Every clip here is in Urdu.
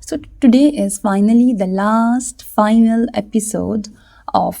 So today is finally the last final episode of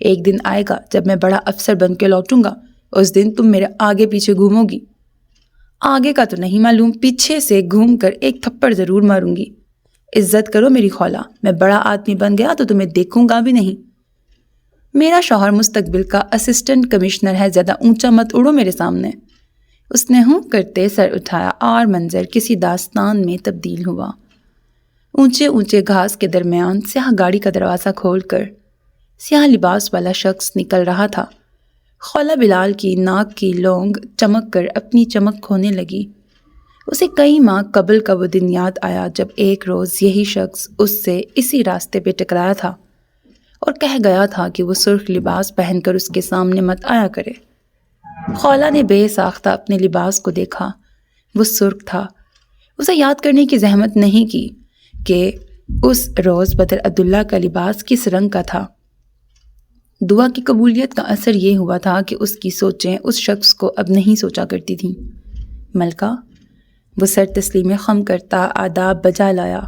ایک دن آئے گا جب میں بڑا افسر بن کے لوٹوں گا، اس دن تم میرے آگے پیچھے گھومو گی۔ آگے کا تو نہیں معلوم، پیچھے سے گھوم کر ایک تھپڑ ضرور ماروں گی۔ عزت کرو میری خالہ، میں بڑا آدمی بن گیا تو تمہیں دیکھوں گا بھی نہیں۔ میرا شوہر مستقبل کا اسسٹنٹ کمشنر ہے، زیادہ اونچا مت اڑو میرے سامنے۔ اس نے ہوں کرتے سر اٹھایا اور منظر کسی داستان میں تبدیل ہوا۔ اونچے اونچے گھاس کے درمیان سیاہ گاڑی کا دروازہ کھول کر سیاہ لباس والا شخص نکل رہا تھا۔ خولہ بلال کی ناک کی لونگ چمک کر اپنی چمک کھونے لگی۔ اسے کئی ماہ قبل کا وہ دن یاد آیا جب ایک روز یہی شخص اس سے اسی راستے پہ ٹکرایا تھا اور کہہ گیا تھا کہ وہ سرخ لباس پہن کر اس کے سامنے مت آیا کرے۔ خولہ نے بے ساختہ اپنے لباس کو دیکھا، وہ سرخ تھا۔ اسے یاد کرنے کی زحمت نہیں کی کہ اس روز بدر عبداللہ کا لباس کس رنگ کا تھا۔ دعا کی قبولیت کا اثر یہ ہوا تھا کہ اس کی سوچیں اس شخص کو اب نہیں سوچا کرتی تھیں۔ ملکہ، وہ سر تسلیم خم کرتا آداب بجا لایا۔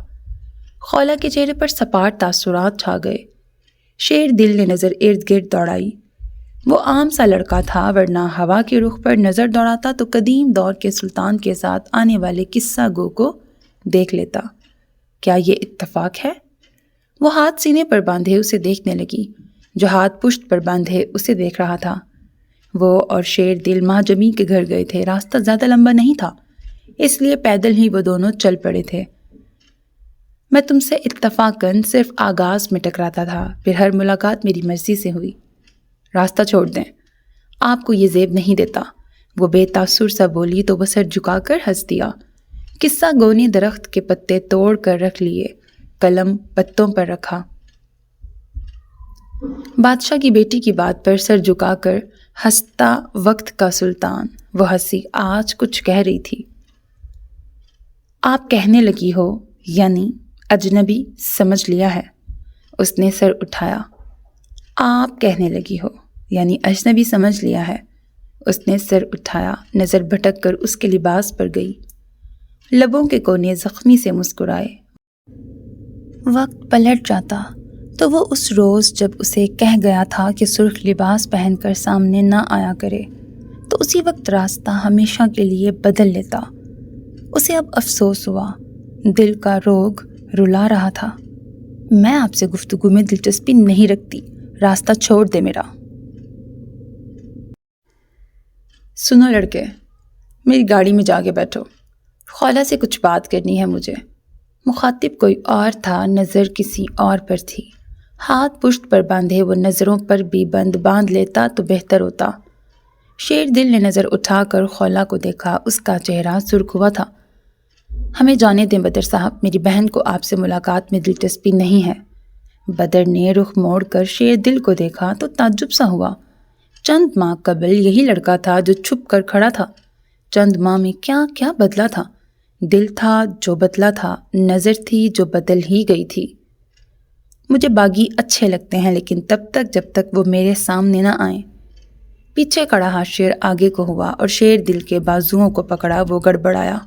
خولہ کے چہرے پر سپاٹ تاثرات چھا گئے۔ شیر دل نے نظر ارد گرد دوڑائی۔ وہ عام سا لڑکا تھا، ورنہ ہوا کے رخ پر نظر دوڑاتا تو قدیم دور کے سلطان کے ساتھ آنے والے قصہ گو کو دیکھ لیتا۔ کیا یہ اتفاق ہے؟ وہ ہاتھ سینے پر باندھے اسے دیکھنے لگی، جو ہاتھ پشت پر باندھے اسے دیکھ رہا تھا۔ وہ اور شیر دل ماں جمی کے گھر گئے تھے۔ راستہ زیادہ لمبا نہیں تھا، اس لیے پیدل ہی وہ دونوں چل پڑے تھے۔ میں تم سے اتفاقاً صرف آغاز میں ٹکراتا تھا، پھر ہر ملاقات میری مرضی سے ہوئی۔ راستہ چھوڑ دیں، آپ کو یہ زیب نہیں دیتا۔ وہ بے تاثر سا بولی تو وہ سر جھکا کر ہنس دیا۔ قصہ گو نے درخت کے پتے توڑ کر رکھ لیے، قلم پتوں پر رکھا۔ بادشاہ کی بیٹی کی بات پر سر جھکا کر ہنستا وقت کا سلطان، وہ ہنسی آج کچھ کہہ رہی تھی۔ آپ کہنے لگی ہو یعنی اجنبی سمجھ لیا ہے؟ اس نے سر اٹھایا۔ آپ کہنے لگی ہو یعنی اجنبی سمجھ لیا ہے؟ اس نے سر اٹھایا، نظر بھٹک کر اس کے لباس پر گئی۔ لبوں کے کونے زخمی سے مسکرائے۔ وقت پلٹ جاتا تو وہ اس روز جب اسے کہہ گیا تھا کہ سرخ لباس پہن کر سامنے نہ آیا کرے، تو اسی وقت راستہ ہمیشہ کے لیے بدل لیتا۔ اسے اب افسوس ہوا، دل کا روگ رلا رہا تھا۔ میں آپ سے گفتگو میں دلچسپی نہیں رکھتی، راستہ چھوڑ دے میرا۔ سنو لڑکے، میری گاڑی میں جا کے بیٹھو، خولہ سے کچھ بات کرنی ہے مجھے۔ مخاطب کوئی اور تھا، نظر کسی اور پر تھی۔ ہاتھ پشت پر باندھے وہ نظروں پر بھی بند باندھ لیتا تو بہتر ہوتا۔ شیر دل نے نظر اٹھا کر خولہ کو دیکھا، اس کا چہرہ سرخ ہوا تھا۔ ہمیں جانے دیں بدر صاحب، میری بہن کو آپ سے ملاقات میں دلچسپی نہیں ہے۔ بدر نے رخ موڑ کر شیر دل کو دیکھا تو تعجب سا ہوا۔ چند ماہ قبل یہی لڑکا تھا جو چھپ کر کھڑا تھا۔ چند ماہ میں کیا کیا بدلا تھا۔ دل تھا جو بدلا تھا، نظر تھی جو بدل ہی گئی تھی۔ مجھے باغی اچھے لگتے ہیں، لیکن تب تک جب تک وہ میرے سامنے نہ آئیں۔ پیچھے کھڑا حاشر آگے کو ہوا اور شیر دل کے بازوؤں کو پکڑا۔ وہ گڑبڑایا۔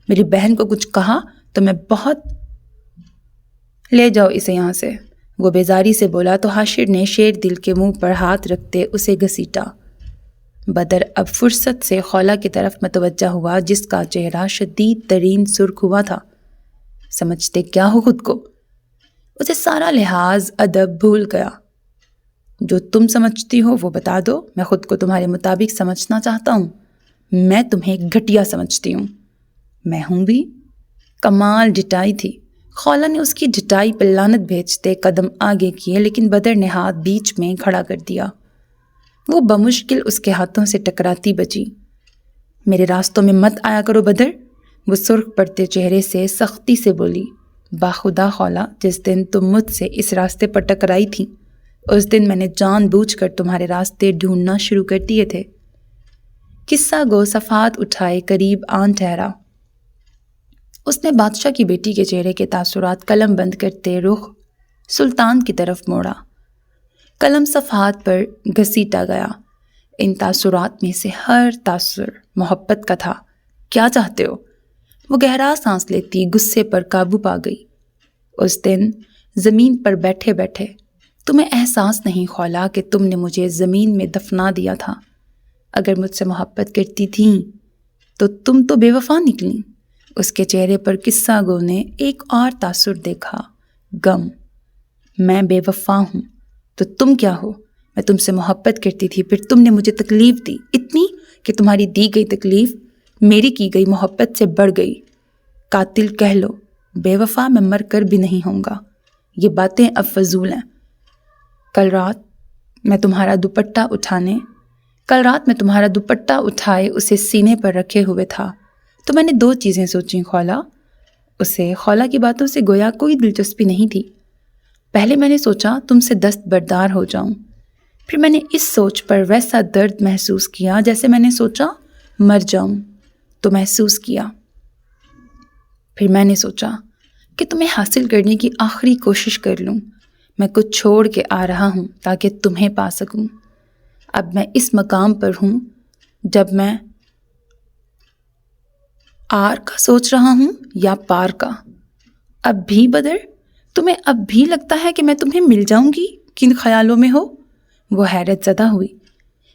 میری بہن کو کچھ کہا تو میں بہت لے جاؤ اسے یہاں سے، وہ بیزاری سے بولا تو حاشر نے شیر دل کے منہ پر ہاتھ رکھتے اسے گھسیٹا۔ بدر اب فرصت سے خولہ کی طرف متوجہ ہوا، جس کا چہرہ شدید ترین سرخ ہوا تھا۔ سمجھتے کیا ہو خود کو؟ اسے سارا لحاظ ادب بھول گیا۔ جو تم سمجھتی ہو وہ بتا دو، میں خود کو تمہارے مطابق سمجھنا چاہتا ہوں۔ میں تمہیں گھٹیا سمجھتی ہوں۔ میں ہوں بھی؟ کمال ڈٹائی تھی۔ خولہ نے اس کی ڈٹائی پر لعنت بھیجتے قدم آگے کیے، لیکن بدر نے ہاتھ بیچ میں کھڑا کر دیا۔ وہ بمشکل اس کے ہاتھوں سے ٹکراتی بچی۔ میرے راستوں میں مت آیا کرو بدر، وہ سرخ پڑتے چہرے سے سختی سے بولی۔ باخدا خولہ، جس دن تم مجھ سے اس راستے پر ٹکرائی تھی، اس دن میں نے جان بوجھ کر تمہارے راستے ڈھونڈنا شروع کر دیے تھے۔ قصہ گو صفحات اٹھائے قریب آن ٹھہرا۔ اس نے بادشاہ کی بیٹی کے چہرے کے تاثرات قلم بند کرتے رخ سلطان کی طرف موڑا۔ قلم صفحات پر گھسیٹا گیا۔ ان تاثرات میں سے ہر تاثر محبت کا تھا۔ کیا چاہتے ہو؟ وہ گہرا سانس لیتی غصے پر قابو پا گئی۔ اس دن زمین پر بیٹھے بیٹھے تمہیں احساس نہیں خولا کہ تم نے مجھے زمین میں دفنا دیا تھا؟ اگر مجھ سے محبت کرتی تھیں تو تم تو بے وفا نکلیں۔ اس کے چہرے پر قصہ گو نے ایک اور تاثر دیکھا، غم۔ میں بے وفا ہوں تو تم کیا ہو؟ میں تم سے محبت کرتی تھی، پھر تم نے مجھے تکلیف دی، اتنی کہ تمہاری دی گئی تکلیف میری کی گئی محبت سے بڑھ گئی۔ قاتل کہہ لو، بے وفا میں مر کر بھی نہیں ہوں گا۔ یہ باتیں اب فضول ہیں۔ کل رات میں تمہارا دوپٹہ اٹھائے اسے سینے پر رکھے ہوئے تھا تو میں نے دو چیزیں سوچیں خولا۔ اسے خولا کی باتوں سے گویا کوئی دلچسپی نہیں تھی۔ پہلے میں نے سوچا تم سے دستبردار ہو جاؤں، پھر میں نے اس سوچ پر ویسا درد محسوس کیا جیسے میں نے سوچا مر جاؤں تو محسوس کیا۔ پھر میں نے سوچا کہ تمہیں حاصل کرنے کی آخری کوشش کر لوں۔ میں کچھ چھوڑ کے آ رہا ہوں تاکہ تمہیں پا سکوں۔ اب میں اس مقام پر ہوں جب میں آر کا سوچ رہا ہوں یا پار کا۔ اب بھی بدر، تمہیں اب بھی لگتا ہے کہ میں تمہیں مل جاؤں گی؟ کن خیالوں میں ہو؟ وہ حیرت زدہ ہوئی۔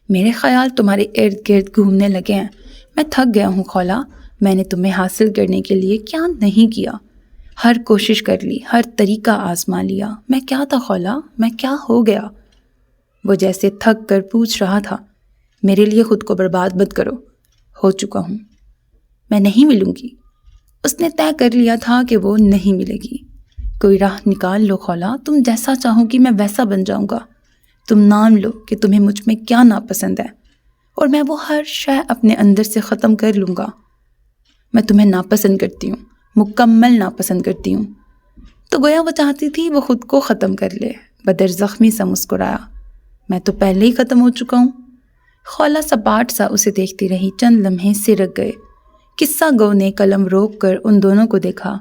میرے خیال تمہارے ارد گرد گھومنے لگے ہیں۔ میں تھک گیا ہوں خولا۔ میں نے تمہیں حاصل کرنے کے لیے کیا نہیں کیا؟ ہر کوشش کر لی، ہر طریقہ آزما لیا۔ میں کیا تھا خولا؟ میں کیا ہو گیا؟ وہ جیسے تھک کر پوچھ رہا تھا، میرے لیے خود کو برباد مت کرو۔ ہو چکا ہوں، میں نہیں ملوں گی۔ اس نے طے کر لیا تھا کہ وہ نہیں ملے گی۔ کوئی راہ نکال لو خولا، تم جیسا چاہو گی میں ویسا بن جاؤں گا۔ تم نام لو کہ تمہیں مجھ میں کیا ناپسند ہے اور میں وہ ہر شے اپنے اندر سے ختم کر لوں گا۔ میں تمہیں ناپسند کرتی ہوں، مکمل ناپسند کرتی ہوں۔ تو گویا وہ چاہتی تھی وہ خود کو ختم کر لے۔ بدر زخمی سا مسکرایا۔ میں تو پہلے ہی ختم ہو چکا ہوں۔ خولا سپاٹ سا اسے دیکھتی رہی۔ چند لمحے سرک گئے۔ قصہ گو نے قلم روک کر ان دونوں کو دیکھا۔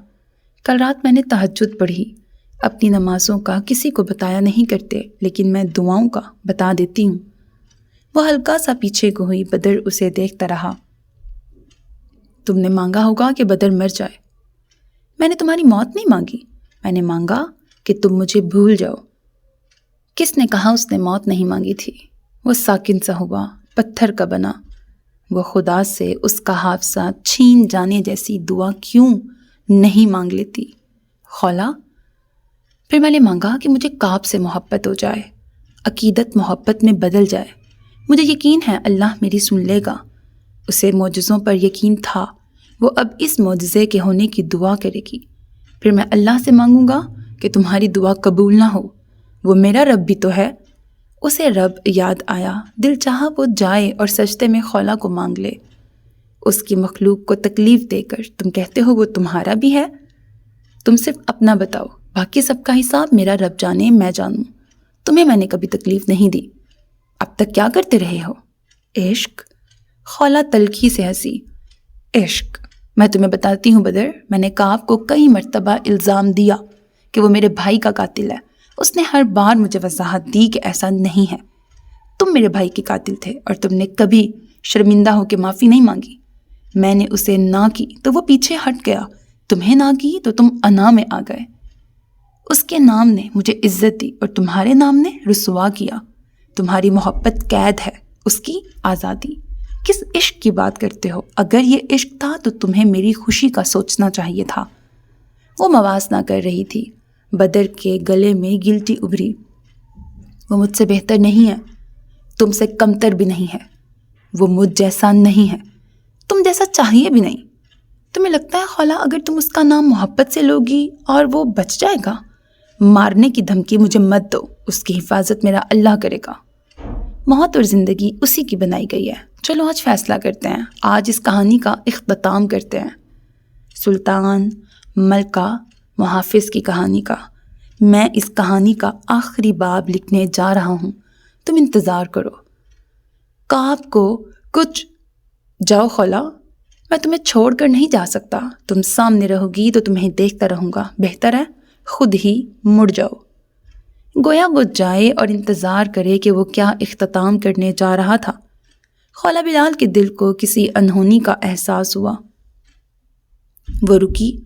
کل رات میں نے تہجد پڑھی۔ اپنی نمازوں کا کسی کو بتایا نہیں کرتے، لیکن میں دعاؤں کا بتا دیتی ہوں۔ وہ ہلکا سا پیچھے کو ہوئی۔ بدر اسے دیکھتا رہا۔ تم نے مانگا ہوگا کہ بدر مر جائے۔ میں نے تمہاری موت نہیں مانگی، میں نے مانگا کہ تم مجھے بھول جاؤ۔ کس نے کہا اس نے موت نہیں مانگی تھی؟ وہ ساکن سا ہوا، پتھر کا بنا۔ وہ خدا سے اس کا حافظہ چھین جانے جیسی دعا کیوں نہیں مانگ لیتی؟ خولا، پھر میں نے مانگا کہ مجھے کعب سے محبت ہو جائے، عقیدت محبت میں بدل جائے۔ مجھے یقین ہے اللہ میری سن لے گا۔ اسے معجزوں پر یقین تھا۔ وہ اب اس معجزے کے ہونے کی دعا کرے گی۔ پھر میں اللہ سے مانگوں گا کہ تمہاری دعا قبول نہ ہو۔ وہ میرا رب بھی تو ہے۔ اسے رب یاد آیا۔ دل چاہا وہ جائے اور سجدے میں خولا کو مانگ لے۔ اس کی مخلوق کو تکلیف دے کر تم کہتے ہو وہ تمہارا بھی ہے؟ تم صرف اپنا بتاؤ، باقی سب کا حساب میرا رب جانے میں جانوں۔ تمہیں میں نے کبھی تکلیف نہیں دی۔ اب تک کیا کرتے رہے ہو؟ عشق؟ خولا تلخی سے ہنسی۔ عشق؟ میں تمہیں بتاتی ہوں بدر، میں نے کعب کو کئی مرتبہ الزام دیا کہ وہ میرے بھائی کا قاتل ہے۔ اس نے ہر بار مجھے وضاحت دی کہ ایسا نہیں ہے، تم میرے بھائی کے قاتل تھے اور تم نے کبھی شرمندہ ہو کے معافی نہیں مانگی۔ میں نے اسے نہ کی تو وہ پیچھے ہٹ گیا، تمہیں نہ کی تو تم انا میں آ گئے۔ اس کے نام نے مجھے عزت دی اور تمہارے نام نے رسوا کیا۔ تمہاری محبت قید ہے، اس کی آزادی۔ کس عشق کی بات کرتے ہو؟ اگر یہ عشق تھا تو تمہیں میری خوشی کا سوچنا چاہیے تھا۔ وہ موازنہ کر رہی تھی۔ بدر کے گلے میں گلٹی ابھری۔ وہ مجھ سے بہتر نہیں ہے، تم سے کمتر بھی نہیں ہے، وہ مجھ جیسا نہیں ہے، تم جیسا چاہیے بھی نہیں۔ تمہیں لگتا ہے خولا اگر تم اس کا نام محبت سے لوگی اور وہ بچ جائے گا؟ مارنے کی دھمکی مجھے مت دو، اس کی حفاظت میرا اللہ کرے گا۔ موت اور زندگی اسی کی بنائی گئی ہے۔ چلو آج فیصلہ کرتے ہیں، آج اس کہانی کا اختتام کرتے ہیں۔ سلطان، ملکہ، محافظ کی کہانی کا۔ میں اس کہانی کا آخری باب لکھنے جا رہا ہوں، تم انتظار کرو۔ کعب کو کچھ جاؤ خولا، میں تمہیں چھوڑ کر نہیں جا سکتا۔ تم سامنے رہو گی تو تمہیں دیکھتا رہوں گا، بہتر ہے خود ہی مڑ جاؤ۔ گویا وہ جائے اور انتظار کرے کہ وہ کیا اختتام کرنے جا رہا تھا۔ خولا بلال کے دل کو کسی انہونی کا احساس ہوا۔ وہ رکی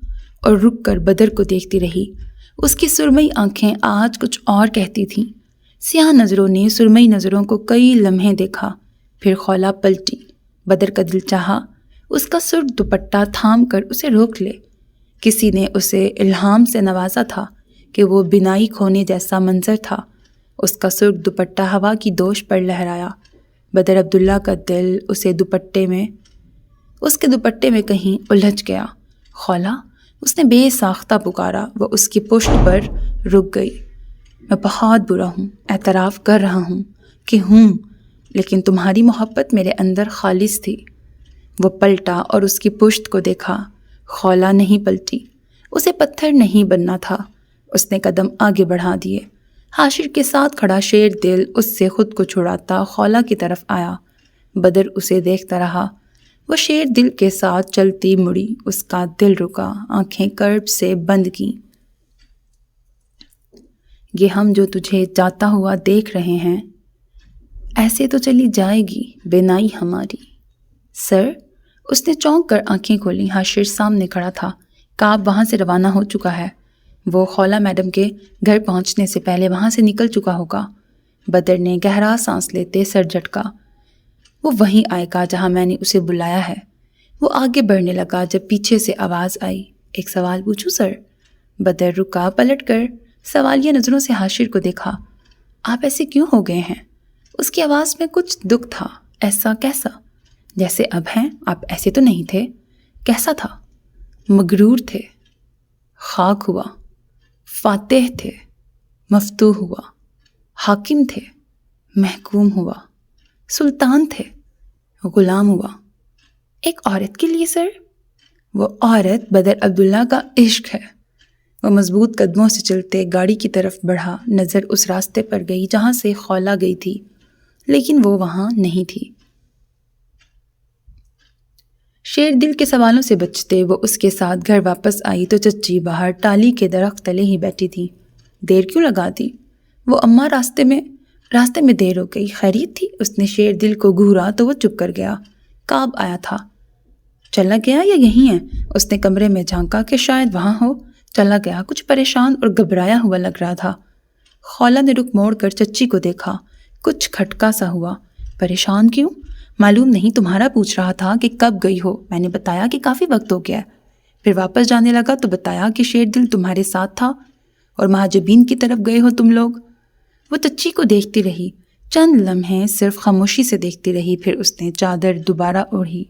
اور رک کر بدر کو دیکھتی رہی۔ اس کی سرمئی آنکھیں آج کچھ اور کہتی تھیں۔ سیاہ نظروں نے سرمئی نظروں کو کئی لمحے دیکھا، پھر خولا پلٹی۔ بدر کا دل چاہا اس کا سرخ دوپٹہ تھام کر اسے روک لے۔ کسی نے اسے الہام سے نوازا تھا کہ وہ بینائی کھونے جیسا منظر تھا۔ اس کا سرخ دوپٹہ ہوا کی دوش پر لہرایا۔ بدر عبداللہ کا دل اس کے دوپٹے میں کہیں الجھ گیا۔ خولا، اس نے بے ساختہ پکارا۔ وہ اس کی پشت پر رک گئی۔ میں بہت برا ہوں، اعتراف کر رہا ہوں کہ ہوں، لیکن تمہاری محبت میرے اندر خالص تھی۔ وہ پلٹا اور اس کی پشت کو دیکھا۔ خولا نہیں پلٹی۔ اسے پتھر نہیں بننا تھا۔ اس نے قدم آگے بڑھا دیے۔ حاشر کے ساتھ کھڑا شیر دل اس سے خود کو چھڑاتا خولا کی طرف آیا۔ بدر اسے دیکھتا رہا۔ وہ شیر دل کے ساتھ چلتی مڑی۔ اس کا دل رکا، آنکھیں کرب سے بند کیں۔ یہ ہم جو تجھے جاتا ہوا دیکھ رہے ہیں، ایسے تو چلی جائے گی بینائی ہماری۔ سر، اس نے چونک کر آنکھیں کھولیں۔ حاشر سامنے کھڑا تھا۔ کعب وہاں سے روانہ ہو چکا ہے۔ وہ خولا میڈم کے گھر پہنچنے سے پہلے وہاں سے نکل چکا ہوگا۔ بدر نے گہرا سانس لیتے سر جھٹکا۔ وہ وہیں آئے گا جہاں میں نے اسے بلایا ہے۔ وہ آگے بڑھنے لگا جب پیچھے سے آواز آئی، ایک سوال پوچھوں سر؟ بدر رکا، پلٹ کر سوالیہ نظروں سے حاشر کو دیکھا۔ آپ ایسے کیوں ہو گئے ہیں؟ اس کی آواز میں کچھ دکھ تھا۔ ایسا کیسا؟ جیسے اب ہیں، آپ ایسے تو نہیں تھے۔ کیسا تھا؟ مغرور تھے، خاک ہوا، فاتح تھے، مفتوح ہوا، حاکم تھے، محکوم ہوا، سلطان تھے، غلام ہوا۔ ایک عورت کے لیے سر؟ وہ عورت بدر عبداللہ کا عشق ہے۔ وہ مضبوط قدموں سے چلتے گاڑی کی طرف بڑھا۔ نظر اس راستے پر گئی جہاں سے خولا گئی تھی، لیکن وہ وہاں نہیں تھی۔ شیر دل کے سوالوں سے بچتے وہ اس کے ساتھ گھر واپس آئی تو چچی باہر ٹالی کے درخت تلے ہی بیٹھی تھی۔ دیر کیوں لگا دی؟ وہ اماں راستے میں دیر ہو گئی، خیریت تھی؟ اس نے شیر دل کو گھورا تو وہ چپ کر گیا۔ کعب آیا تھا۔ چلا گیا یا یہیں ہے؟ اس نے کمرے میں جھانکا کہ شاید وہاں ہو۔ چلا گیا، کچھ پریشان اور گھبرایا ہوا لگ رہا تھا۔ خولا نے رخ موڑ کر چچی کو دیکھا۔ کچھ کھٹکا سا ہوا۔ پریشان کیوں؟ معلوم نہیں، تمہارا پوچھ رہا تھا کہ کب گئی ہو۔ میں نے بتایا کہ کافی وقت ہو گیا ہے۔ پھر واپس جانے لگا تو بتایا کہ شیر دل تمہارے ساتھ تھا اور مہاجبین کی طرف گئے ہو تم لوگ۔ وہ چچی کو دیکھتی رہی، چند لمحے صرف خاموشی سے دیکھتی رہی، پھر اس نے چادر دوبارہ اوڑھی،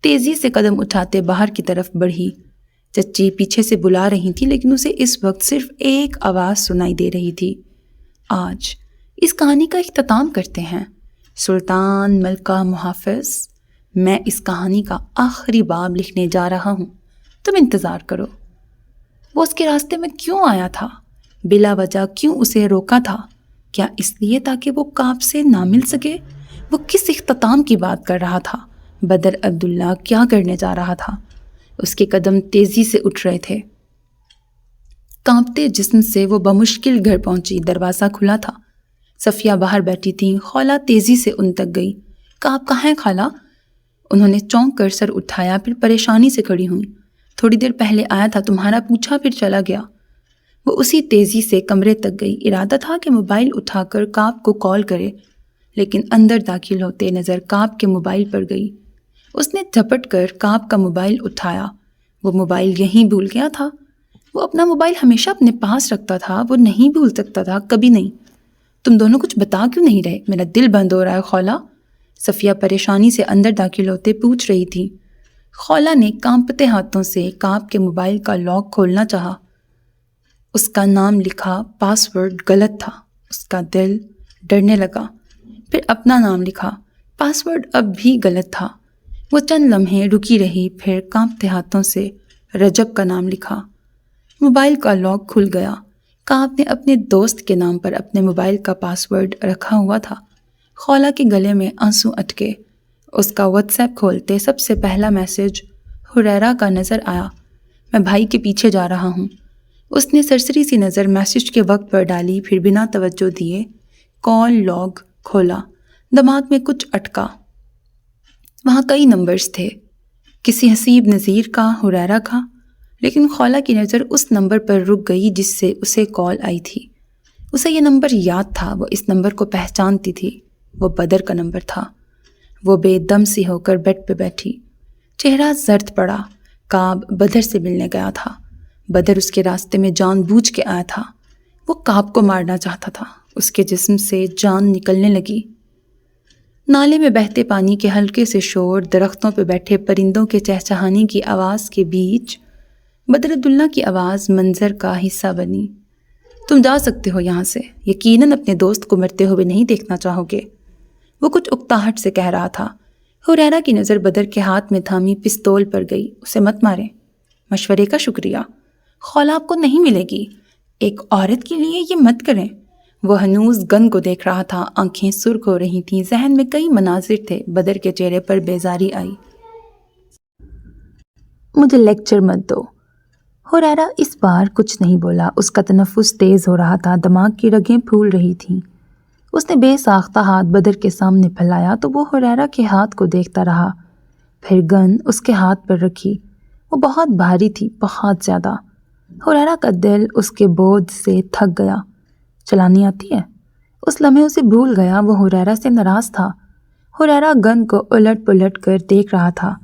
تیزی سے قدم اٹھاتے باہر کی طرف بڑھی۔ چچی پیچھے سے بلا رہی تھی، لیکن اسے اس وقت صرف ایک آواز سنائی دے رہی تھی، آج اس کہانی کا اختتام کرتے ہیں۔ سلطان ملکہ محافظ، میں اس کہانی کا آخری باب لکھنے جا رہا ہوں، تم انتظار کرو۔ وہ اس کے راستے میں کیوں آیا تھا؟ بلا وجہ کیوں اسے روکا تھا؟ کیا اس لیے تاکہ وہ کعب سے نہ مل سکے؟ وہ کس اختتام کی بات کر رہا تھا؟ بدر عبداللہ کیا کرنے جا رہا تھا؟ اس کے قدم تیزی سے اٹھ رہے تھے۔ کانپتے جسم سے وہ بمشکل گھر پہنچی۔ دروازہ کھلا تھا۔ صفیہ باہر بیٹھی تھیں۔ خولا تیزی سے ان تک گئی۔ کعب کہاں ہے خالہ؟ انہوں نے چونک کر سر اٹھایا، پھر پریشانی سے کھڑی ہوئی۔ تھوڑی دیر پہلے آیا تھا، تمہارا پوچھا، پھر چلا گیا۔ وہ اسی تیزی سے کمرے تک گئی۔ ارادہ تھا کہ موبائل اٹھا کر کعب کو کال کرے، لیکن اندر داخل ہوتے نظر کعب کے موبائل پر گئی۔ اس نے جھپٹ کر کعب کا موبائل اٹھایا۔ وہ موبائل یہیں بھول گیا تھا۔ وہ اپنا موبائل ہمیشہ اپنے پاس رکھتا تھا، وہ نہیں بھول سکتا تھا، کبھی نہیں۔ تم دونوں کچھ بتا کیوں نہیں رہے؟ میرا دل بند ہو رہا ہے خولا، صفیہ پریشانی سے اندر داخل ہوتے پوچھ رہی تھی۔ خولا نے کانپتے ہاتھوں سے کعب کے موبائل کا لاک کھولنا چاہا۔ اس کا نام لکھا پاس ورڈ غلط تھا۔ اس کا دل ڈرنے لگا۔ پھر اپنا نام لکھا، پاس ورڈ اب بھی غلط تھا۔ وہ چند لمحے رکی رہی، پھر کانپتے ہاتھوں سے رجب کا نام لکھا۔ موبائل کا لاک کھل گیا۔ کعب نے اپنے دوست کے نام پر اپنے موبائل کا پاس ورڈ رکھا ہوا تھا۔ خولا کے گلے میں آنسو اٹکے۔ اس کا واٹس ایپ کھولتے سب سے پہلا میسج حریرہ کا نظر آیا، میں بھائی کے پیچھے جا رہا ہوں۔ اس نے سرسری سی نظر میسج کے وقت پر ڈالی، پھر بنا توجہ دیے کال لاگ کھولا۔ دماغ میں کچھ اٹکا۔ وہاں کئی نمبرز تھے، کسی حسیب نذیر کا، حریرہ کا، لیکن خولا کی نظر اس نمبر پر رک گئی جس سے اسے کال آئی تھی۔ اسے یہ نمبر یاد تھا، وہ اس نمبر کو پہچانتی تھی، وہ بدر کا نمبر تھا۔ وہ بے دم سی ہو کر بیڈ پہ بیٹھی، چہرہ زرد پڑا۔ کعب بدر سے ملنے گیا تھا، بدر اس کے راستے میں جان بوجھ کے آیا تھا۔ وہ کعب کو مارنا چاہتا تھا، اس کے جسم سے جان نکلنے لگی۔ نالے میں بہتے پانی کے ہلکے سے شور، درختوں پہ بیٹھے پرندوں کے چہچہانے کی آواز کے بیچ بدر عبداللہ کی آواز منظر کا حصہ بنی۔ تم جا سکتے ہو یہاں سے، یقیناً اپنے دوست کو مرتے ہوئے نہیں دیکھنا چاہو گے، وہ کچھ اکتاہٹ سے کہہ رہا تھا۔ حریرہ کی نظر بدر کے ہاتھ میں تھامی پستول پر گئی۔ اسے مت ماریں، مشورے کا شکریہ، خولہ آپ کو نہیں ملے گی، ایک عورت کے لیے یہ مت کریں۔ وہ ہنوز گن کو دیکھ رہا تھا، آنکھیں سرخ ہو رہی تھیں، ذہن میں کئی مناظر تھے۔ بدر کے چہرے پر بیزاری آئی۔ مجھے لیکچر مت دو۔ حریرہ اس بار کچھ نہیں بولا، اس کا تنفس تیز ہو رہا تھا، دماغ کی رگیں پھول رہی تھیں۔ اس نے بے ساختہ ہاتھ بدر کے سامنے پھیلایا تو وہ حریرہ کے ہاتھ کو دیکھتا رہا، پھر گن اس کے ہاتھ پر رکھی۔ وہ بہت بھاری تھی، بہت زیادہ۔ حریرہ کا دل اس کے بوجھ سے تھک گیا۔ چلانی آتی ہے؟ اس لمحے اسے بھول گیا وہ حریرہ سے ناراض تھا۔ حریرہ گن کو الٹ پلٹ کر دیکھ رہا تھا،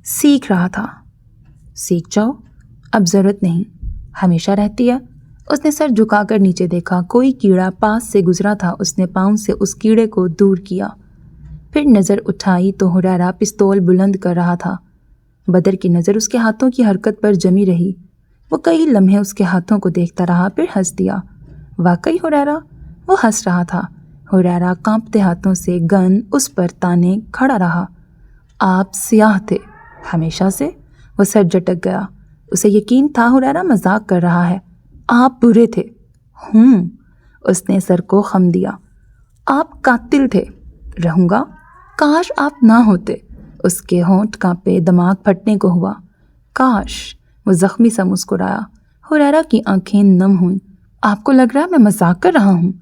سیکھ رہا تھا۔ سیکھ جاؤ، اب ضرورت نہیں، ہمیشہ رہتی ہے۔ اس نے سر جھکا کر نیچے دیکھا، کوئی کیڑا پاس سے گزرا تھا۔ اس نے پاؤں سے اس کیڑے کو دور کیا، پھر نظر اٹھائی تو حریرہ پستول بلند کر رہا تھا۔ بدر کی نظر اس کے ہاتھوں کی حرکت پر جمی رہی۔ وہ کئی لمحے اس کے ہاتھوں کو دیکھتا رہا، پھر ہنس دیا۔ واقعی حریرہ؟ وہ ہنس رہا تھا۔ حریرہ کانپتے ہاتھوں سے گن اس پر تانے کھڑا رہا۔ آپ سیاہ تھے، ہمیشہ سے؟ وہ سر جھٹک گیا۔ اسے یقین تھا حریرہ مذاق کر رہا ہے۔ آپ برے تھے۔ اس نے سر کو خم دیا۔ آپ قاتل تھے۔ رہوں گا، کاش آپ نہ ہوتے۔ اس کے ہونٹ کانپے، دماغ پھٹنے کو ہوا۔ کاش۔ وہ زخمی سا مسکرایا۔ حریرہ کی آنکھیں نم ہوئیں۔ آپ کو لگ رہا ہے میں مذاق کر رہا ہوں؟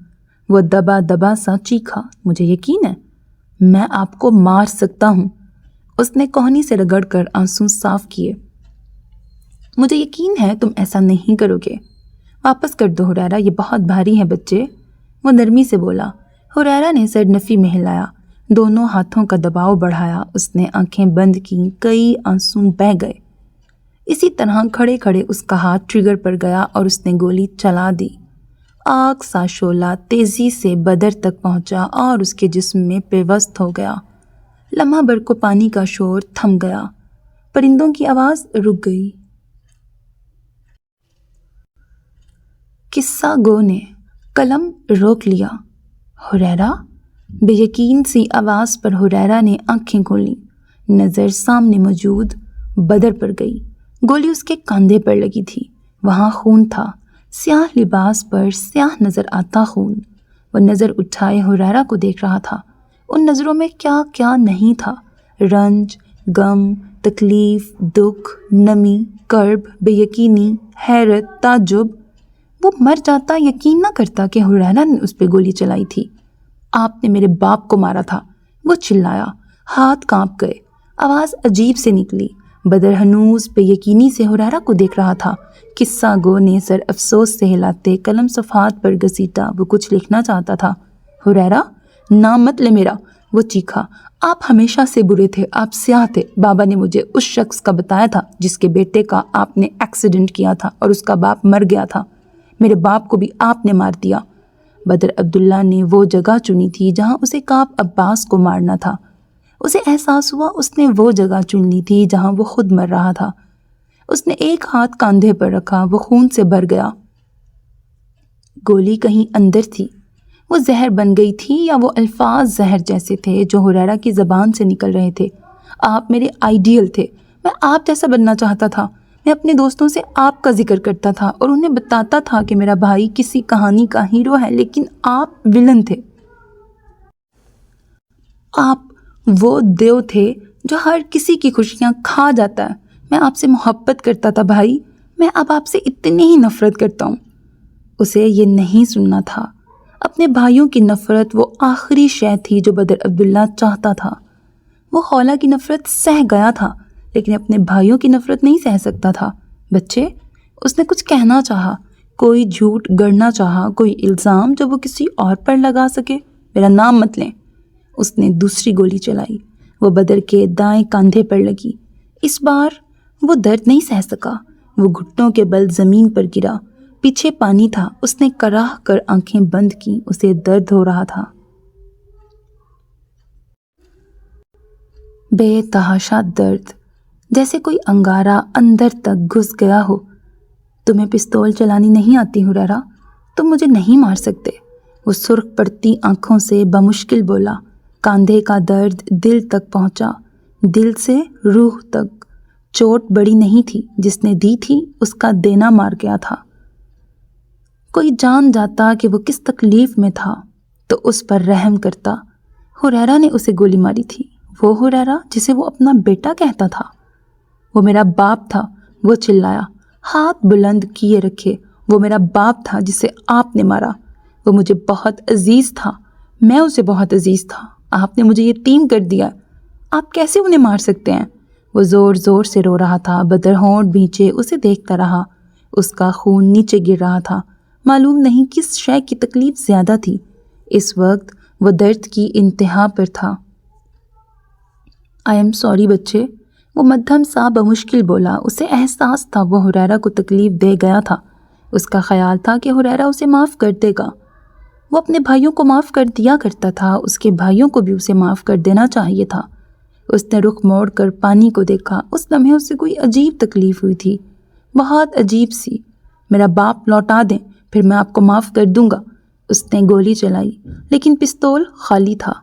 وہ دبا دبا سا چیخا۔ مجھے یقین ہے، میں آپ کو مار سکتا ہوں۔ اس نے کوہنی سے رگڑ کر آنسو صاف کیے۔ مجھے یقین ہے تم ایسا نہیں کرو گے۔ واپس کر دو حریرہ، یہ بہت بھاری ہے بچے، وہ نرمی سے بولا۔ حریرہ نے سر نفی میں ہلایا، دونوں ہاتھوں کا دباؤ بڑھایا۔ اس نے آنکھیں بند کیں، کئی آنسو بہہ گئے۔ اسی طرح کھڑے کھڑے اس کا ہاتھ ٹریگر پر گیا اور اس نے گولی چلا دی۔ آگ سا شعلہ تیزی سے بدر تک پہنچا اور اس کے جسم میں پیوست ہو گیا۔ لمحہ بھر کو پانی کا شور تھم گیا، پرندوں کی آواز رک گئی۔ قصہ گو نے قلم روک لیا۔ حریرہ؟ بے یقین سی آواز پر حریرہ نے آنکھیں کھولیں، نظر سامنے موجود بدر پر گئی۔ گولی اس کے کاندھے پر لگی تھی، وہاں خون تھا، سیاہ لباس پر سیاہ نظر آتا خون۔ وہ نظر اٹھائے حریرہ کو دیکھ رہا تھا، ان نظروں میں کیا کیا نہیں تھا، رنج، غم، تکلیف، دکھ، نمی، کرب، بے یقینی، حیرت، تعجب۔ وہ مر جاتا، یقین نہ کرتا کہ حریرہ نے اس پہ گولی چلائی تھی۔ آپ نے میرے باپ کو مارا تھا، وہ چلایا، ہاتھ کانپ گئے، آواز عجیب سے نکلی۔ بدر ہنوز بے یقینی سے حریرہ کو دیکھ رہا تھا۔ قصہ گو نے سر افسوس سے ہلاتے قلم صفحات پر گھسیٹا، وہ کچھ لکھنا چاہتا تھا۔ حریرہ، نام مت لے میرا، وہ چیخا۔ آپ ہمیشہ سے برے تھے، آپ سیاہ تھے۔ بابا نے مجھے اس شخص کا بتایا تھا جس کے بیٹے کا آپ نے ایکسیڈنٹ کیا تھا اور اس کا باپ مر گیا تھا۔ میرے باپ کو بھی آپ نے مار دیا۔ بدر عبداللہ نے وہ جگہ چنی تھی جہاں اسے کعب عباس کو مارنا تھا۔ اسے احساس ہوا اس نے وہ جگہ چن لی تھی جہاں وہ خود مر رہا تھا۔ اس نے ایک ہاتھ کاندھے پر رکھا، وہ خون سے بھر گیا۔ گولی کہیں اندر تھی، وہ زہر بن گئی تھی یا وہ الفاظ زہر جیسے تھے جو حریرہ کی زبان سے نکل رہے تھے۔ آپ میرے آئیڈیل تھے، میں آپ جیسا بننا چاہتا تھا۔ میں اپنے دوستوں سے آپ کا ذکر کرتا تھا اور انہیں بتاتا تھا کہ میرا بھائی کسی کہانی کا ہیرو ہے، لیکن آپ ولن تھے۔ آپ وہ دیو تھے جو ہر کسی کی خوشیاں کھا جاتا ہے۔ میں آپ سے محبت کرتا تھا بھائی، میں اب آپ سے اتنی ہی نفرت کرتا ہوں۔ اسے یہ نہیں سننا تھا۔ اپنے بھائیوں کی نفرت وہ آخری شے تھی جو بدر عبداللہ چاہتا تھا۔ وہ خولہ کی نفرت سہ گیا تھا، لیکن اپنے بھائیوں کی نفرت نہیں سہ سکتا تھا۔ بچے، اس نے کچھ کہنا چاہا، کوئی جھوٹ گڑنا چاہا، کوئی الزام جو وہ کسی اور پر لگا سکے۔ میرا نام مت لیں۔ اس نے دوسری گولی چلائی، وہ بدر کے دائیں کاندھے پر لگی۔ اس بار وہ درد نہیں سہ سکا، وہ گھٹنوں کے بل زمین پر گرا۔ پیچھے پانی تھا، اس نے کراہ کر آنکھیں بند کی، اسے درد ہو رہا تھا۔ بے تحاشا درد، جیسے کوئی انگارہ اندر تک گھس گیا ہو۔ تمہیں پستول چلانی نہیں آتی حریرہ، تم مجھے نہیں مار سکتے، وہ سرخ پڑتی آنکھوں سے بمشکل بولا۔ کاندھے کا درد دل تک پہنچا، دل سے روح تک۔ چوٹ بڑی نہیں تھی، جس نے دی تھی اس کا دینا مار گیا تھا۔ کوئی جان جاتا کہ وہ کس تکلیف میں تھا تو اس پر رحم کرتا۔ حریرہ نے اسے گولی ماری تھی، وہ حریرہ جسے وہ اپنا بیٹا کہتا تھا۔ وہ میرا باپ تھا، وہ چلایا، ہاتھ بلند کیے رکھے۔ وہ میرا باپ تھا جسے آپ نے مارا۔ وہ مجھے بہت عزیز تھا، میں اسے بہت عزیز تھا۔ آپ نے مجھے یتیم کر دیا، آپ کیسے انہیں مار سکتے ہیں؟ وہ زور زور سے رو رہا تھا۔ بدر ہونٹ بھینچے اسے دیکھتا رہا، اس کا خون نیچے گر رہا تھا۔ معلوم نہیں کس شے کی تکلیف زیادہ تھی۔ اس وقت وہ درد کی انتہا پر تھا۔ آئی ایم سوری بچے، وہ مدھم سا بمشکل بولا۔ اسے احساس تھا وہ حریرہ کو تکلیف دے گیا تھا۔ اس کا خیال تھا کہ حریرہ اسے معاف کر دے گا۔ وہ اپنے بھائیوں کو معاف کر دیا کرتا تھا، اس کے بھائیوں کو بھی اسے معاف کر دینا چاہیے تھا۔ اس نے رخ موڑ کر پانی کو دیکھا۔ اس لمحے اسے کوئی عجیب تکلیف ہوئی تھی، بہت عجیب سی۔ میرا باپ لوٹا دیں، پھر میں آپ کو معاف کر دوں گا۔ اس نے گولی چلائی، لیکن پستول خالی تھا۔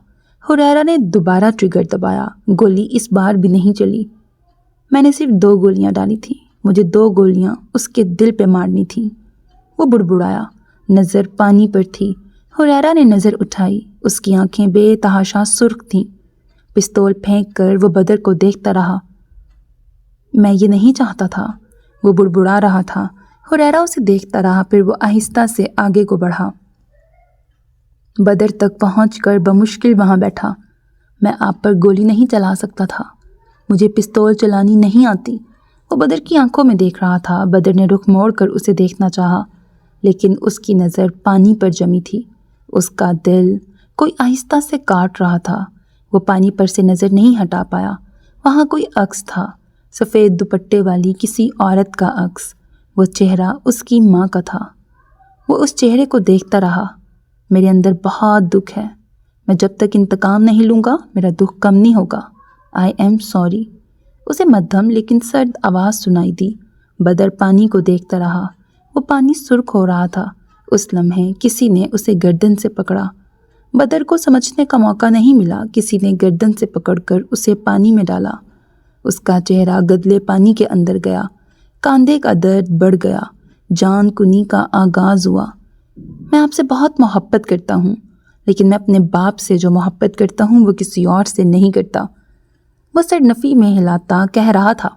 حریرہ نے دوبارہ ٹریگر دبایا، گولی اس بار بھی نہیں چلی۔ میں نے صرف 2 گولیاں ڈالی تھیں، مجھے 2 گولیاں اس کے دل پہ مارنی تھیں۔ وہ بڑبڑایا، نظر پانی پر تھی۔ حریرہ نے نظر اٹھائی، اس کی آنکھیں بے تحاشا سرخ تھیں۔ پستول پھینک کر وہ بدر کو دیکھتا رہا۔ میں یہ نہیں چاہتا تھا، وہ بڑبڑا رہا تھا۔ حریرہ اسے دیکھتا رہا، پھر وہ آہستہ سے آگے کو بڑھا۔ بدر تک پہنچ کر بمشکل وہاں بیٹھا۔ میں آپ پر گولی نہیں چلا سکتا تھا، مجھے پستول چلانی نہیں آتی۔ وہ بدر کی آنکھوں میں دیکھ رہا تھا۔ بدر نے رخ موڑ کر اسے دیکھنا چاہا، لیکن اس کی نظر پانی پر جمی تھی۔ اس کا دل کوئی آہستہ سے کاٹ رہا تھا۔ وہ پانی پر سے نظر نہیں ہٹا پایا۔ وہاں کوئی عکس تھا، سفید دوپٹے والی کسی عورت کا عکس۔ وہ چہرہ اس کی ماں کا تھا۔ وہ اس چہرے کو دیکھتا رہا۔ میرے اندر بہت دکھ ہے، میں جب تک انتقام نہیں لوں گا میرا دکھ کم نہیں ہوگا۔ I am sorry. اسے مدھم لیکن سرد آواز سنائی دی۔ بدر پانی کو دیکھتا رہا، وہ پانی سرخ ہو رہا تھا۔ اس لمحے کسی نے اسے گردن سے پکڑا۔ بدر کو سمجھنے کا موقع نہیں ملا، کسی نے گردن سے پکڑ کر اسے پانی میں ڈالا۔ اس کا چہرہ گدلے پانی کے اندر گیا، کاندھے کا درد بڑھ گیا، جان کنی کا آغاز ہوا۔ میں آپ سے بہت محبت کرتا ہوں، لیکن میں اپنے باپ سے جو محبت کرتا ہوں وہ کسی اور سے نہیں کرتا، وہ سر نفی میں ہلاتا کہہ رہا تھا۔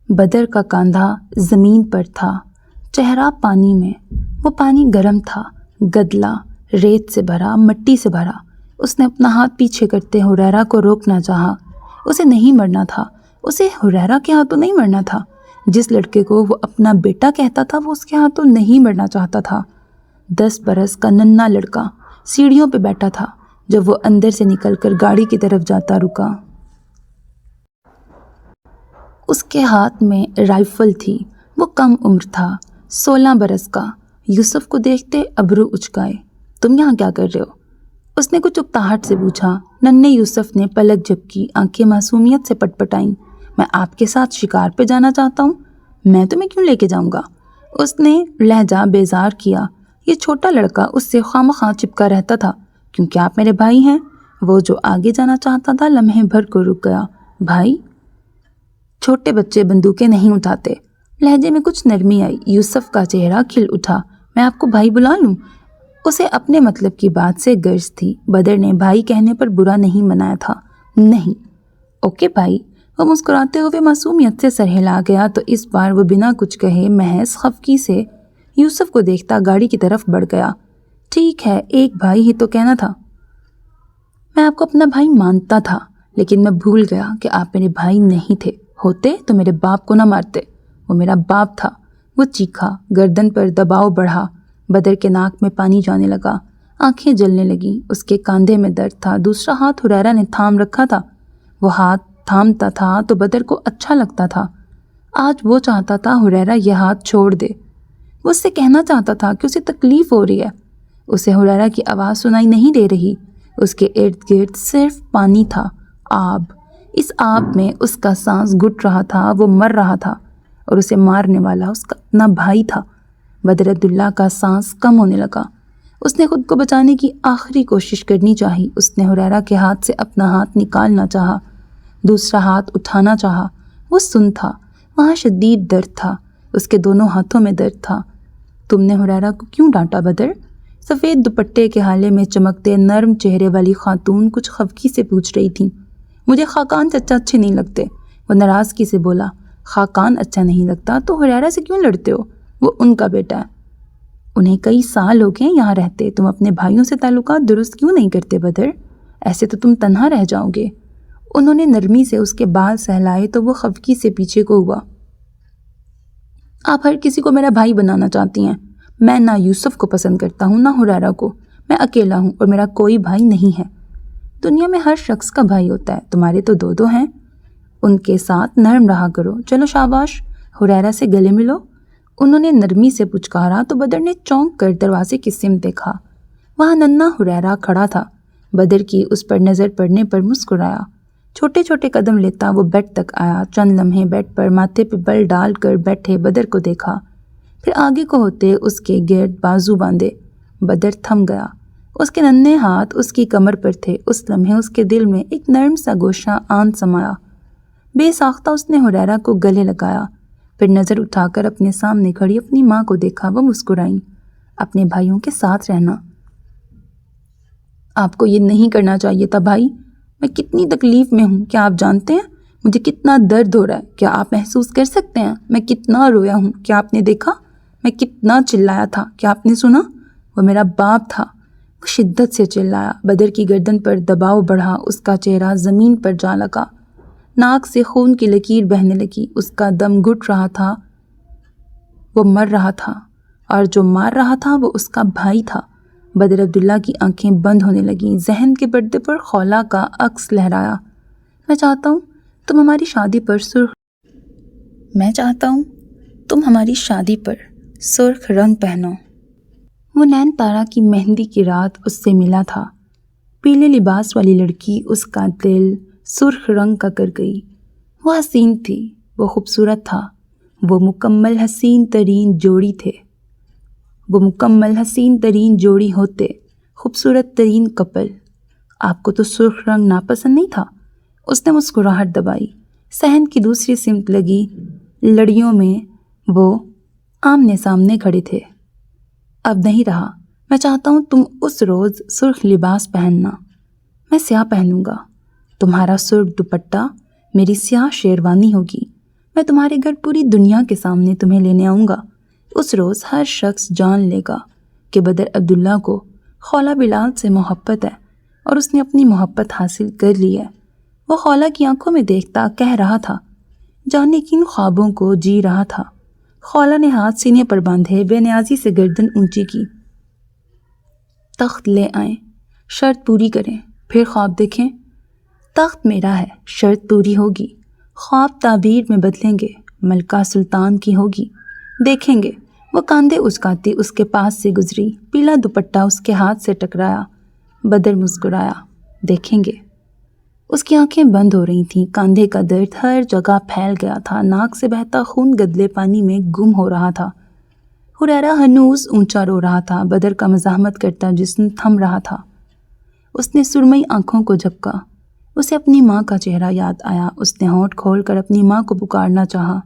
بدر کا کاندھا زمین پر تھا، چہرہ پانی میں۔ وہ پانی گرم تھا، گدلا، ریت سے بھرا، مٹی سے بھرا۔ اس نے اپنا ہاتھ پیچھے کرتے حریرہ کو روکنا چاہا۔ اسے نہیں مرنا تھا، اسے حریرہ کے ہاتھوں نہیں مرنا تھا۔ جس لڑکے کو وہ اپنا بیٹا کہتا تھا وہ اس کے ہاتھوں نہیں مرنا چاہتا تھا۔ 10 برس کا ننھا لڑکا سیڑھیوں پہ بیٹھا تھا جب وہ اندر سے نکل کر گاڑی کی طرف جاتا رکا۔ اس کے ہاتھ میں رائفل تھی۔ وہ کم عمر تھا، 16 برس کا۔ یوسف کو دیکھتے ابرو اچکائے۔ تم یہاں کیا کر رہے ہو؟ اس نے کچھ اکتاہٹ سے پوچھا۔ ننھے یوسف نے پلک جھپکی، آنکھیں معصومیت سے پٹپٹائیں۔ میں آپ کے ساتھ شکار پہ جانا چاہتا ہوں، میں تمہیں کیوں لے کے جاؤں گا؟ اس نے لہجہ بیزار کیا۔ یہ چھوٹا لڑکا اس سے خواہ چپکا رہتا تھا۔ کیونکہ آپ میرے بھائی ہیں۔ وہ جو آگے جانا چاہتا تھا لمحے بھر کو رک گیا۔ بھائی؟ چھوٹے بچے بندوقیں نہیں اٹھاتے۔ لہجے میں کچھ نرمی آئی۔ یوسف کا چہرہ کھل اٹھا۔ میں آپ کو بھائی بلا لوں؟ اسے اپنے مطلب کی بات سے غرض تھی۔ بدر نے بھائی کہنے پر برا نہیں منایا تھا۔ نہیں، اوکے بھائی۔ وہ مسکراتے ہوئے معصومیت سے سر ہلا گیا تو اس بار وہ بنا کچھ کہے محض خفگی سے یوسف کو دیکھتا گاڑی کی طرف بڑھ گیا۔ ٹھیک ہے، ایک بھائی ہی تو کہنا تھا۔ میں آپ کو اپنا بھائی مانتا تھا، لیکن میں بھول گیا کہ آپ میرے بھائی نہیں تھے۔ ہوتے تو میرے باپ کو نہ مارتے۔ وہ میرا باپ تھا، وہ چیخا، گردن پر دباؤ بڑھا، بدر کے ناک میں پانی جانے لگا، آنکھیں جلنے لگیں، اس کے کاندھے میں درد تھا، دوسرا ہاتھ حریرہ نے تھام رکھا تھا۔ وہ ہاتھ تھامتا تھا تو بدر کو اچھا لگتا تھا۔ آج وہ چاہتا تھا حریرہ یہ ہاتھ چھوڑ دے۔ وہ اس سے کہنا چاہتا تھا کہ اسے تکلیف ہو رہی ہے۔ اسے حریرہ کی آواز سنائی نہیں دے رہی۔ اس کے ارد گرد صرف پانی تھا، آب۔ اس آب میں اس کا سانس گھٹ رہا تھا، وہ مر رہا تھا، اور اسے مارنے والا اس کا اپنا بھائی تھا۔ بدر عبداللہ کا سانس کم ہونے لگا۔ اس نے خود کو بچانے کی آخری کوشش کرنی چاہی۔ اس نے حریرہ کے ہاتھ سے اپنا ہاتھ نکالنا چاہا، دوسرا ہاتھ اٹھانا چاہا۔ وہ سن تھا، وہاں شدید درد تھا، اس کے دونوں ہاتھوں میں درد تھا۔ تم نے حریرہ کو کیوں ڈانٹا بدر؟ سفید دوپٹے کے حالے میں چمکتے نرم چہرے والی خاتون کچھ خفگی سے پوچھ رہی تھی۔ مجھے خاقان چچا اچھے نہیں لگتے، وہ ناراضگی سے بولا۔ خاقان اچھا نہیں لگتا تو حریرہ سے کیوں لڑتے ہو؟ وہ ان کا بیٹا ہے، انہیں کئی سال ہو گئے یہاں رہتے، تم اپنے بھائیوں سے تعلقات درست کیوں نہیں کرتے بدر؟ ایسے تو تم تنہا رہ جاؤ گے۔ انہوں نے نرمی سے اس کے بال سہلائے تو وہ خفگی سے پیچھے کو ہوا۔ آپ ہر کسی کو میرا بھائی بنانا چاہتی ہیں۔ میں نہ یوسف کو پسند کرتا ہوں نہ حریرہ کو، میں اکیلا ہوں اور میرا کوئی بھائی نہیں ہے۔ دنیا میں ہر شخص کا بھائی ہوتا ہے، تمہارے تو دو ہیں، ان کے ساتھ نرم رہا کرو۔ چلو شاباش، حریرہ سے گلے ملو۔ انہوں نے نرمی سے پچکارا تو بدر نے چونک کر دروازے کی سمت دیکھا۔ وہاں ننھا حریرہ کھڑا تھا۔ بدر کی اس پر نظر پڑنے پر مسکرایا۔ چھوٹے چھوٹے قدم لیتا وہ بیڈ تک آیا، چند لمحے بیڈ پر ماتھے پہ بل ڈال کر بیٹھے بدر کو دیکھا، پھر آگے کو ہوتے اس کے گرد بازو باندھے۔ بدر تھم گیا، اس کے ننھے ہاتھ اس کی کمر پر تھے۔ اس لمحے اس کے دل میں ایک نرم سا گوشہ آن سمایا۔ بے ساختہ اس نے حریرہ کو گلے لگایا، پھر نظر اٹھا کر اپنے سامنے کھڑی اپنی ماں کو دیکھا۔ وہ مسکرائیں۔ اپنے بھائیوں کے ساتھ رہنا، آپ کو یہ نہیں کرنا چاہیے تھا بھائی۔ میں کتنی تکلیف میں ہوں، کیا آپ جانتے ہیں؟ مجھے کتنا درد ہو رہا ہے، کیا آپ محسوس کر سکتے ہیں؟ میں کتنا رویا ہوں، کیا آپ نے دیکھا؟ میں کتنا چلایا تھا، کیا آپ نے سنا؟ وہ میرا باپ تھا، وہ شدت سے چلایا۔ بدر کی گردن پر دباؤ بڑھا، اس کا چہرہ زمین پر جا لگا، ناک سے خون کی لکیر بہنے لگی، اس کا دم گھٹ رہا تھا، وہ مر رہا تھا، اور جو مار رہا تھا وہ اس کا بھائی تھا۔ بدر عبداللہ کی آنکھیں بند ہونے لگیں، ذہن کے پردے پر خولا کا عکس لہرایا۔ میں چاہتا ہوں تم ہماری شادی پر سرخ رنگ پہنو۔ وہ نین تارا کی مہندی کی رات اس سے ملا تھا۔ پیلے لباس والی لڑکی اس کا دل سرخ رنگ کا کر گئی۔ وہ حسین تھی، وہ خوبصورت تھا، وہ مکمل حسین ترین جوڑی تھے۔ وہ مکمل حسین ترین جوڑی ہوتے، خوبصورت ترین کپل۔ آپ کو تو سرخ رنگ ناپسند نہیں تھا؟ اس نے مسکراہٹ دبائی۔ صحن کی دوسری سمت لگی لڑیوں میں وہ آمنے سامنے کھڑے تھے۔ اب نہیں رہا، میں چاہتا ہوں تم اس روز سرخ لباس پہننا، میں سیاہ پہنوں گا، تمہارا سرخ دوپٹہ میری سیاہ شیروانی ہوگی، میں تمہارے گھر پوری دنیا کے سامنے تمہیں لینے آؤں گا۔ اس روز ہر شخص جان لے گا کہ بدر عبداللہ کو خولا بلال سے محبت ہے، اور اس نے اپنی محبت حاصل کر لی ہے۔ وہ خولا کی آنکھوں میں دیکھتا کہہ رہا تھا، جانے کن خوابوں کو جی رہا تھا۔ خولا نے ہاتھ سینے پر باندھے بے نیازی سے گردن اونچی کی۔ تخت لے آئیں، شرط پوری کریں، پھر خواب دیکھیں۔ تخت میرا ہے، شرط پوری ہوگی، خواب تعبیر میں بدلیں گے، ملکہ سلطان کی ہوگی، دیکھیں گے۔ وہ کاندھے اچکاتی اس کے پاس سے گزری، پیلا دوپٹہ اس کے ہاتھ سے ٹکرایا۔ بدر مسکرایا، دیکھیں گے۔ اس کی آنکھیں بند ہو رہی تھیں، کاندھے کا درد ہر جگہ پھیل گیا تھا، ناک سے بہتا خون گدلے پانی میں گم ہو رہا تھا۔ حریرہ ہنوز اونچا رو رہا تھا، بدر کا مزاحمت کرتا جسم تھم رہا تھا۔ اس نے سرمئی آنکھوں کو جھپکا، اسے اپنی ماں کا چہرہ یاد آیا۔ اس نے ہونٹ کھول کر اپنی ماں کو پکارنا چاہا،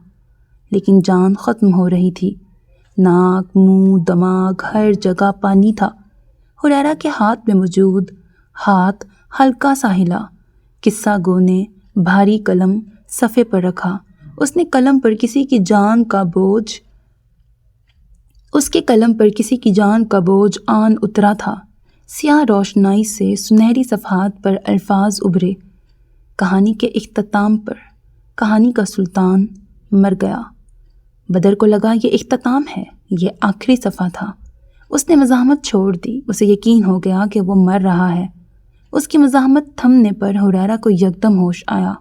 لیکن جان ختم ہو رہی تھی۔ ناک، منہ، دماغ، ہر جگہ پانی تھا۔ حریرہ کے ہاتھ میں موجود ہاتھ ہلکا سا ہلا۔ قصہ گو نے بھاری قلم صفحے پر رکھا۔ اس نے قلم پر کسی کی جان کا بوجھ آن اترا تھا۔ سیاہ روشنائی سے سنہری صفحات پر الفاظ ابھرے، کہانی کے اختتام پر، کہانی کا سلطان مر گیا۔ بدر کو لگا یہ اختتام ہے، یہ آخری صفحہ تھا۔ اس نے مزاحمت چھوڑ دی، اسے یقین ہو گیا کہ وہ مر رہا ہے۔ اس کی مزاحمت تھمنے پر حریرہ کو یکدم ہوش آیا۔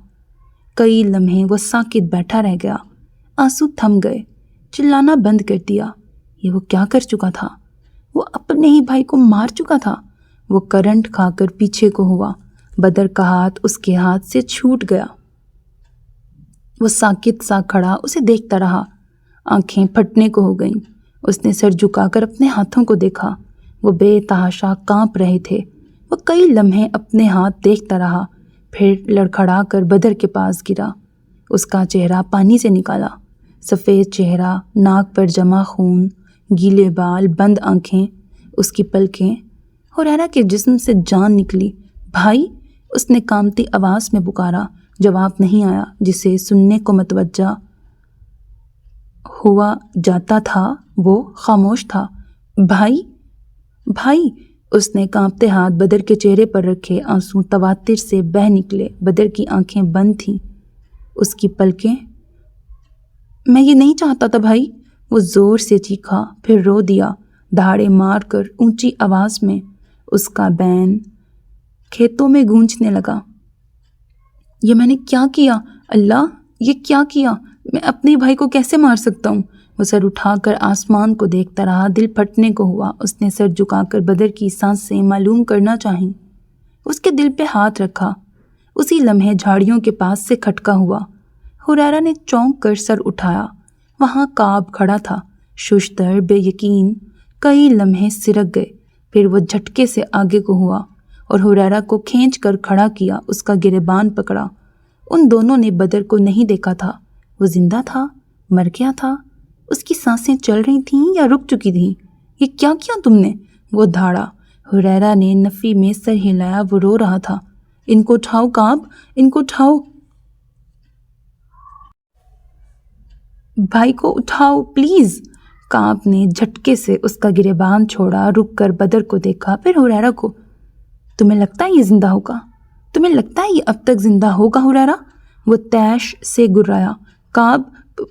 کئی لمحے وہ ساکت بیٹھا رہ گیا، آنسو تھم گئے، چلانا بند کر دیا۔ یہ وہ کیا کر چکا تھا؟ وہ اپنے ہی بھائی کو مار چکا تھا۔ وہ کرنٹ کھا کر پیچھے کو ہوا، بدر کا ہاتھ اس کے ہاتھ سے چھوٹ گیا۔ وہ ساکت سا کھڑا اسے دیکھتا رہا، آنکھیں پھٹنے کو ہو گئیں۔ اس نے سر جھکا کر اپنے ہاتھوں کو دیکھا، وہ بے تحاشا کانپ رہے تھے۔ وہ کئی لمحے اپنے ہاتھ دیکھتا رہا، پھر لڑکھڑا کر بدر کے پاس گرا۔ اس کا چہرہ پانی سے نکالا، سفید چہرہ، ناک پر جمع خون، گیلے بال، بند آنکھیں، اس کی پلکیں۔ حریرہ کے جسم سے جان نکلی۔ بھائی، اس نے کانپتی آواز میں پکارا۔ جواب نہیں آیا۔ جسے سننے کو متوجہ ہوا جاتا تھا وہ خاموش تھا۔ بھائی، بھائی، اس نے کانپتے ہاتھ بدر کے چہرے پر رکھے، آنسو تواتر سے بہہ نکلے۔ بدر کی آنکھیں بند تھیں، اس کی پلکیں۔ میں یہ نہیں چاہتا تھا بھائی، وہ زور سے چیخا، پھر رو دیا، دھاڑے مار کر اونچی آواز میں۔ اس کا بین کھیتوں میں گونجنے لگا۔ یہ میں نے کیا کیا؟ اللہ، یہ کیا کیا؟ میں اپنے بھائی کو کیسے مار سکتا ہوں؟ وہ سر اٹھا کر آسمان کو دیکھتا رہا، دل پھٹنے کو ہوا۔ اس نے سر جھکا کر بدر کی سانسیں معلوم کرنا چاہی۔ اس کے دل پہ ہاتھ رکھا۔ اسی لمحے جھاڑیوں کے پاس سے کھٹکا ہوا۔ حریرہ نے چونک کر سر اٹھایا۔ وہاں کعب کھڑا تھا، ششدر، بے یقین۔ کئی لمحے سرک گئے، پھر وہ جھٹکے سے آگے کو ہوا اور حریرہ کو کھینچ کر کھڑا کیا، اس کا گریبان پکڑا۔ ان دونوں نے بدر کو نہیں دیکھا تھا۔ وہ زندہ تھا، مر گیا تھا؟ اس کی سانسیں چل رہی تھیں یا رک چکی تھیں؟ یہ کیا کیا تم نے؟ وہ دھاڑا۔ حریرہ نے نفی میں سر ہلایا، وہ رو رہا تھا۔ ان کو اٹھاؤ کعب، ان کو اٹھاؤ، بھائی کو اٹھاؤ پلیز۔ کعب نے جھٹکے سے اس کا گریبان چھوڑا، رک کر بدر کو دیکھا، پھر حریرہ کو۔ تمہیں لگتا ہے یہ زندہ ہوگا؟ تمہیں لگتا ہے یہ اب تک زندہ ہوگا حریرہ؟ وہ تیش سے گرایا۔ کعب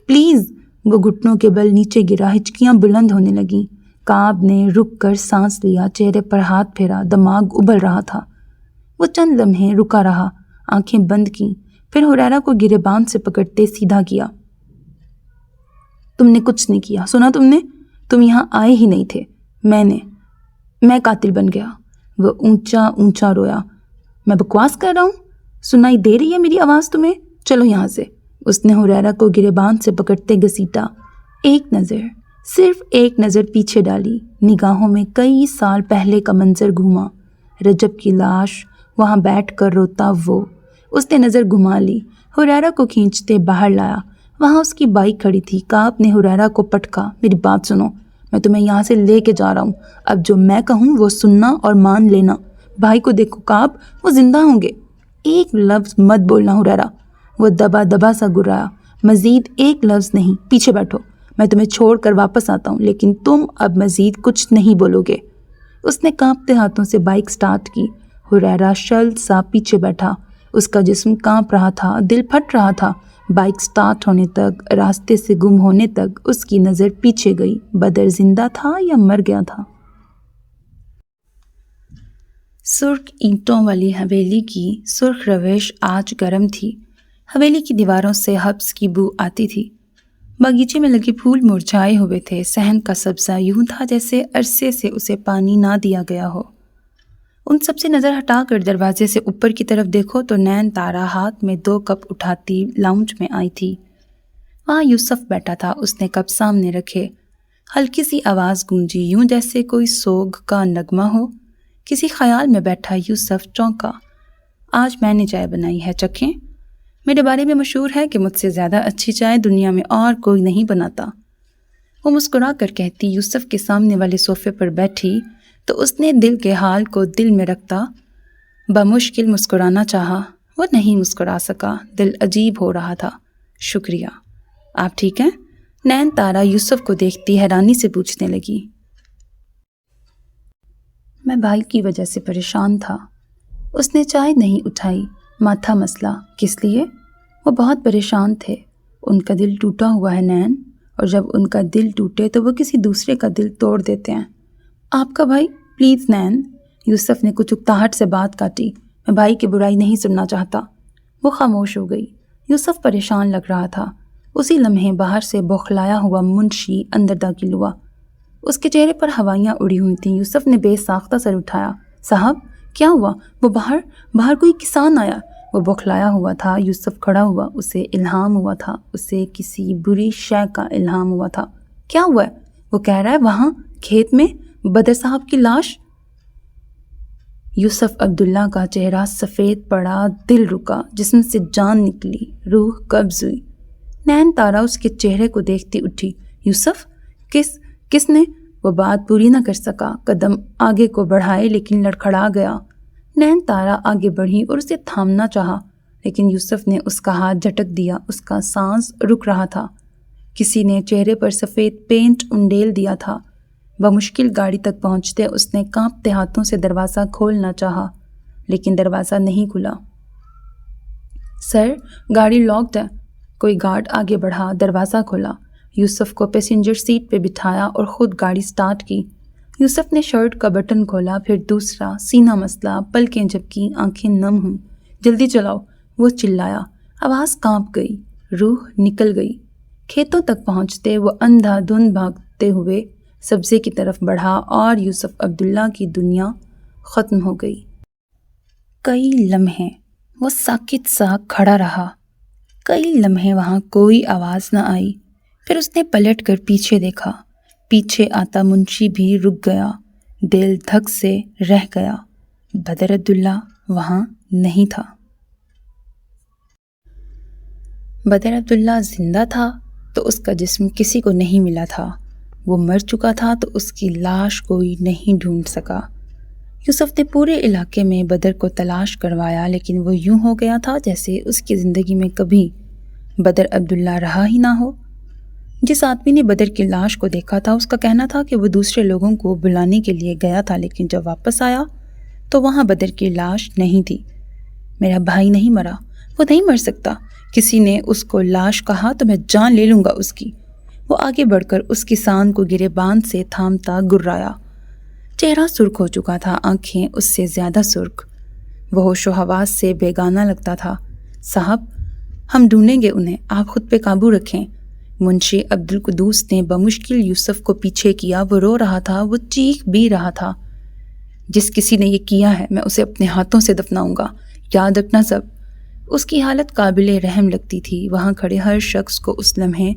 پلیز۔ وہ گھٹنوں کے بل نیچے گرا، ہچکیاں بلند ہونے لگیں۔ کعب نے رک کر سانس لیا، چہرے پر ہاتھ پھیرا، دماغ ابل رہا تھا۔ وہ چند لمحے رکا رہا، آنکھیں بند کیں، پھر حریرہ کو گریبان سے پکڑتے سیدھا کیا۔ تم نے کچھ نہیں کیا، سنا تم نے؟ تم یہاں آئے ہی نہیں تھے، میں قاتل بن گیا۔ وہ اونچا اونچا رویا۔ میں بکواس کر رہا ہوں؟ سنائی دے رہی ہے میری آواز تمہیں؟ چلو یہاں سے۔ اس نے حریرہ کو گریبان سے پکڑتے گھسیٹا۔ ایک نظر، صرف ایک نظر پیچھے ڈالی۔ نگاہوں میں کئی سال پہلے کا منظر گھوما۔ رجب کی لاش، وہاں بیٹھ کر روتا وہ۔ اس نے نظر گھما لی، حریرہ کو کھینچتے باہر لایا۔ وہاں اس کی بائک کھڑی تھی۔ کعب نے حریرہ کو پٹکا۔ میری بات سنو، میں تمہیں یہاں سے لے کے جا رہا ہوں۔ اب جو میں کہوں وہ سننا اور مان لینا۔ بھائی کو دیکھو کعب، وہ زندہ ہوں گے۔ ایک لفظ مت بولنا حریرہ۔ وہ دبا دبا سا گرایا۔ مزید ایک لفظ نہیں، پیچھے بیٹھو، میں تمہیں چھوڑ کر واپس آتا ہوں، لیکن تم اب مزید کچھ نہیں بولو گے۔ اس نے کانپتے ہاتھوں سے بائک سٹارٹ کی۔ حریرہ شل سا پیچھے بیٹھا، اس کا جسم کانپ رہا تھا، دل پھٹ رہا تھا۔ بائک سٹارٹ ہونے تک، راستے سے گم ہونے تک اس کی نظر پیچھے گئی۔ بدر زندہ تھا یا مر گیا تھا؟ سرخ اینٹوں والی حویلی کی سرخ روش آج گرم تھی۔ حویلی کی دیواروں سے حبس کی بو آتی تھی۔ باغیچے میں لگے پھول مرجھائے ہوئے تھے۔ صحن کا سبزہ یوں تھا جیسے عرصے سے اسے پانی نہ دیا گیا ہو۔ ان سب سے نظر ہٹا کر دروازے سے اوپر کی طرف دیکھو تو نین تارا ہاتھ میں 2 کپ اٹھاتی لاؤنج میں آئی تھی۔ وہاں یوسف بیٹھا تھا، اس نے کپ سامنے رکھے۔ ہلکی سی آواز گونجی، یوں جیسے کوئی سوگ کا نغمہ ہو۔ کسی خیال میں بیٹھا یوسف چونکا۔ آج میں نے چائے بنائی ہے، چکھیں؟ میرے بارے میں مشہور ہے کہ مجھ سے زیادہ اچھی چائے دنیا میں اور کوئی نہیں بناتا۔ وہ مسکرا کر کہتی یوسف کے سامنے والے صوفے پر بیٹھی تو اس نے دل کے حال کو دل میں رکھتا بمشکل مسکرانا چاہا۔ وہ نہیں مسکرا سکا، دل عجیب ہو رہا تھا۔ شکریہ۔ آپ ٹھیک ہیں؟ نین تارا یوسف کو دیکھتی حیرانی سے پوچھنے لگی۔ میں بھائی کی وجہ سے پریشان تھا۔ اس نے چائے نہیں اٹھائی، ماتھا مسلا۔ کس لیے؟ وہ بہت پریشان تھے۔ ان کا دل ٹوٹا ہوا ہے نین، اور جب ان کا دل ٹوٹے تو وہ کسی دوسرے کا دل توڑ دیتے ہیں۔ آپ کا بھائی، پلیز نین۔ یوسف نے کچھ اکتاہٹ سے بات کاٹی۔ میں بھائی کی برائی نہیں سننا چاہتا۔ وہ خاموش ہو گئی۔ یوسف پریشان لگ رہا تھا۔ اسی لمحے باہر سے بوکھلایا ہوا منشی اندر داخل ہوا۔ اس کے چہرے پر ہوائیاں اڑی ہوئی تھیں۔ یوسف نے بے ساختہ سر اٹھایا۔ صاحب، کیا ہوا؟ وہ باہر کوئی کسان آیا۔ وہ بوکھلایا ہوا تھا۔ یوسف کھڑا ہوا۔ اسے الہام ہوا تھا، اسے کسی بری شے کا الہام ہوا تھا۔ کیا ہوا ہے؟ وہ کہہ رہا ہے وہاں کھیت میں بدر صاحب کی لاش۔ یوسف عبداللہ کا چہرہ سفید پڑا، دل رکا، جسم سے جان نکلی، روح قبض ہوئی۔ نین تارا اس کے چہرے کو دیکھتی اٹھی۔ یوسف، کس نے؟ وہ بات پوری نہ کر سکا۔ قدم آگے کو بڑھائے لیکن لڑکھڑا گیا۔ نین تارا آگے بڑھی اور اسے تھامنا چاہا، لیکن یوسف نے اس کا ہاتھ جھٹک دیا۔ اس کا سانس رک رہا تھا۔ کسی نے چہرے پر سفید پینٹ انڈیل دیا تھا۔ بمشکل گاڑی تک پہنچتے اس نے کانپتے ہاتھوں سے دروازہ کھولنا چاہا، لیکن دروازہ نہیں کھلا۔ سر، گاڑی لاکڈ ہے۔ کوئی گارڈ آگے بڑھا، دروازہ کھولا۔ یوسف کو پیسنجر سیٹ پہ بٹھایا اور خود گاڑی سٹارٹ کی۔ یوسف نے شرٹ کا بٹن کھولا، پھر دوسرا، سینہ مسلا، پلکیں جھپکیں، آنکھیں نم ہوئیں۔ جلدی چلاؤ، وہ چلایا۔ آواز کانپ گئی، روح نکل گئی۔ کھیتوں تک پہنچتے وہ اندھا دھند بھاگتے ہوئے سبزے کی طرف بڑھا اور یوسف عبداللہ کی دنیا ختم ہو گئی۔ کئی لمحے وہ ساکت سا کھڑا رہا۔ کئی لمحے وہاں کوئی آواز نہ آئی۔ پھر اس نے پلٹ کر پیچھے دیکھا۔ پیچھے آتا منشی بھی رک گیا۔ دل دھک سے رہ گیا۔ بدر عبداللہ وہاں نہیں تھا۔ بدر عبداللہ زندہ تھا تو اس کا جسم کسی کو نہیں ملا تھا۔ وہ مر چکا تھا تو اس کی لاش کوئی نہیں ڈھونڈ سکا۔ یوسف نے پورے علاقے میں بدر کو تلاش کروایا، لیکن وہ یوں ہو گیا تھا جیسے اس کی زندگی میں کبھی بدر عبداللہ رہا ہی نہ ہو۔ جس آدمی نے بدر کی لاش کو دیکھا تھا، اس کا کہنا تھا کہ وہ دوسرے لوگوں کو بلانے کے لیے گیا تھا، لیکن جب واپس آیا تو وہاں بدر کی لاش نہیں تھی۔ میرا بھائی نہیں مرا، وہ نہیں مر سکتا۔ کسی نے اس کو لاش کہا تو میں جان لے لوں گا اس کی۔ وہ آگے بڑھ کر اس کسان کو گرے باندھ سے تھامتا گرایا۔ چہرہ سرخ ہو چکا تھا، آنکھیں اس سے زیادہ سرخ۔ وہ ہوش و حواس سے بیگانہ لگتا تھا۔ صاحب، ہم ڈھونڈیں گے انہیں، آپ خود پہ قابو رکھیں۔ منشی عبدالقدوس نے بمشکل یوسف کو پیچھے کیا۔ وہ رو رہا تھا، وہ چیخ بھی رہا تھا۔ جس کسی نے یہ کیا ہے، میں اسے اپنے ہاتھوں سے دفناؤں گا، یاد رکھنا سب۔ اس کی حالت قابل رحم لگتی تھی۔ وہاں کھڑے ہر شخص کو اس لمحے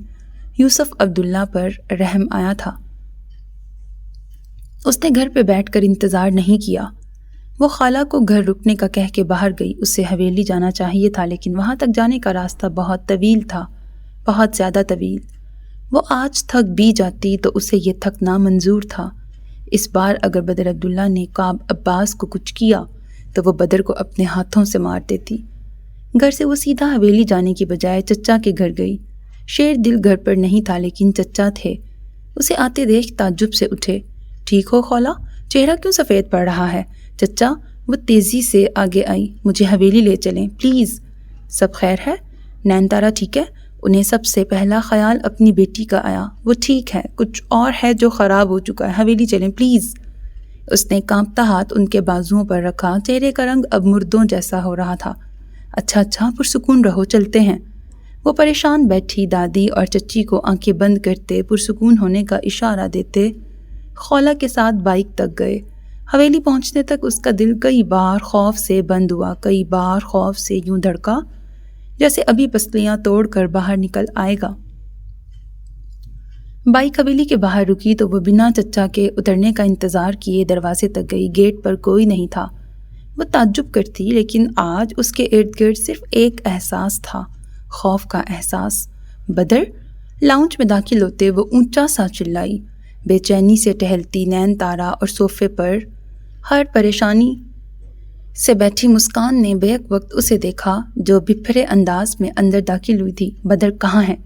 یوسف عبداللہ پر رحم آیا تھا۔ اس نے گھر پہ بیٹھ کر انتظار نہیں کیا۔ وہ خالہ کو گھر رکنے کا کہہ کے باہر گئی۔ اسے حویلی جانا چاہیے تھا، لیکن وہاں تک جانے کا راستہ بہت طویل تھا، بہت زیادہ طویل۔ وہ آج تھک بھی جاتی تو اسے یہ تھکنا منظور تھا۔ اس بار اگر بدر عبداللہ نے کعب عباس کو کچھ کیا تو وہ بدر کو اپنے ہاتھوں سے مار دیتی۔ گھر سے وہ سیدھا حویلی جانے کی بجائے چچا کے گھر گئی۔ شیر دل گھر پر نہیں تھا، لیکن چچا تھے۔ اسے آتے دیکھ تعجب سے اٹھے۔ ٹھیک ہو خالہ؟ چہرہ کیوں سفید پڑ رہا ہے؟ چچا، وہ تیزی سے آگے آئی۔ مجھے حویلی لے چلیں پلیز۔ سب خیر ہے؟ نین تارا ٹھیک ہے؟ انہیں سب سے پہلا خیال اپنی بیٹی کا آیا۔ وہ ٹھیک ہے، کچھ اور ہے جو خراب ہو چکا ہے، حویلی چلیں پلیز۔ اس نے کانپتا ہاتھ ان کے بازوؤں پر رکھا۔ چہرے کا رنگ اب مردوں جیسا ہو رہا تھا۔ اچھا پرسکون رہو، چلتے ہیں۔ وہ پریشان بیٹھی دادی اور چچی کو آنکھیں بند کرتے پرسکون ہونے کا اشارہ دیتے خالہ کے ساتھ بائک تک گئے۔ حویلی پہنچنے تک اس کا دل کئی بار خوف سے بند ہوا، کئی بار خوف سے یوں دھڑکا جیسے ابھی پسلیاں توڑ کر باہر نکل آئے گا۔ بائک حویلی کے باہر رکی تو وہ بنا چچا کے اترنے کا انتظار کیے دروازے تک گئی۔ گیٹ پر کوئی نہیں تھا۔ وہ تعجب کرتی، لیکن آج اس کے ارد گرد صرف ایک احساس تھا، خوف کا احساس۔ بدر؟ لاؤنج میں داخل ہوتے وہ اونچا سا چلائی۔ بے چینی سے ٹہلتی نین تارا اور صوفے پر ہر پریشانی سے بیٹھی مسکان نے بیک وقت اسے دیکھا جو بپھرے انداز میں اندر داخل ہوئی تھی۔ بدر کہاں ہے؟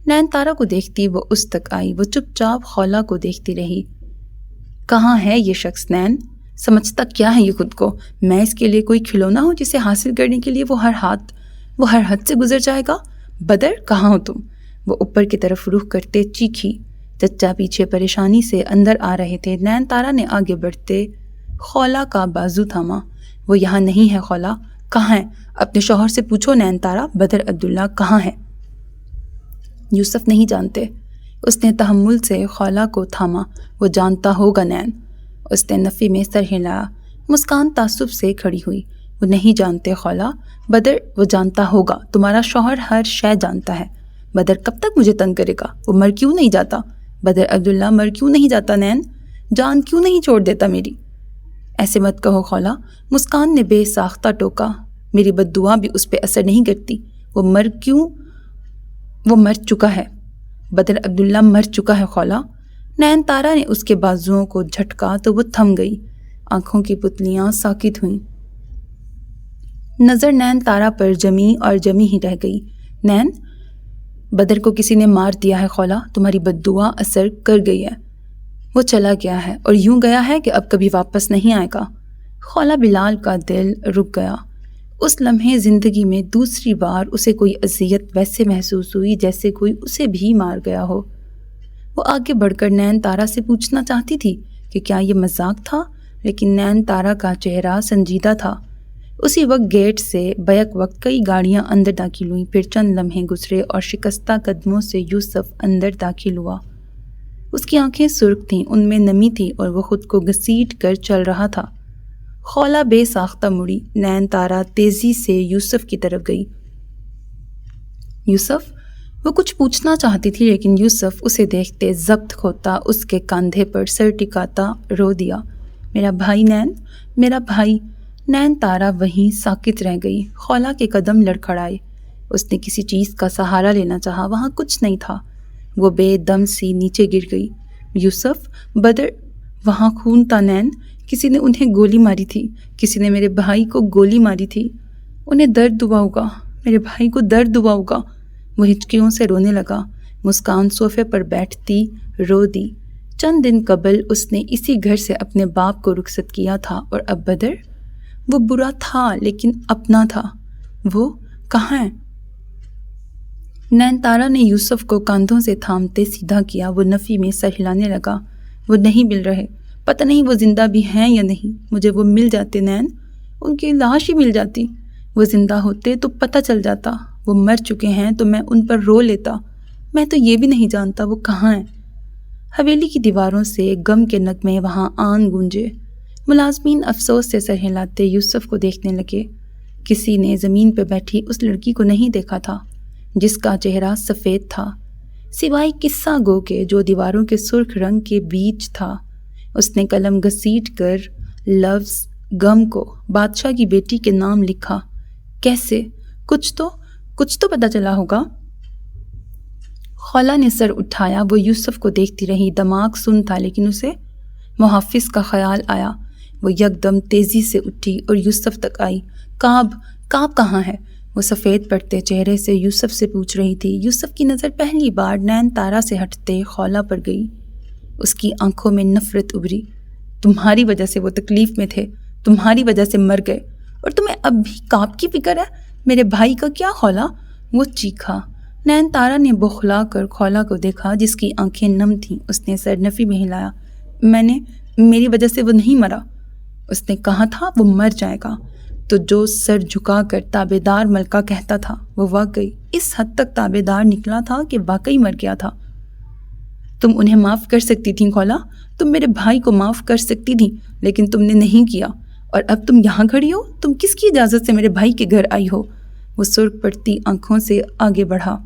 نین تارا کو دیکھتی وہ اس تک آئی۔ وہ چپ چاپ خالہ کو دیکھتی رہی۔ کہاں ہے یہ شخص نین؟ سمجھتا کیا ہے یہ خود کو؟ میں اس کے لیے کوئی کھلونا ہوں جسے حاصل کرنے کے لیے وہ ہر حد سے گزر جائے گا؟ بدر کہاں ہو تم؟ وہ اوپر کی طرف رخ کرتے چیخی۔ چچا پیچھے پریشانی سے اندر آ رہے تھے۔ نین تارا نے آگے بڑھتے خولا کا بازو تھاما۔ وہ یہاں نہیں ہے خولا۔ کہاں ہے؟ اپنے شوہر سے پوچھو نین تارا، بدر عبداللہ کہاں ہے؟ یوسف نہیں جانتے۔ اس نے تحمل سے خولا کو تھاما۔ وہ جانتا ہوگا نین۔ اس نے نفی میں سر ہلایا۔ مسکان تعصب سے کھڑی ہوئی۔ وہ نہیں جانتے خولا۔ بدر وہ جانتا ہوگا، تمہارا شوہر ہر شے جانتا ہے۔ بدر کب تک مجھے تنگ کرے گا؟ وہ مر کیوں نہیں جاتا؟ بدر عبداللہ مر کیوں نہیں جاتا نین؟ جان کیوں نہیں چھوڑ دیتا میری؟ ایسے مت کہو خولا، مسکان نے بے ساختہ ٹوکا۔ میری بد دعا بھی اس پہ اثر نہیں کرتی۔ وہ مر چکا ہے۔ بدر عبداللہ مر چکا ہے خولا۔ نین تارا نے اس کے بازوؤں کو جھٹکا تو وہ تھم گئی۔ آنکھوں کی پتلیاں ساکت ہوئیں۔ نظر نین تارا پر جمی اور جمی ہی رہ گئی۔ نین، بدر کو کسی نے مار دیا ہے خولا، تمہاری بد دعا اثر کر گئی ہے۔ وہ چلا گیا ہے اور یوں گیا ہے کہ اب کبھی واپس نہیں آئے گا۔ خولا بلال کا دل رک گیا۔ اس لمحے زندگی میں دوسری بار اسے کوئی اذیت ویسے محسوس ہوئی جیسے کوئی اسے بھی مار گیا ہو۔ وہ آگے بڑھ کر نین تارا سے پوچھنا چاہتی تھی کہ کیا یہ مذاق تھا، لیکن نین تارا کا چہرہ سنجیدہ تھا۔ اسی وقت گیٹ سے بیک وقت کئی گاڑیاں اندر داخل ہوئیں۔ پھر چند لمحے گزرے اور شکستہ قدموں سے یوسف اندر داخل ہوا۔ اس کی آنکھیں سرخ تھیں، ان میں نمی تھی اور وہ خود کو گھسیٹ کر چل رہا تھا۔ خولا بے ساختہ مڑی۔ نین تارا تیزی سے یوسف کی طرف گئی۔ یوسف، وہ کچھ پوچھنا چاہتی تھی لیکن یوسف اسے دیکھتے ضبط کھوتا اس کے کاندھے پر سر ٹکاتا رو دیا۔ میرا بھائی نین، میرا بھائی۔ نین تارا وہیں ساکت رہ گئی۔ خولا کے قدم لڑکھڑائے۔ اس نے کسی چیز کا سہارا لینا چاہا، وہاں کچھ نہیں تھا۔ وہ بے دم سی نیچے گر گئی۔ یوسف، بدر، وہاں خون تھا نین۔ کسی نے انہیں گولی ماری تھی، کسی نے میرے بھائی کو گولی ماری تھی۔ انہیں درد ہوا ہوگا، میرے بھائی کو درد ہوا ہوگا۔ وہ ہچکیوں سے رونے لگا۔ مسکان صوفے پر بیٹھتی رو دی۔ چند دن قبل اس نے اسی گھر سے اپنے باپ کو رخصت کیا تھا، اور اب بدر، وہ برا تھا لیکن اپنا تھا۔ وہ کہاں ہے؟ نین تارا نے یوسف کو کاندھوں سے تھامتے سیدھا کیا۔ وہ نفی میں سر ہلانے لگا۔ وہ نہیں مل رہے، پتہ نہیں وہ زندہ بھی ہیں یا نہیں۔ مجھے وہ مل جاتے نین، ان کی لاش ہی مل جاتی۔ وہ زندہ ہوتے تو پتہ چل جاتا، وہ مر چکے ہیں تو میں ان پر رو لیتا۔ میں تو یہ بھی نہیں جانتا وہ کہاں ہیں۔ حویلی کی دیواروں سے غم کے نغمے وہاں آن گونجے۔ ملازمین افسوس سے سر ہلاتے یوسف کو دیکھنے لگے۔ کسی نے زمین پہ بیٹھی اس لڑکی کو نہیں دیکھا تھا جس کا چہرہ سفید تھا، سوائے قصہ گو کے جو دیواروں کے سرخ رنگ کے بیچ تھا۔ اس نے قلم گھسیٹ کر لفظ غم کو بادشاہ کی بیٹی کے نام لکھا۔ کیسے؟ کچھ تو پتہ چلا ہوگا۔ خولا نے سر اٹھایا۔ وہ یوسف کو دیکھتی رہی۔ دماغ سن تھا لیکن اسے محافظ کا خیال آیا۔ وہ یکدم تیزی سے اٹھی اور یوسف تک آئی۔ کعب کہاں ہے؟ وہ سفید پڑتے چہرے سے یوسف سے پوچھ رہی تھی۔ یوسف کی نظر پہلی بار نین تارا سے ہٹتے خولا پر گئی۔ اس کی آنکھوں میں نفرت ابھری۔ تمہاری وجہ سے وہ تکلیف میں تھے، تمہاری وجہ سے مر گئے، اور تمہیں اب بھی کعب کی فکر ہے؟ میرے بھائی کا کیا خولا؟ وہ چیخا۔ نین تارا نے بوکھلا کر خولا کو دیکھا جس کی آنکھیں نم تھیں۔ اس نے سر نفی میں ہلایا۔ میری وجہ سے وہ نہیں مرا۔ اس نے کہا تھا وہ مر جائے گا۔ تو جو سر جھکا کر تابع دار ملکہ کہتا تھا وہ واقعی اس حد تک تابع دار نکلا تھا کہ واقعی مر گیا تھا۔ تم انہیں معاف کر سکتی تھیں خولا، تم میرے بھائی کو معاف کر سکتی تھیں، لیکن تم نے نہیں کیا، اور اب تم یہاں کھڑی ہو؟ تم کس کی اجازت سے میرے بھائی کے گھر آئی ہو؟ وہ سرخ پڑتی آنکھوں سے آگے بڑھا۔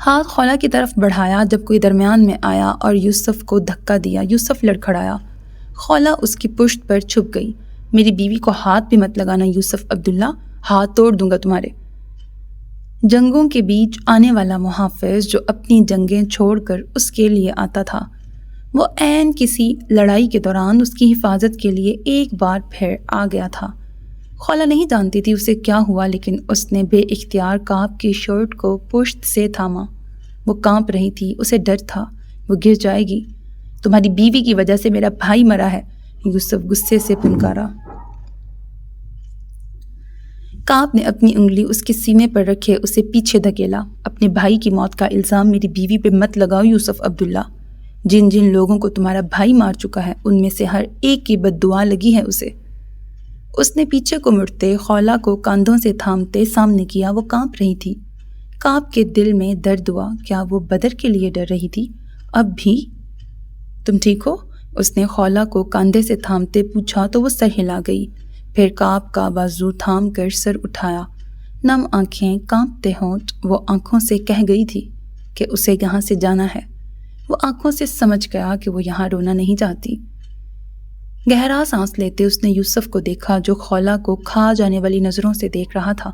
ہاتھ خولا کی طرف بڑھایا جب کوئی درمیان میں آیا اور یوسف کو دھکا دیا۔ یوسف لڑکھڑایا۔ خولا اس کی پشت پر چھپ گئی۔ میری بیوی کو ہاتھ بھی مت لگانا یوسف عبداللہ، ہاتھ توڑ دوں گا تمہارے۔ جنگوں کے بیچ آنے والا محافظ جو اپنی جنگیں چھوڑ کر اس کے لیے آتا تھا، وہ عین کسی لڑائی کے دوران اس کی حفاظت کے لیے ایک بار پھر آ گیا تھا۔ خولا نہیں جانتی تھی اسے کیا ہوا، لیکن اس نے بے اختیار کعب کی شرٹ کو پشت سے تھاما۔ وہ کانپ رہی تھی، اسے ڈر تھا وہ گر جائے گی۔ تمہاری بیوی کی وجہ سے میرا بھائی مرا ہے، یوسف غصے سے پھنکارا۔ کعب نے اپنی انگلی اس کے سینے پر رکھے اسے پیچھے دھکیلا۔ اپنے اپنے بھائی کی موت کا الزام میری بیوی پہ مت لگاؤ یوسف عبداللہ۔ جن جن لوگوں کو تمہارا بھائی مار چکا ہے ان میں سے ہر ایک کی بد دعا لگی ہے اسے۔ اس نے پیچھے کو مڑتے خولا کو کاندھوں سے تھامتے سامنے کیا۔ وہ کانپ رہی تھی۔ کعب کے دل میں درد ہوا۔ کیا وہ بدر کے لیے ڈر رہی تھی؟ اب بھی؟ تم ٹھیک ہو؟ اس نے خولا کو کاندھے سے تھامتے پوچھا تو وہ سر ہلا گئی۔ پھر کعب کا بازو تھام کر سر اٹھایا۔ نم آنکھیں، کانپتے ہونٹ، وہ آنکھوں سے کہہ گئی تھی کہ اسے یہاں سے جانا ہے۔ وہ آنکھوں سے سمجھ گیا کہ وہ یہاں رونا نہیں چاہتی۔ گہرا سانس لیتے اس نے یوسف کو دیکھا جو خولا کو کھا جانے والی نظروں سے دیکھ رہا تھا۔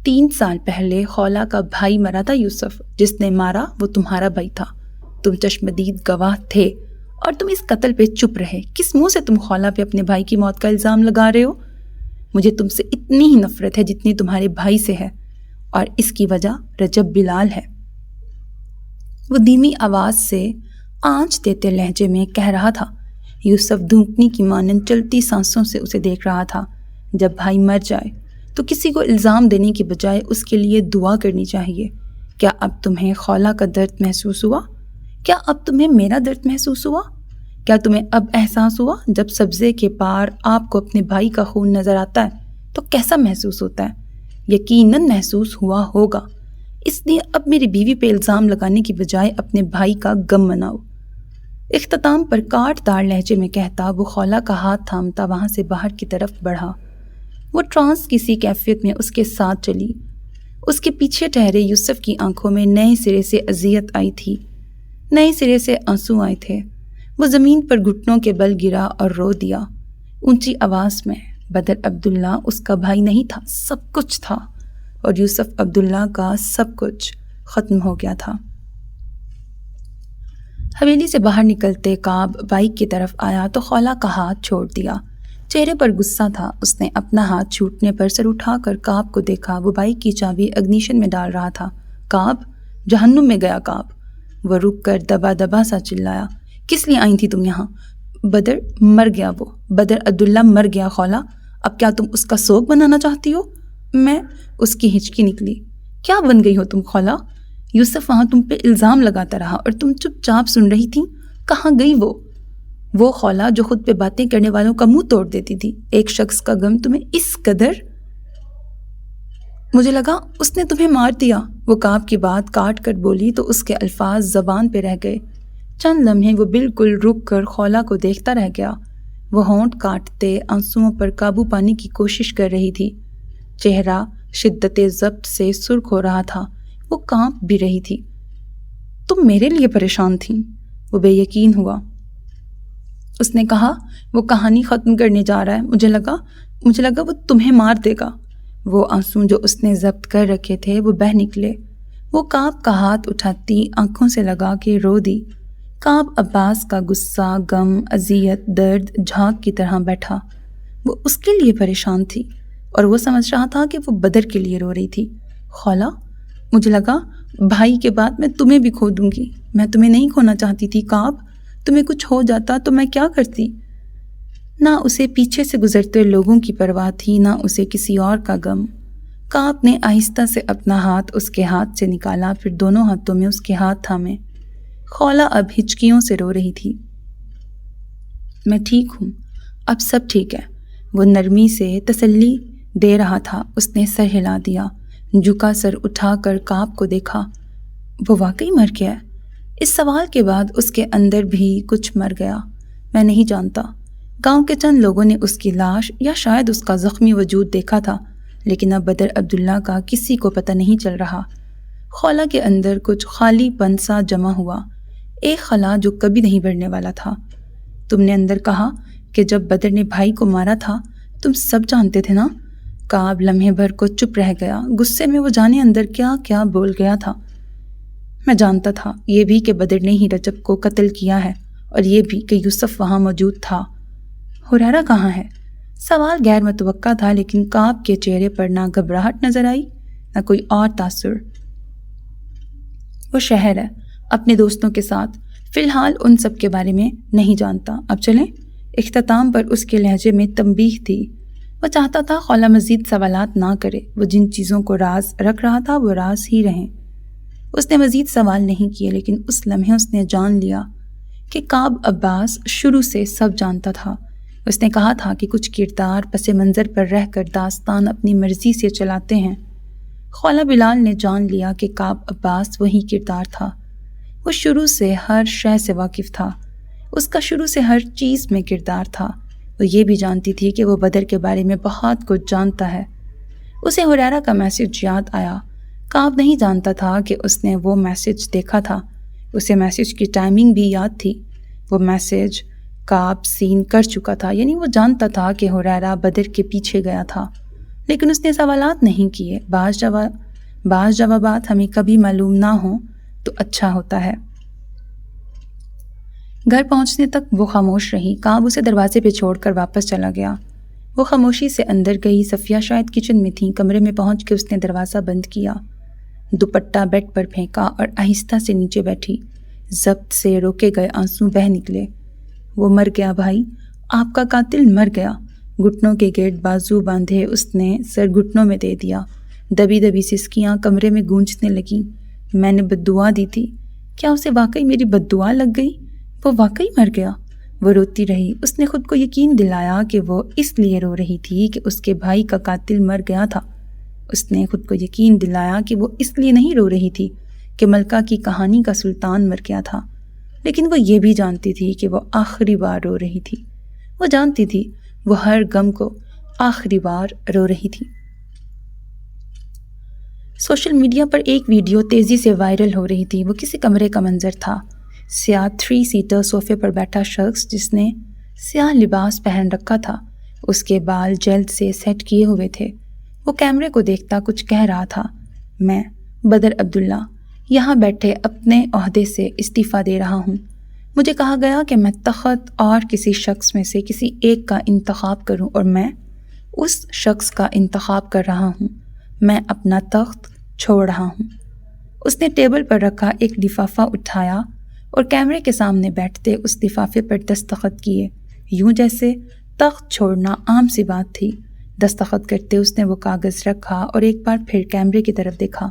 3 سال پہلے خولا کا بھائی مرا تھا یوسف۔ جس نے مارا وہ تمہارا بھائی تھا۔ تم چشمدید گواہ تھے اور تم اس قتل پہ چپ رہے۔ کس منہ سے تم خولا پہ اپنے بھائی کی موت کا الزام لگا رہے ہو؟ مجھے تم سے اتنی ہی نفرت ہے جتنی تمہارے بھائی سے ہے، اور اس کی وجہ رجب بلال ہے۔ وہ دھیمی آواز سے آنچ دیتے لہجے میں کہہ رہا تھا۔ یوسف دھوپنی کی مانند چلتی سانسوں سے اسے دیکھ رہا تھا۔ جب بھائی مر جائے تو کسی کو الزام دینے کی بجائے اس کے لیے دعا کرنی چاہیے۔ کیا اب تمہیں خولا کا درد محسوس ہوا؟ کیا اب تمہیں میرا درد محسوس ہوا؟ کیا تمہیں اب احساس ہوا؟ جب سبزے کے پار آپ کو اپنے بھائی کا خون نظر آتا ہے تو کیسا محسوس ہوتا ہے؟ یقیناً محسوس ہوا ہوگا۔ اس لیے اب میری بیوی پہ الزام لگانے کی بجائے اپنے بھائی کا غم مناؤ۔ اختتام پر کاٹ دار لہجے میں کہتا وہ خولا کا ہاتھ تھامتا وہاں سے باہر کی طرف بڑھا۔ وہ ٹرانس کسی کیفیت میں اس کے ساتھ چلی۔ اس کے پیچھے ٹھہرے یوسف کی آنکھوں میں نئے سرے سے اذیت آئی تھی، نئے سرے سے آنسو آئے تھے۔ وہ زمین پر گھٹنوں کے بل گرا اور رو دیا اونچی آواز میں۔ بدر عبداللہ اس کا بھائی نہیں تھا، سب کچھ تھا، اور یوسف عبداللہ کا سب کچھ ختم ہو گیا تھا۔ حویلی سے باہر نکلتے کعب بائک کی طرف آیا تو خولا کا ہاتھ چھوڑ دیا۔ چہرے پر غصہ تھا۔ اس نے اپنا ہاتھ چھوٹنے پر سر اٹھا کر کعب کو دیکھا۔ وہ بائک کی چابی اگنیشن میں ڈال رہا تھا۔ کعب، جہنم میں گیا کعب۔ وہ رک کر دبا دبا سا چلایا۔ کس لیے آئی تھی تم یہاں؟ بدر مر گیا، وہ بدر عبداللہ مر گیا خولا۔ اب کیا تم اس کا سوگ بنانا چاہتی ہو؟ میں، اس کی ہچکی نکلی۔ کیا بن گئی ہو تم خولا؟ یوسف وہاں تم پہ الزام لگاتا رہا اور تم چپ چاپ سن رہی تھی۔ کہاں گئی وہ خولا جو خود پہ باتیں کرنے والوں کا منہ توڑ دیتی تھی؟ ایک شخص کا غم تمہیں اس قدر؟ مجھے لگا اس نے تمہیں مار دیا۔ وہ کعب کی بات کاٹ کر بولی تو اس کے الفاظ زبان پہ رہ گئے۔ چند لمحے وہ بالکل رک کر خولا کو دیکھتا رہ گیا۔ وہ ہونٹ کاٹتے آنسوؤں پر قابو پانے کی کوشش کر رہی تھی۔ چہرہ شدت ضبط سے سرخ ہو رہا تھا۔ وہ کانپ بھی رہی تھی۔ تم میرے لیے پریشان تھیں؟ وہ بے یقین ہوا۔ اس نے کہا وہ کہانی ختم کرنے جا رہا ہے۔ مجھے لگا وہ تمہیں مار دے گا۔ وہ آنسو جو اس نے ضبط کر رکھے تھے وہ بہہ نکلے۔ وہ کعب کا ہاتھ اٹھاتی آنکھوں سے لگا کے رو دی۔ کعب عباس کا غصہ، غم، اذیت، درد جھاگ کی طرح بیٹھا۔ وہ اس کے لیے پریشان تھی اور وہ سمجھ رہا تھا کہ وہ بدر کے لیے رو رہی تھی۔ خولا، مجھے لگا بھائی کے بعد میں تمہیں بھی کھو دوں گی۔ میں تمہیں نہیں کھونا چاہتی تھی کعب۔ تمہیں کچھ ہو جاتا تو میں کیا کرتی؟ نہ اسے پیچھے سے گزرتے لوگوں کی پرواہ تھی، نہ اسے کسی اور کا غم۔ کعب نے آہستہ سے اپنا ہاتھ اس کے ہاتھ سے نکالا، پھر دونوں ہاتھوں میں اس کے ہاتھ تھامے۔ خولا اب ہچکیوں سے رو رہی تھی۔ میں ٹھیک ہوں، اب سب ٹھیک ہے، وہ نرمی سے تسلی دے رہا تھا۔ اس نے سر ہلا دیا، جھکا سر اٹھا کر کعب کو دیکھا۔ وہ واقعی مر گیا ہے؟ اس سوال کے بعد اس کے اندر بھی کچھ مر گیا۔ میں نہیں جانتا۔ گاؤں کے چند لوگوں نے اس کی لاش یا شاید اس کا زخمی وجود دیکھا تھا، لیکن اب بدر عبداللہ کا کسی کو پتہ نہیں چل رہا۔ خولا کے اندر کچھ خالی پن سا جمع ہوا، ایک خلا جو کبھی نہیں بھرنے والا تھا۔ تم نے اندر کہا کہ جب بدر نے بھائی کو مارا تھا تم سب جانتے تھے نا؟ کعب لمحے بھر کو چپ رہ گیا۔ غصے میں وہ جانے اندر کیا کیا بول گیا تھا۔ میں جانتا تھا، یہ بھی کہ بدر نے ہی رجب کو قتل کیا ہے، اور یہ بھی کہ یوسف وہاں موجود تھا۔ ہریرہ کہاں ہے؟ سوال غیر متوقع تھا، لیکن کعب کے چہرے پر نہ گھبراہٹ نظر آئی نہ کوئی اور تاثر۔ وہ شہر ہے، اپنے دوستوں کے ساتھ، فی الحال ان سب کے بارے میں نہیں جانتا۔ اب چلیں؟ اختتام پر اس کے لہجے میں تنبیہ تھی۔ وہ چاہتا تھا خولا مزید سوالات نہ کرے۔ وہ جن چیزوں کو راز رکھ رہا تھا وہ راز ہی رہیں۔ اس نے مزید سوال نہیں کیے، لیکن اس لمحے اس نے جان لیا کہ کعب عباس شروع سے سب جانتا تھا۔ اس نے کہا تھا کہ کچھ کردار پس منظر پر رہ کر داستان اپنی مرضی سے چلاتے ہیں۔ خولہ بلال نے جان لیا کہ کعب عباس وہی کردار تھا۔ وہ شروع سے ہر شے سے واقف تھا، اس کا شروع سے ہر چیز میں کردار تھا۔ وہ یہ بھی جانتی تھی کہ وہ بدر کے بارے میں بہت کچھ جانتا ہے۔ اسے حریرہ کا میسج یاد آیا۔ کعب نہیں جانتا تھا کہ اس نے وہ میسج دیکھا تھا۔ اسے میسج کی ٹائمنگ بھی یاد تھی۔ وہ میسج کعب سین کر چکا تھا، یعنی وہ جانتا تھا کہ حریرہ بدر کے پیچھے گیا تھا، لیکن اس نے سوالات نہیں کیے۔ بعض جوابات ہمیں کبھی معلوم نہ ہوں تو اچھا ہوتا ہے۔ گھر پہنچنے تک وہ خاموش رہی۔ کعب اسے دروازے پہ چھوڑ کر واپس چلا گیا۔ وہ خاموشی سے اندر گئی۔ صفیہ شاید کچن میں تھیں۔ کمرے میں پہنچ کے اس نے دروازہ بند کیا، دوپٹہ بیڈ پر پھینکا اور آہستہ سے نیچے بیٹھی۔ ضبط سے روکے گئے آنسو بہہ نکلے۔ وہ مر گیا بھائی، آپ کا قاتل مر گیا۔ گھٹنوں کے گرد بازو باندھے اس نے سر گھٹنوں میں دے دیا۔ دبی دبی سسکیاں کمرے میں گونجنے لگیں۔ میں نے بد دعا دی تھی، کیا اسے واقعی میری بد دعا لگ گئی؟ وہ واقعی مر گیا۔ وہ روتی رہی۔ اس نے خود کو یقین دلایا کہ وہ اس لیے رو رہی تھی کہ اس کے بھائی کا قاتل مر گیا تھا۔ اس نے خود کو یقین دلایا کہ وہ اس لیے نہیں رو رہی تھی کہ ملکہ کی کہانی کا سلطان مر گیا تھا، لیکن وہ یہ بھی جانتی تھی کہ وہ آخری بار رو رہی تھی۔ وہ جانتی تھی وہ ہر غم کو آخری بار رو رہی تھی۔ سوشل میڈیا پر ایک ویڈیو تیزی سے وائرل ہو رہی تھی۔ وہ کسی کمرے کا منظر تھا۔ سیاہ 3 سیٹر صوفے پر بیٹھا شخص جس نے سیاہ لباس پہن رکھا تھا، اس کے بال جلد سے سیٹ کیے ہوئے تھے۔ وہ کیمرے کو دیکھتا کچھ کہہ رہا تھا۔ میں بدر عبداللہ یہاں بیٹھے اپنے عہدے سے استعفیٰ دے رہا ہوں۔ مجھے کہا گیا کہ میں تخت اور کسی شخص میں سے کسی ایک کا انتخاب کروں اور میں اس شخص کا انتخاب کر رہا ہوں۔ میں اپنا تخت چھوڑ رہا ہوں۔ اس نے ٹیبل پر رکھا ایک لفافہ اٹھایا اور کیمرے کے سامنے بیٹھتے اس لفافے پر دستخط کیے، یوں جیسے تخت چھوڑنا عام سی بات تھی۔ دستخط کرتے اس نے وہ کاغذ رکھا اور ایک بار پھر کیمرے کی طرف دیکھا۔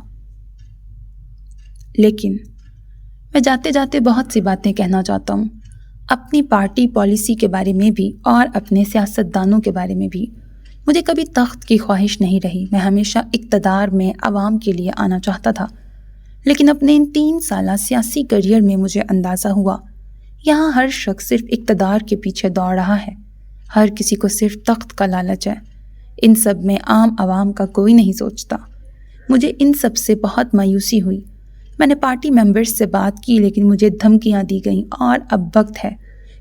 لیکن میں جاتے جاتے بہت سی باتیں کہنا چاہتا ہوں، اپنی پارٹی پالیسی کے بارے میں بھی اور اپنے سیاستدانوں کے بارے میں بھی۔ مجھے کبھی تخت کی خواہش نہیں رہی۔ میں ہمیشہ اقتدار میں عوام کے لیے آنا چاہتا تھا، لیکن اپنے ان 3 سالہ سیاسی کریئر میں مجھے اندازہ ہوا یہاں ہر شخص صرف اقتدار کے پیچھے دوڑ رہا ہے۔ ہر کسی کو صرف تخت کا لالچ ہے۔ ان سب میں عام عوام کا کوئی نہیں سوچتا۔ مجھے ان سب سے بہت مایوسی ہوئی۔ میں نے پارٹی ممبرز سے بات کی، لیکن مجھے دھمکیاں دی گئیں اور اب وقت ہے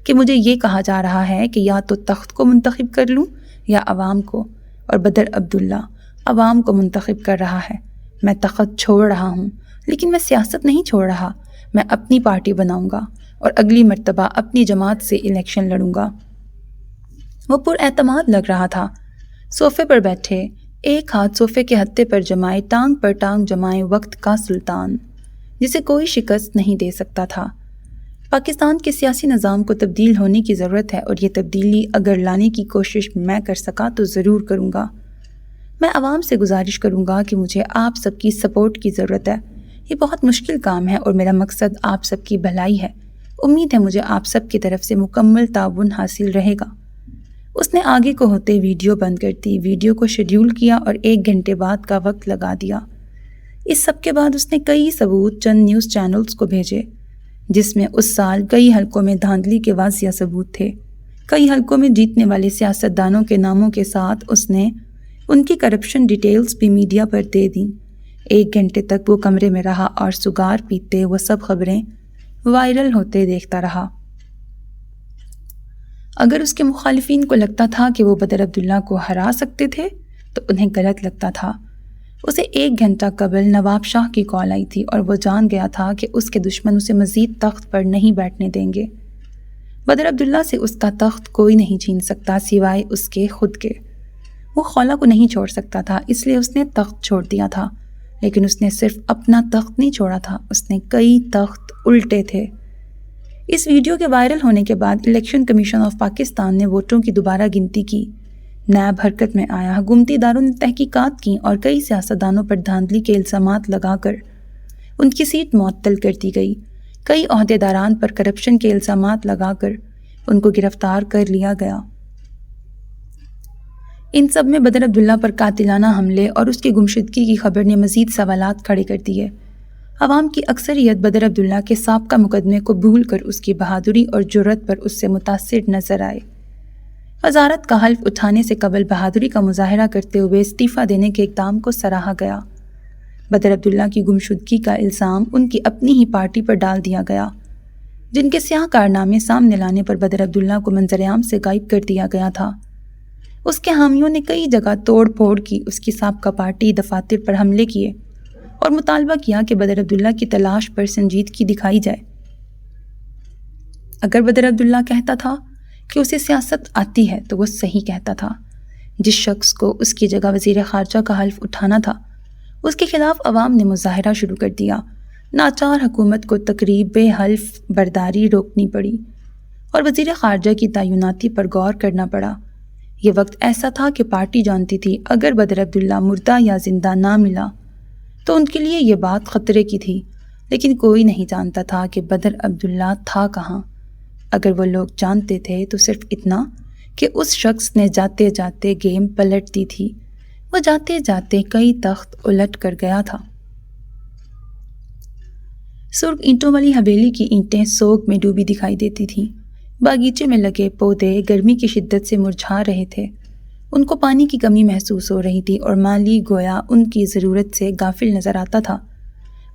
کہ مجھے یہ کہا جا رہا ہے کہ یا تو تخت کو منتخب کر لوں یا عوام کو، اور بدر عبداللہ عوام کو منتخب کر رہا ہے۔ میں تخت چھوڑ رہا ہوں، لیکن میں سیاست نہیں چھوڑ رہا۔ میں اپنی پارٹی بناؤں گا اور اگلی مرتبہ اپنی جماعت سے الیکشن لڑوں گا۔ وہ پر اعتماد لگ رہا تھا۔ صوفے پر بیٹھے، ایک ہاتھ صوفے کے ہتھے پر جمائے، ٹانگ پر ٹانگ جمائے، وقت کا سلطان جسے کوئی شکست نہیں دے سکتا تھا۔ پاکستان کے سیاسی نظام کو تبدیل ہونے کی ضرورت ہے، اور یہ تبدیلی اگر لانے کی کوشش میں کر سکا تو ضرور کروں گا۔ میں عوام سے گزارش کروں گا کہ مجھے آپ سب کی سپورٹ کی ضرورت ہے۔ یہ بہت مشکل کام ہے اور میرا مقصد آپ سب کی بھلائی ہے۔ امید ہے مجھے آپ سب کی طرف سے مکمل تعاون حاصل رہے گا۔ اس نے آگے کو ہوتے ویڈیو بند کر دی، ویڈیو کو شیڈیول کیا اور 1 گھنٹے بعد کا وقت لگا دیا۔ اس سب کے بعد اس نے کئی ثبوت چند نیوز چینلز کو بھیجے، جس میں اس سال کئی حلقوں میں دھاندلی کے واضح ثبوت تھے۔ کئی حلقوں میں جیتنے والے سیاستدانوں کے ناموں کے ساتھ اس نے ان کی کرپشن ڈیٹیلز بھی میڈیا پر دے دیں۔ 1 گھنٹے تک وہ کمرے میں رہا اور سگار پیتے وہ سب خبریں وائرل ہوتے دیکھتا رہا۔ اگر اس کے مخالفین کو لگتا تھا کہ وہ بدر عبداللہ کو ہرا سکتے تھے تو انہیں غلط لگتا تھا۔ اسے 1 گھنٹہ قبل نواب شاہ کی کال آئی تھی اور وہ جان گیا تھا کہ اس کے دشمن اسے مزید تخت پر نہیں بیٹھنے دیں گے۔ بدر عبداللہ سے اس کا تخت کوئی نہیں چھین سکتا سوائے اس کے خود کے۔ وہ خولہ کو نہیں چھوڑ سکتا تھا، اس لیے اس نے تخت چھوڑ دیا تھا، لیکن اس نے صرف اپنا تخت نہیں چھوڑا تھا، اس نے کئی تخت الٹے تھے۔ اس ویڈیو کے وائرل ہونے کے بعد الیکشن کمیشن آف پاکستان نے ووٹوں کی دوبارہ گنتی کی۔ نیب حرکت میں آیا، حکومتی اداروں نے تحقیقات کی اور کئی سیاستدانوں پر دھاندلی کے الزامات لگا کر ان کی سیٹ معطل کر دی گئی، کئی عہدیداران پر کرپشن کے الزامات لگا کر ان کو گرفتار کر لیا گیا۔ ان سب میں بدر عبداللہ پر قاتلانہ حملے اور اس کی گمشدگی کی خبر نے مزید سوالات کھڑے کر دیے۔ عوام کی اکثریت بدر عبداللہ کے سابقہ مقدمے کو بھول کر اس کی بہادری اور جرأت پر اس سے متاثر نظر آئے۔ وزارت کا حلف اٹھانے سے قبل بہادری کا مظاہرہ کرتے ہوئے استعفیٰ دینے کے اقدام کو سراہا گیا۔ بدر عبداللہ کی گمشدگی کا الزام ان کی اپنی ہی پارٹی پر ڈال دیا گیا، جن کے سیاہ کارنامے سامنے لانے پر بدر عبداللہ کو منظر عام سے غائب کر دیا گیا تھا۔ اس کے حامیوں نے کئی جگہ توڑ پھوڑ کی، اس کی سابقہ پارٹی دفاتر پر حملے کیے اور مطالبہ کیا کہ بدر عبداللہ کی تلاش پر سنجیدگی دکھائی جائے۔ اگر بدر عبداللہ کہتا تھا کہ اسے سیاست آتی ہے تو وہ صحیح کہتا تھا۔ جس شخص کو اس کی جگہ وزیر خارجہ کا حلف اٹھانا تھا، اس کے خلاف عوام نے مظاہرہ شروع کر دیا۔ ناچار حکومت کو تقریب حلف برداری روکنی پڑی اور وزیر خارجہ کی تعیناتی پر غور کرنا پڑا۔ یہ وقت ایسا تھا کہ پارٹی جانتی تھی اگر بدر عبداللہ مردہ یا زندہ نہ ملا تو ان کے لیے یہ بات خطرے کی تھی، لیکن کوئی نہیں جانتا تھا کہ بدر عبداللہ تھا کہاں۔ اگر وہ لوگ جانتے تھے تو صرف اتنا کہ اس شخص نے جاتے جاتے گیم پلٹ دی تھی۔ وہ جاتے جاتے کئی تخت الٹ کر گیا تھا۔ سرخ اینٹوں والی حویلی کی اینٹیں سوگ میں ڈوبی دکھائی دیتی تھیں۔ باغیچے میں لگے پودے گرمی کی شدت سے مرجھا رہے تھے، ان کو پانی کی کمی محسوس ہو رہی تھی اور مالی گویا ان کی ضرورت سے غافل نظر آتا تھا۔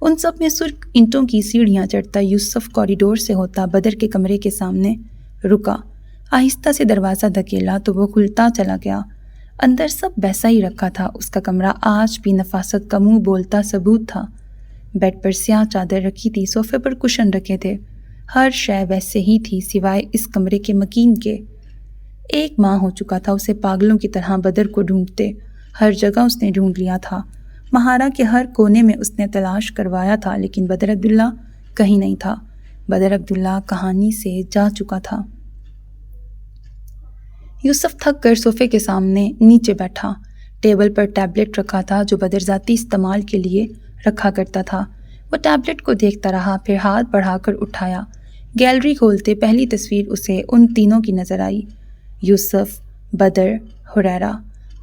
ان سب میں سرخ اینٹوں کی سیڑھیاں چڑھتا یوسف کوریڈور سے ہوتا بدر کے کمرے کے سامنے رکا۔ آہستہ سے دروازہ دھکیلا تو وہ کھلتا چلا گیا۔ اندر سب ویسا ہی رکھا تھا۔ اس کا کمرہ آج بھی نفاست کا منہ بولتا ثبوت تھا۔ بیڈ پر سیاہ چادر رکھی تھی، صوفے پر کشن رکھے تھے، ہر شے ویسے ہی تھی سوائے اس کمرے کے مکین کے۔ ایک ماہ ہو چکا تھا اسے پاگلوں کی طرح بدر کو ڈھونڈتے، ہر جگہ اس نے ڈھونڈ لیا تھا، مہارا کے ہر کونے میں اس نے تلاش کروایا تھا، لیکن بدر عبداللہ کہیں نہیں تھا۔ بدر عبداللہ کہانی سے جا چکا تھا۔ یوسف تھک کر صوفے کے سامنے نیچے بیٹھا۔ ٹیبل پر ٹیبلٹ رکھا تھا جو بدر ذاتی استعمال کے لیے رکھا کرتا تھا۔ وہ ٹیبلٹ کو دیکھتا رہا، پھر ہاتھ بڑھا کر اٹھایا۔ گیلری کھولتے پہلی تصویر اسے ان تینوں کی نظر آئی، یوسف، بدر، حریرہ۔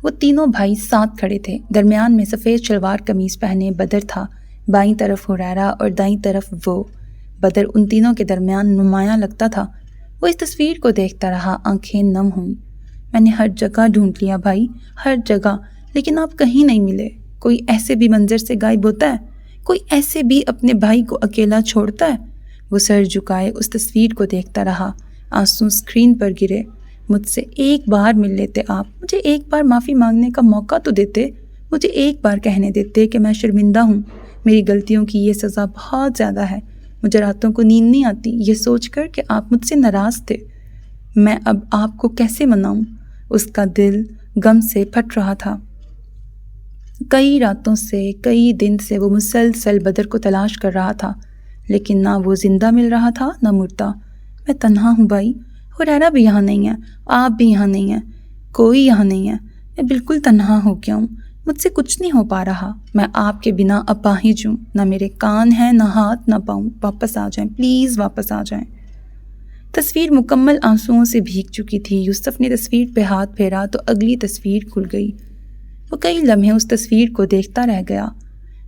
وہ تینوں بھائی ساتھ کھڑے تھے۔ درمیان میں سفید شلوار قمیض پہنے بدر تھا، بائیں طرف حریرہ اور دائیں طرف وہ۔ بدر ان تینوں کے درمیان نمایاں لگتا تھا۔ وہ اس تصویر کو دیکھتا رہا، آنکھیں نم ہوئیں۔ میں نے ہر جگہ ڈھونڈ لیا بھائی، ہر جگہ، لیکن آپ کہیں نہیں ملے۔ کوئی ایسے بھی منظر سے غائب ہوتا ہے؟ کوئی ایسے بھی اپنے بھائی کو اکیلا چھوڑتا ہے؟ وہ سر جھکائے اس تصویر کو دیکھتا رہا۔ آنسو اسکرین پر گرے۔ مجھ سے ایک بار مل لیتے آپ، مجھے ایک بار معافی مانگنے کا موقع تو دیتے، مجھے ایک بار کہنے دیتے کہ میں شرمندہ ہوں، میری غلطیوں کی یہ سزا بہت زیادہ ہے، مجھے راتوں کو نیند نہیں آتی یہ سوچ کر کہ آپ مجھ سے ناراض تھے۔ میں اب آپ کو کیسے مناؤں؟ اس کا دل غم سے پھٹ رہا تھا۔ کئی راتوں سے، کئی دن سے وہ مسلسل بدر کو تلاش کر رہا تھا، لیکن نہ وہ زندہ مل رہا تھا نہ مردہ۔ میں تنہا ہوں بھائی، حریرہ بھی یہاں نہیں ہے، آپ بھی یہاں نہیں ہیں، کوئی یہاں نہیں ہے، میں بالکل تنہا ہو گیا ہوں، مجھ سے کچھ نہیں ہو پا رہا، میں آپ کے بنا اپاہج ہوں، نہ میرے کان ہیں، نہ ہاتھ، نہ پاؤں، واپس آ جائیں پلیز، واپس آ جائیں۔ تصویر مکمل آنسوؤں سے بھیگ چکی تھی۔ یوسف نے تصویر پہ ہاتھ پھیرا تو اگلی تصویر کھل گئی۔ وہ کئی لمحے اس تصویر کو دیکھتا رہ گیا۔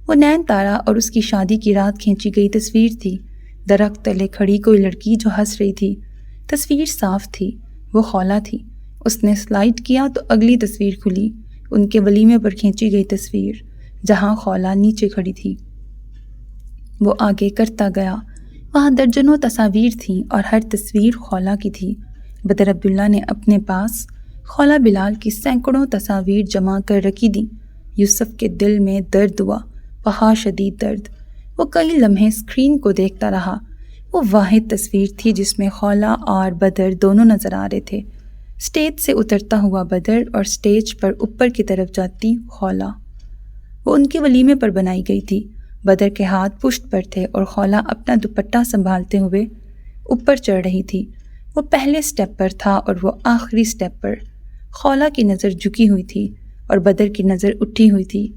وہ نین تارا اور اس کی شادی کی رات کھینچی گئی تصویر تھی۔ درخت تلے کھڑی کوئی لڑکی جو ہنس رہی تھی۔ تصویر صاف تھی، وہ خولا تھی۔ اس نے سلائڈ کیا تو اگلی تصویر کھلی، ان کے ولیمے پر کھینچی گئی تصویر، جہاں خولا نیچے کھڑی تھی۔ وہ آگے کرتا گیا، وہاں درجنوں تصاویر تھیں اور ہر تصویر خولا کی تھی۔ بدر عبداللہ نے اپنے پاس خولا بلال کی سینکڑوں تصاویر جمع کر رکھی دیں۔ یوسف کے دل میں درد ہوا، بہت شدید درد۔ وہ کئی لمحے اسکرین کو دیکھتا رہا۔ وہ واحد تصویر تھی جس میں خولا اور بدر دونوں نظر آ رہے تھے، اسٹیج سے اترتا ہوا بدر اور اسٹیج پر اوپر کی طرف جاتی خولا۔ وہ ان کے ولیمے پر بنائی گئی تھی۔ بدر کے ہاتھ پشت پر تھے اور خولا اپنا دوپٹہ سنبھالتے ہوئے اوپر چڑھ رہی تھی۔ وہ پہلے سٹیپ پر تھا اور وہ آخری سٹیپ پر۔ خولا کی نظر جھکی ہوئی تھی اور بدر کی نظر اٹھی ہوئی تھی۔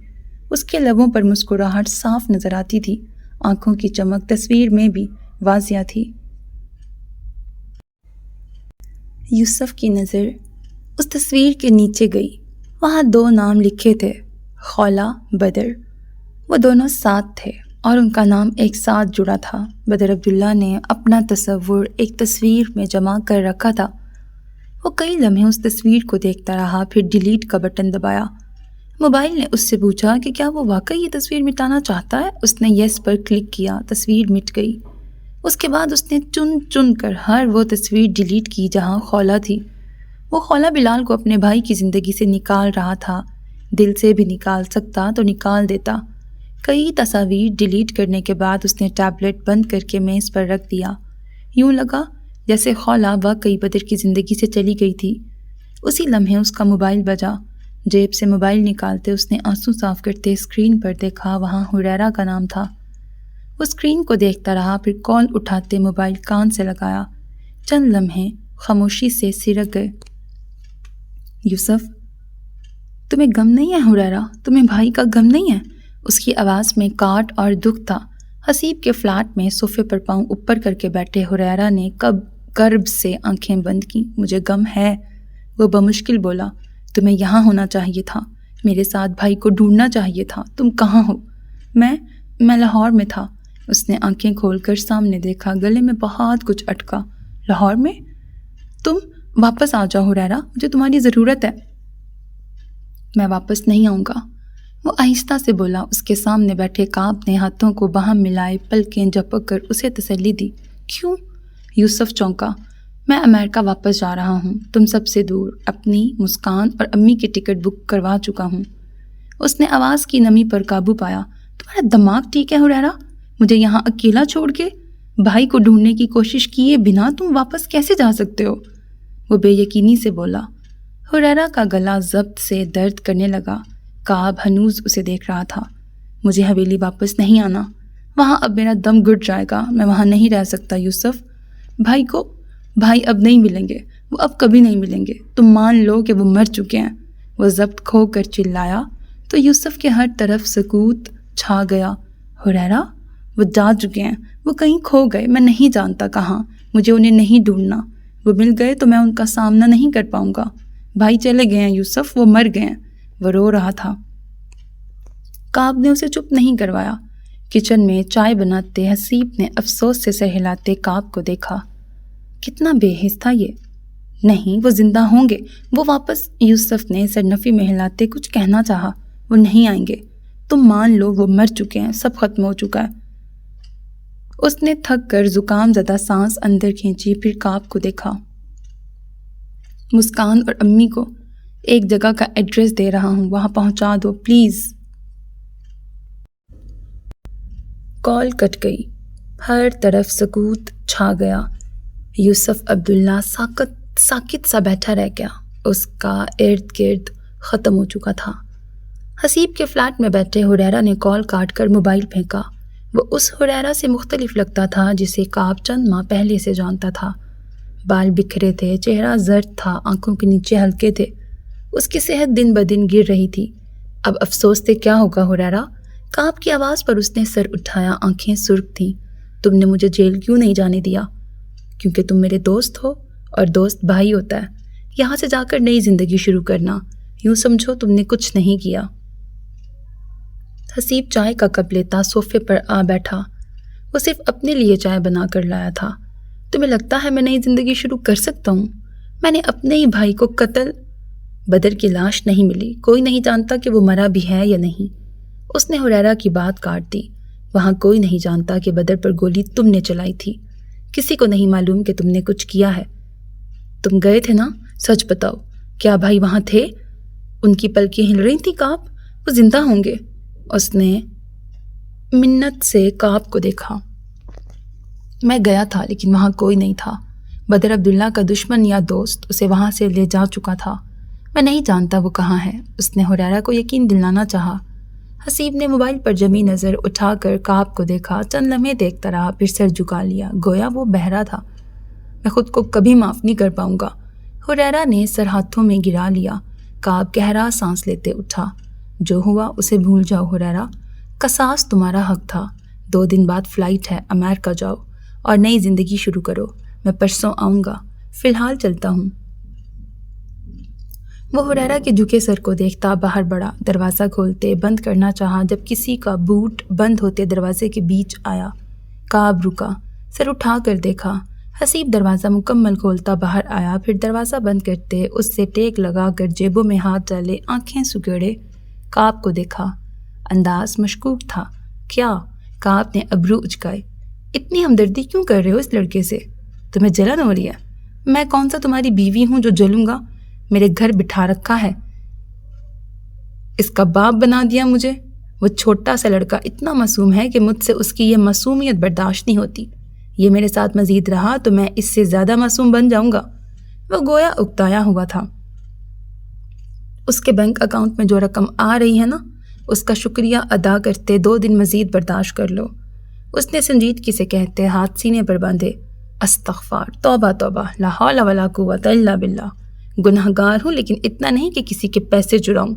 اس کے لبوں پر مسکراہٹ صاف نظر آتی تھی۔ آنکھوں کی چمک تصویر میں بھی واضح تھی۔ یوسف کی نظر اس تصویر کے نیچے گئی۔ وہاں 2 نام لکھے تھے، خولا، بدر۔ وہ دونوں ساتھ تھے اور ان کا نام ایک ساتھ جڑا تھا۔ بدر عبداللہ نے اپنا تصور ایک تصویر میں جمع کر رکھا تھا۔ وہ کئی لمحے اس تصویر کو دیکھتا رہا، پھر ڈیلیٹ کا بٹن دبایا۔ موبائل نے اس سے پوچھا کہ کیا وہ واقعی یہ تصویر مٹانا چاہتا ہے۔ اس نے یس پر کلک کیا، تصویر مٹ گئی۔ اس کے بعد اس نے چن چن کر ہر وہ تصویر ڈیلیٹ کی جہاں خولا تھی۔ وہ خولا بلال کو اپنے بھائی کی زندگی سے نکال رہا تھا۔ دل سے بھی نکال سکتا تو نکال دیتا۔ کئی تصاویر ڈیلیٹ کرنے کے بعد اس نے ٹیبلٹ بند کر کے میز پر رکھ دیا۔ یوں لگا جیسے خولا واقعی بدر کی زندگی سے چلی گئی تھی۔ اسی لمحے اس کا موبائل بجا۔ جیب سے موبائل نکالتے اس نے آنسو صاف کرتے اسکرین پر دیکھا، وہاں حریرہ کا نام تھا۔ وہ اسکرین کو دیکھتا رہا، پھر کال اٹھاتے موبائل کان سے لگایا۔ چند لمحے خاموشی سے سرک گئے۔ یوسف، تمہیں غم نہیں ہے حریرہ؟ تمہیں بھائی کا غم نہیں ہے؟ اس کی آواز میں کاٹ اور دکھ تھا۔ حسیب کے فلیٹ میں صوفے پر پاؤں اوپر کر کے بیٹھے حریرہ نے کرب سے آنکھیں بند کیں۔ مجھے غم ہے، وہ بمشکل بولا۔ تمہیں یہاں ہونا چاہیے تھا، میرے ساتھ بھائی کو ڈھونڈنا چاہیے تھا۔ تم کہاں ہو؟ میں لاہور میں تھا۔ اس نے آنکھیں کھول کر سامنے دیکھا، گلے میں بہت کچھ اٹکا۔ لاہور میں؟ تم واپس آ جاؤ حریرہ، مجھے تمہاری ضرورت ہے۔ میں واپس نہیں آؤں گا، وہ آہستہ سے بولا۔ اس کے سامنے بیٹھے کعب نے ہاتھوں کو باہم ملائے، پلکیں جھپک کر اسے تسلی دی۔ کیوں؟ یوسف چونکا۔ میں امریکہ واپس جا رہا ہوں، تم سب سے دور۔ اپنی، مسکان اور امی کی ٹکٹ بک کروا چکا ہوں۔ اس نے آواز کی نمی پر قابو پایا۔ تمہارا دماغ ٹھیک ہے حریرہ؟ مجھے یہاں اکیلا چھوڑ کے بھائی کو ڈھونڈنے کی کوشش کیے بنا تم واپس کیسے جا سکتے ہو؟ وہ بے یقینی سے بولا۔ حریرہ کا گلا ضبط سے درد کرنے لگا۔ کعب ہنوز اسے دیکھ رہا تھا۔ مجھے حویلی واپس نہیں آنا، وہاں اب میرا دم گھٹ جائے گا، میں وہاں نہیں رہ سکتا یوسف۔ بھائی اب نہیں ملیں گے، وہ اب کبھی نہیں ملیں گے، تم مان لو کہ وہ مر چکے ہیں، وہ ضبط کھو کر چلایا تو یوسف کے ہر طرف سکوت چھا گیا۔ حریرہ، وہ جا چکے ہیں، وہ کہیں کھو گئے، میں نہیں جانتا کہاں، مجھے انہیں نہیں ڈھونڈنا، وہ مل گئے تو میں ان کا سامنا نہیں کر پاؤں گا۔ بھائی چلے گئے ہیں یوسف، وہ مر گئے ہیں۔ وہ رو رہا تھا۔ کعب نے اسے چپ نہیں کروایا۔ کچن میں چائے بناتے حسیب نے افسوس سے سر ہلاتے کعب کو دیکھا۔ کتنا بے حس تھا یہ۔ نہیں، وہ زندہ ہوں گے، وہ واپس۔ یوسف نے سر نفی میں ہلاتے کچھ کہنا چاہا۔ وہ نہیں آئیں گے، تم مان لو وہ مر چکے ہیں، سب ختم ہو چکا ہے۔ اس نے تھک کر زکام زدہ سانس اندر کھینچی، پھر کعب کو دیکھا۔ مسکان اور امی کو ایک جگہ کا ایڈریس دے رہا ہوں، وہاں پہنچا دو پلیز۔ کال کٹ گئی۔ ہر طرف سکوت چھا گیا۔ یوسف عبداللہ ساکت سا بیٹھا رہ گیا۔ اس کا ارد گرد ختم ہو چکا تھا۔ حسیب کے فلیٹ میں بیٹھے حریرہ نے کال کاٹ کر موبائل پھینکا۔ وہ اس حریرہ سے مختلف لگتا تھا جسے کعب چند ماہ پہلے سے جانتا تھا۔ بال بکھرے تھے، چہرہ زرد تھا، آنکھوں کے نیچے ہلکے تھے۔ اس کی صحت دن بدن گر رہی تھی۔ اب افسوس سے کیا ہوگا حریرہ؟ کعب کی آواز پر اس نے سر اٹھایا، آنکھیں سرخ تھیں۔ تم نے مجھے جیل کیوں نہیں جانے دیا؟ کیونکہ تم میرے دوست ہو، اور دوست بھائی ہوتا ہے۔ یہاں سے جا کر نئی زندگی شروع کرنا، یوں سمجھو تم نے کچھ نہیں کیا۔ حسیب چائے کا کپ لیتا صوفے پر آ بیٹھا۔ وہ صرف اپنے لیے چائے بنا کر لایا تھا۔ تمہیں لگتا ہے میں نئی زندگی شروع کر سکتا ہوں؟ میں نے اپنے ہی بھائی کو قتل۔ بدر کی لاش نہیں ملی، کوئی نہیں جانتا کہ وہ مرا بھی ہے یا نہیں۔ اس نے حریرہ کی بات کاٹ دی۔ وہاں کوئی نہیں جانتا کہ بدر پر گولی تم نے چلائی تھی۔ کسی کو نہیں معلوم کہ تم نے کچھ کیا ہے۔ تم گئے تھے نا؟ سچ بتاؤ، کیا بھائی وہاں تھے؟ ان کی پلکیں ہل رہی تھیں کعب، وہ زندہ ہوں گے۔ اس نے منت سے کعب کو دیکھا۔ میں گیا تھا لیکن وہاں کوئی نہیں تھا۔ بدر عبداللہ کا دشمن یا دوست اسے وہاں سے لے جا چکا تھا۔ میں نہیں جانتا وہ کہاں ہے۔ اس نے حریرہ کو یقین دلانا چاہا۔ حسیب نے موبائل پر جمی نظر اٹھا کر کعب کو دیکھا، چند لمحے دیکھتا رہا، پھر سر جھکا لیا، گویا وہ بہرا تھا۔ میں خود کو کبھی معاف نہیں کر پاؤں گا۔ حریرہ نے سر ہاتھوں میں گرا لیا۔ کعب گہرا سانس لیتے اٹھا۔ جو ہوا اسے بھول جاؤ حریرہ، قصاص تمہارا حق تھا، 2 دن بعد فلائٹ ہے، امریکہ جاؤ اور نئی زندگی شروع کرو۔ میں پرسوں آؤں گا، فی الحال چلتا ہوں۔ وہ ہریرہ کے جھکے سر کو دیکھتا باہر بڑھا، دروازہ کھولتے بند کرنا چاہا جب کسی کا بوٹ بند ہوتے دروازے کے بیچ آیا۔ کعب رکا، سر اٹھا کر دیکھا۔ حسیب دروازہ مکمل کھولتا باہر آیا، پھر دروازہ بند کرتے اس سے ٹیک لگا کر جیبوں میں ہاتھ ڈالے آنکھیں سگڑے کعب کو دیکھا۔ انداز مشکوک تھا۔ کیا؟ کعب نے ابرو اچکائے۔ اتنی ہمدردی کیوں کر رہے ہو اس لڑکے سے؟ تمہیں جلن ہو رہی ہے؟ میں کون سا تمہاری بیوی ہوں جو جلوں گا؟ میرے گھر بٹھا رکھا ہے، اس کا باپ بنا دیا مجھے۔ وہ چھوٹا سا لڑکا اتنا معصوم ہے کہ مجھ سے اس کی یہ معصومیت برداشت نہیں ہوتی۔ یہ میرے ساتھ مزید رہا تو میں اس سے زیادہ معصوم بن جاؤں گا۔ وہ گویا اکتایا ہوا تھا۔ اس کے بینک اکاؤنٹ میں جو رقم آ رہی ہے نا، اس کا شکریہ ادا کرتے 2 دن مزید برداشت کر لو۔ اس نے سنجیدگی سے کہتے ہاتھ سینے پر باندھے۔ استغفار، توبہ توبہ، لا حول ولا قوت الا باللہ۔ گناہ گار ہوں لیکن اتنا نہیں کہ کسی کے پیسے چراؤں۔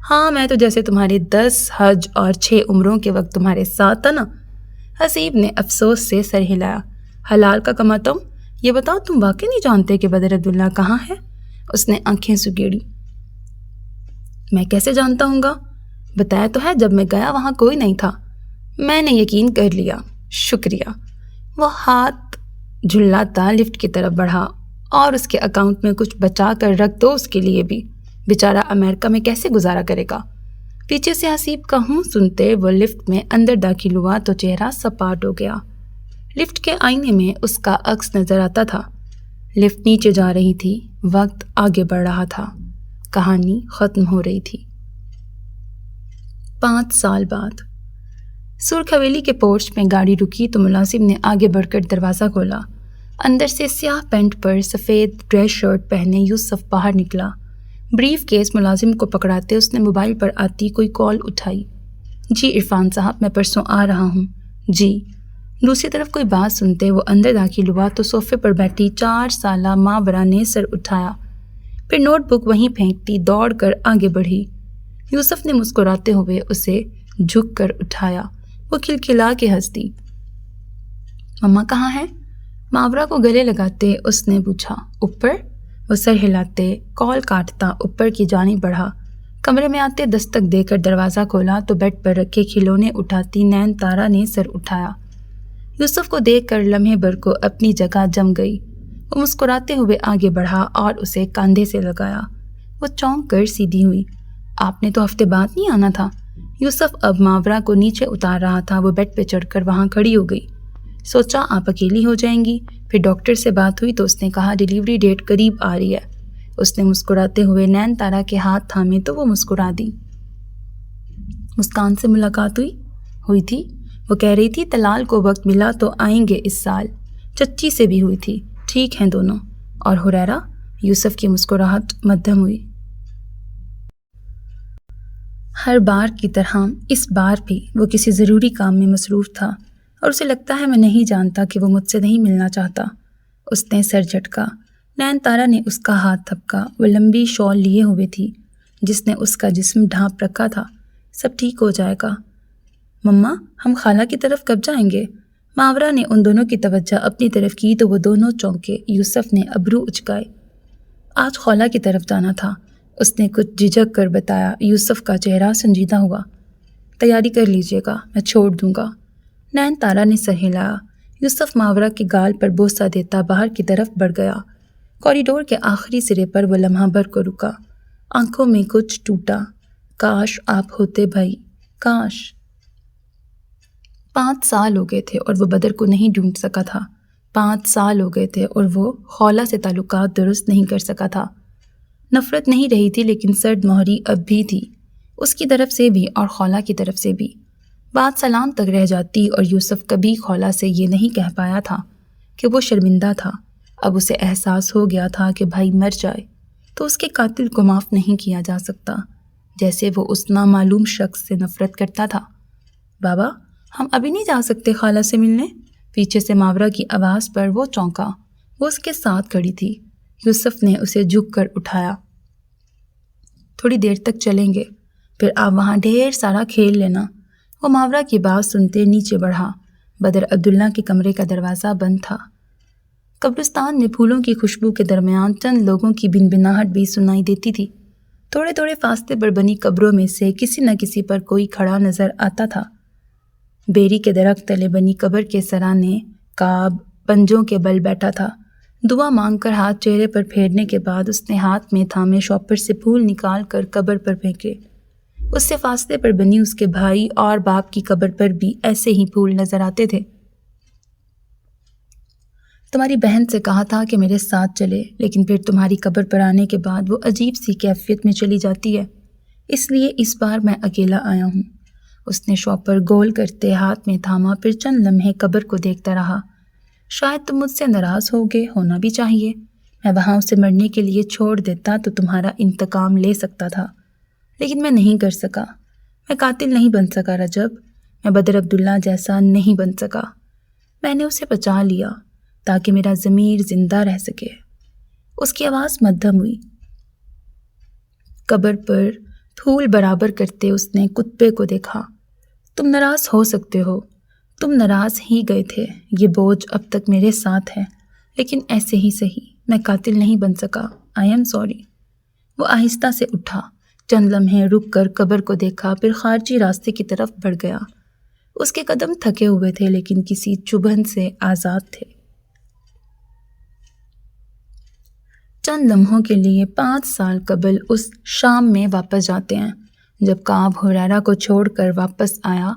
ہاں، میں تو جیسے تمہارے 10 حج اور 6 عمروں کے وقت تمہارے ساتھ تھا نا۔ حسیب نے افسوس سے سر ہلایا۔ حلال کا کماتا ہوں۔ یہ بتاؤ تم واقعی نہیں جانتے کہ بدر عبداللہ کہاں ہے؟ اس نے آنکھیں سگیڑی۔ میں کیسے جانتا ہوں گا؟ بتایا تو ہے، جب میں گیا وہاں کوئی نہیں تھا۔ میں نے یقین کر لیا، شکریہ۔ وہ ہاتھ جھلاتا لفٹ کی طرف بڑھا۔ اور اس کے اکاؤنٹ میں کچھ بچا کر رکھ دو اس کے لیے بھی، بیچارہ امریکہ میں کیسے گزارا کرے گا۔ پیچھے سے حسیب کا ہوں سنتے وہ لفٹ میں اندر داخل ہوا تو چہرہ سپاٹ ہو گیا۔ لفٹ کے آئینے میں اس کا عکس نظر آتا تھا۔ لفٹ نیچے جا رہی تھی، وقت آگے بڑھ رہا تھا، کہانی ختم ہو رہی تھی۔ 5 سال بعد سرخ حویلی کے پورچ میں گاڑی رکی تو ملازم نے آگے بڑھ کر دروازہ کھولا۔ اندر سے سیاہ پینٹ پر سفید ڈریس شرٹ پہنے یوسف باہر نکلا۔ بریف کیس ملازم کو پکڑاتے اس نے موبائل پر آتی کوئی کال اٹھائی۔ جی عرفان صاحب، میں پرسوں آ رہا ہوں۔ جی۔ دوسری طرف کوئی بات سنتے وہ اندر داخل ہوا تو صوفے پر بیٹھی 4 سالہ ماورا نے سر اٹھایا، پھر نوٹ بک وہیں پھینکتی دوڑ کر آگے بڑھی۔ یوسف نے مسکراتے ہوئے اسے جھک کر اٹھایا۔ وہ کھلکھلا کے ہنس دی۔ مما کہاں ہیں؟ ماورا کو گلے لگاتے اس نے پوچھا۔ اوپر؟ وہ سر ہلاتے کال کاٹتا اوپر کی جانب بڑھا۔ کمرے میں آتے دستک دے کر دروازہ کھولا تو بیڈ پر رکھے کھلونے اٹھاتی نین تارا نے سر اٹھایا۔ یوسف کو دیکھ کر لمحے بھر کو اپنی جگہ جم گئی۔ وہ مسکراتے ہوئے آگے بڑھا اور اسے کاندھے سے لگایا۔ وہ چونک کر سیدھی ہوئی۔ آپ نے تو ہفتے بعد نہیں آنا تھا۔ یوسف اب ماورا کو نیچے اتار رہا تھا۔ وہ بیڈ پہ چڑھ کر وہاں کھڑی ہو گئی۔ سوچا آپ اکیلی ہو جائیں گی۔ پھر ڈاکٹر سے بات ہوئی تو اس نے کہا ڈیلیوری ڈیٹ قریب آ رہی ہے۔ اس نے مسکراتے ہوئے نین تارا کے ہاتھ تھامے تو وہ مسکرا دی۔ مسکان سے ملاقات ہوئی تھی؟ وہ کہہ رہی تھی طلال کو وقت ملا تو آئیں گے اس سال۔ چچی سے بھی ہوئی تھی، ٹھیک ہیں دونوں۔ اور ہریرہ؟ یوسف کی مسکراہٹ مدھم ہوئی۔ ہر بار کی طرح اس بار بھی وہ کسی ضروری کام میں مصروف تھا اور اسے لگتا ہے میں نہیں جانتا کہ وہ مجھ سے نہیں ملنا چاہتا۔ اس نے سر جھٹکا۔ نین تارا نے اس کا ہاتھ تھپکا۔ وہ لمبی شال لیے ہوئے تھی جس نے اس کا جسم ڈھانپ رکھا تھا۔ سب ٹھیک ہو جائے گا۔ مما، ہم خالہ کی طرف کب جائیں گے؟ ماورا نے ان دونوں کی توجہ اپنی طرف کی تو وہ دونوں چونکے۔ یوسف نے ابرو اچکائے۔ آج خالہ کی طرف جانا تھا، اس نے کچھ جھجک کر بتایا۔ یوسف کا چہرہ سنجیدہ ہوا۔ تیاری کر لیجیے گا، میں چھوڑ دوں گا۔ نین تارا نے سر ہلایا۔ یوسف ماورا کے گال پر بوسہ دیتا باہر کی طرف بڑھ گیا۔ کوریڈور کے آخری سرے پر وہ لمحہ بھر کو رکا۔ آنکھوں میں کچھ ٹوٹا۔ کاش آپ ہوتے بھائی، کاش۔ 5 سال ہو گئے تھے اور وہ بدر کو نہیں ڈھونڈ سکا تھا۔ 5 سال ہو گئے تھے اور وہ خولہ سے تعلقات درست نہیں کر سکا تھا۔ نفرت نہیں رہی تھی لیکن سرد مہری اب بھی تھی، اس کی طرف سے بھی اور خولہ کی طرف سے بھی۔ بات سلام تک رہ جاتی اور یوسف کبھی خولہ سے یہ نہیں کہہ پایا تھا کہ وہ شرمندہ تھا۔ اب اسے احساس ہو گیا تھا کہ بھائی مر جائے تو اس کے قاتل کو معاف نہیں کیا جا سکتا، جیسے وہ اس نامعلوم شخص سے نفرت کرتا تھا۔ بابا، ہم ابھی نہیں جا سکتے خالہ سے ملنے؟ پیچھے سے ماورا کی آواز پر وہ چونکا۔ وہ اس کے ساتھ کھڑی تھی۔ یوسف نے اسے جھک کر اٹھایا۔ تھوڑی دیر تک چلیں گے، پھر آپ وہاں ڈھیر سارا کھیل لینا۔ وہ ماورا کی بات سنتے نیچے بڑھا۔ بدر عبداللہ کے کمرے کا دروازہ بند تھا۔ قبرستان میں پھولوں کی خوشبو کے درمیان چند لوگوں کی بنبناہٹ بھی سنائی دیتی تھی۔ تھوڑے تھوڑے فاصلے پر بنی قبروں میں سے کسی نہ کسی پر کوئی کھڑا نظر آتا تھا۔ بیری کے درخت تلے بنی قبر کے سرانے کعب پنجوں کے بل بیٹھا تھا۔ دعا مانگ کر ہاتھ چہرے پر پھیرنے کے بعد اس نے ہاتھ میں تھامے شاپر سے پھول نکال کر قبر پر پھینکے۔ اس سے فاصلے پر بنی اس کے بھائی اور باپ کی قبر پر بھی ایسے ہی پھول نظر آتے تھے۔ تمہاری بہن سے کہا تھا کہ میرے ساتھ چلے، لیکن پھر تمہاری قبر پر آنے کے بعد وہ عجیب سی کیفیت میں چلی جاتی ہے، اس لیے اس بار میں اکیلا آیا ہوں۔ اس نے شاپر گول کرتے ہاتھ میں تھاما، پھر چند لمحے قبر کو دیکھتا رہا۔ شاید تم مجھ سے ناراض ہوگے، ہونا بھی چاہیے۔ میں وہاں اسے مرنے کے لیے چھوڑ دیتا تو تمہارا انتقام لے سکتا تھا، لیکن میں نہیں کر سکا۔ میں قاتل نہیں بن سکا رجب، میں بدر عبداللہ جیسا نہیں بن سکا۔ میں نے اسے بچا لیا تاکہ میرا ضمیر زندہ رہ سکے۔ اس کی آواز مدھم ہوئی۔ قبر پر پھول برابر کرتے اس نے کتبے کو دیکھا۔ تم ناراض ہو سکتے ہو، تم ناراض ہی گئے تھے، یہ بوجھ اب تک میرے ساتھ ہے، لیکن ایسے ہی صحیح، میں قاتل نہیں بن سکا۔ I am sorry. وہ آہستہ سے اٹھا، چند لمحے رک کر قبر کو دیکھا، پھر خارجی راستے کی طرف بڑھ گیا۔ اس کے قدم تھکے ہوئے تھے لیکن کسی چبھن سے آزاد تھے۔ چند لمحوں کے لیے 5 سال قبل اس شام میں واپس جاتے ہیں جب کعب حریرہ کو چھوڑ کر واپس آیا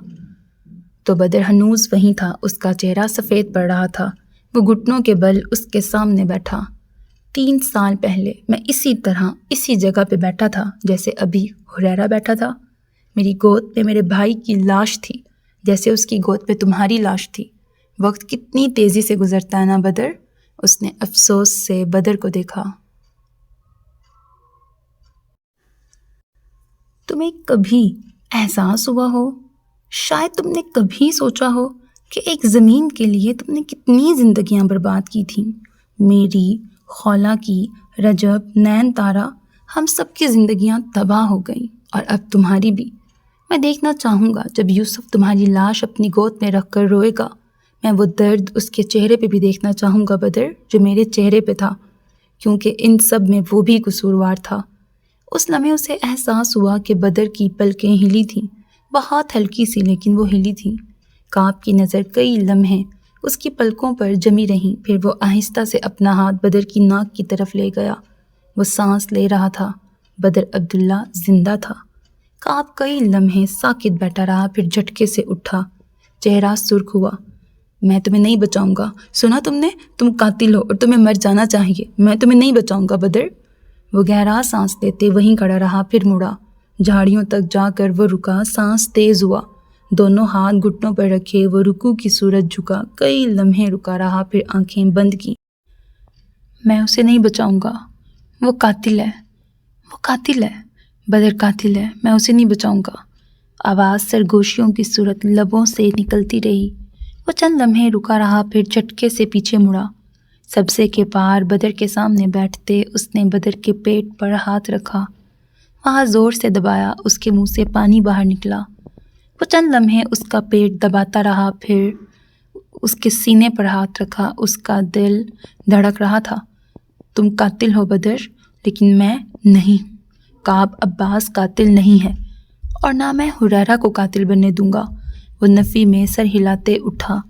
تو بدر ہنوز وہیں تھا۔ اس کا چہرہ سفید پڑ رہا تھا، وہ گھٹنوں کے بل اس کے سامنے بیٹھا۔ 3 سال پہلے میں اسی طرح اسی جگہ پہ بیٹھا تھا جیسے ابھی حریرہ بیٹھا تھا۔ میری گود پہ میرے بھائی کی لاش تھی جیسے اس کی گود پہ تمہاری لاش تھی۔ وقت کتنی تیزی سے گزرتا ہے نا بدر؟ اس نے افسوس سے بدر کو دیکھا۔ تمہیں کبھی احساس ہوا ہو، شاید تم نے کبھی سوچا ہو کہ ایک زمین کے لیے تم نے کتنی زندگیاں برباد کی تھیں؟ میری، خولا کی، رجب، نین تارا، ہم سب کی زندگیاں تباہ ہو گئیں، اور اب تمہاری بھی۔ میں دیکھنا چاہوں گا جب یوسف تمہاری لاش اپنی گود میں رکھ کر روئے گا۔ میں وہ درد اس کے چہرے پہ بھی دیکھنا چاہوں گا بدر، جو میرے چہرے پہ تھا، کیونکہ ان سب میں وہ بھی قصوروار تھا۔ اس لمحے اسے احساس ہوا کہ بدر کی پلکیں ہلی تھیں، بہت ہلکی سی لیکن وہ ہلی تھیں۔ کعب کی نظر کئی لمحے اس کی پلکوں پر جمی رہیں، پھر وہ آہستہ سے اپنا ہاتھ بدر کی ناک کی طرف لے گیا۔ وہ سانس لے رہا تھا، بدر عبداللہ زندہ تھا۔ کعب کئی لمحے ساکت بیٹھا رہا، پھر جھٹکے سے اٹھا، چہرہ سرخ ہوا۔ میں تمہیں نہیں بچاؤں گا، سنا تم نے؟ تم قاتل ہو اور تمہیں مر جانا چاہیے، میں تمہیں نہیں بچاؤں گا بدر۔ وہ گہرا سانس لیتے وہیں کھڑا رہا، پھر مڑا، جھاڑیوں تک جا کر وہ رکا، سانس تیز ہوا، دونوں ہاتھ گھٹنوں پر رکھے وہ رکوع کی صورت جھکا، کئی لمحے رکا رہا، پھر آنکھیں بند کی۔ میں اسے نہیں بچاؤں گا، وہ قاتل ہے، وہ قاتل ہے، بدر قاتل ہے، میں اسے نہیں بچاؤں گا۔ آواز سرگوشیوں کی صورت لبوں سے نکلتی رہی۔ وہ چند لمحے رکا رہا، پھر جھٹکے سے پیچھے مڑا۔ سبزے کے پار بدر کے سامنے بیٹھتے اس نے بدر کے پیٹ پر ہاتھ رکھا، وہاں زور سے دبایا، اس کے منہ سے پانی باہر نکلا۔ وہ چند لمحے اس کا پیٹ دباتا رہا، پھر اس کے سینے پر ہاتھ رکھا، اس کا دل دھڑک رہا تھا۔ تم قاتل ہو بدر، لیکن میں نہیں۔ کعب عباس قاتل نہیں ہے، اور نہ میں حریرہ کو قاتل بننے دوں گا۔ وہ نفی میں سر ہلاتے اٹھا۔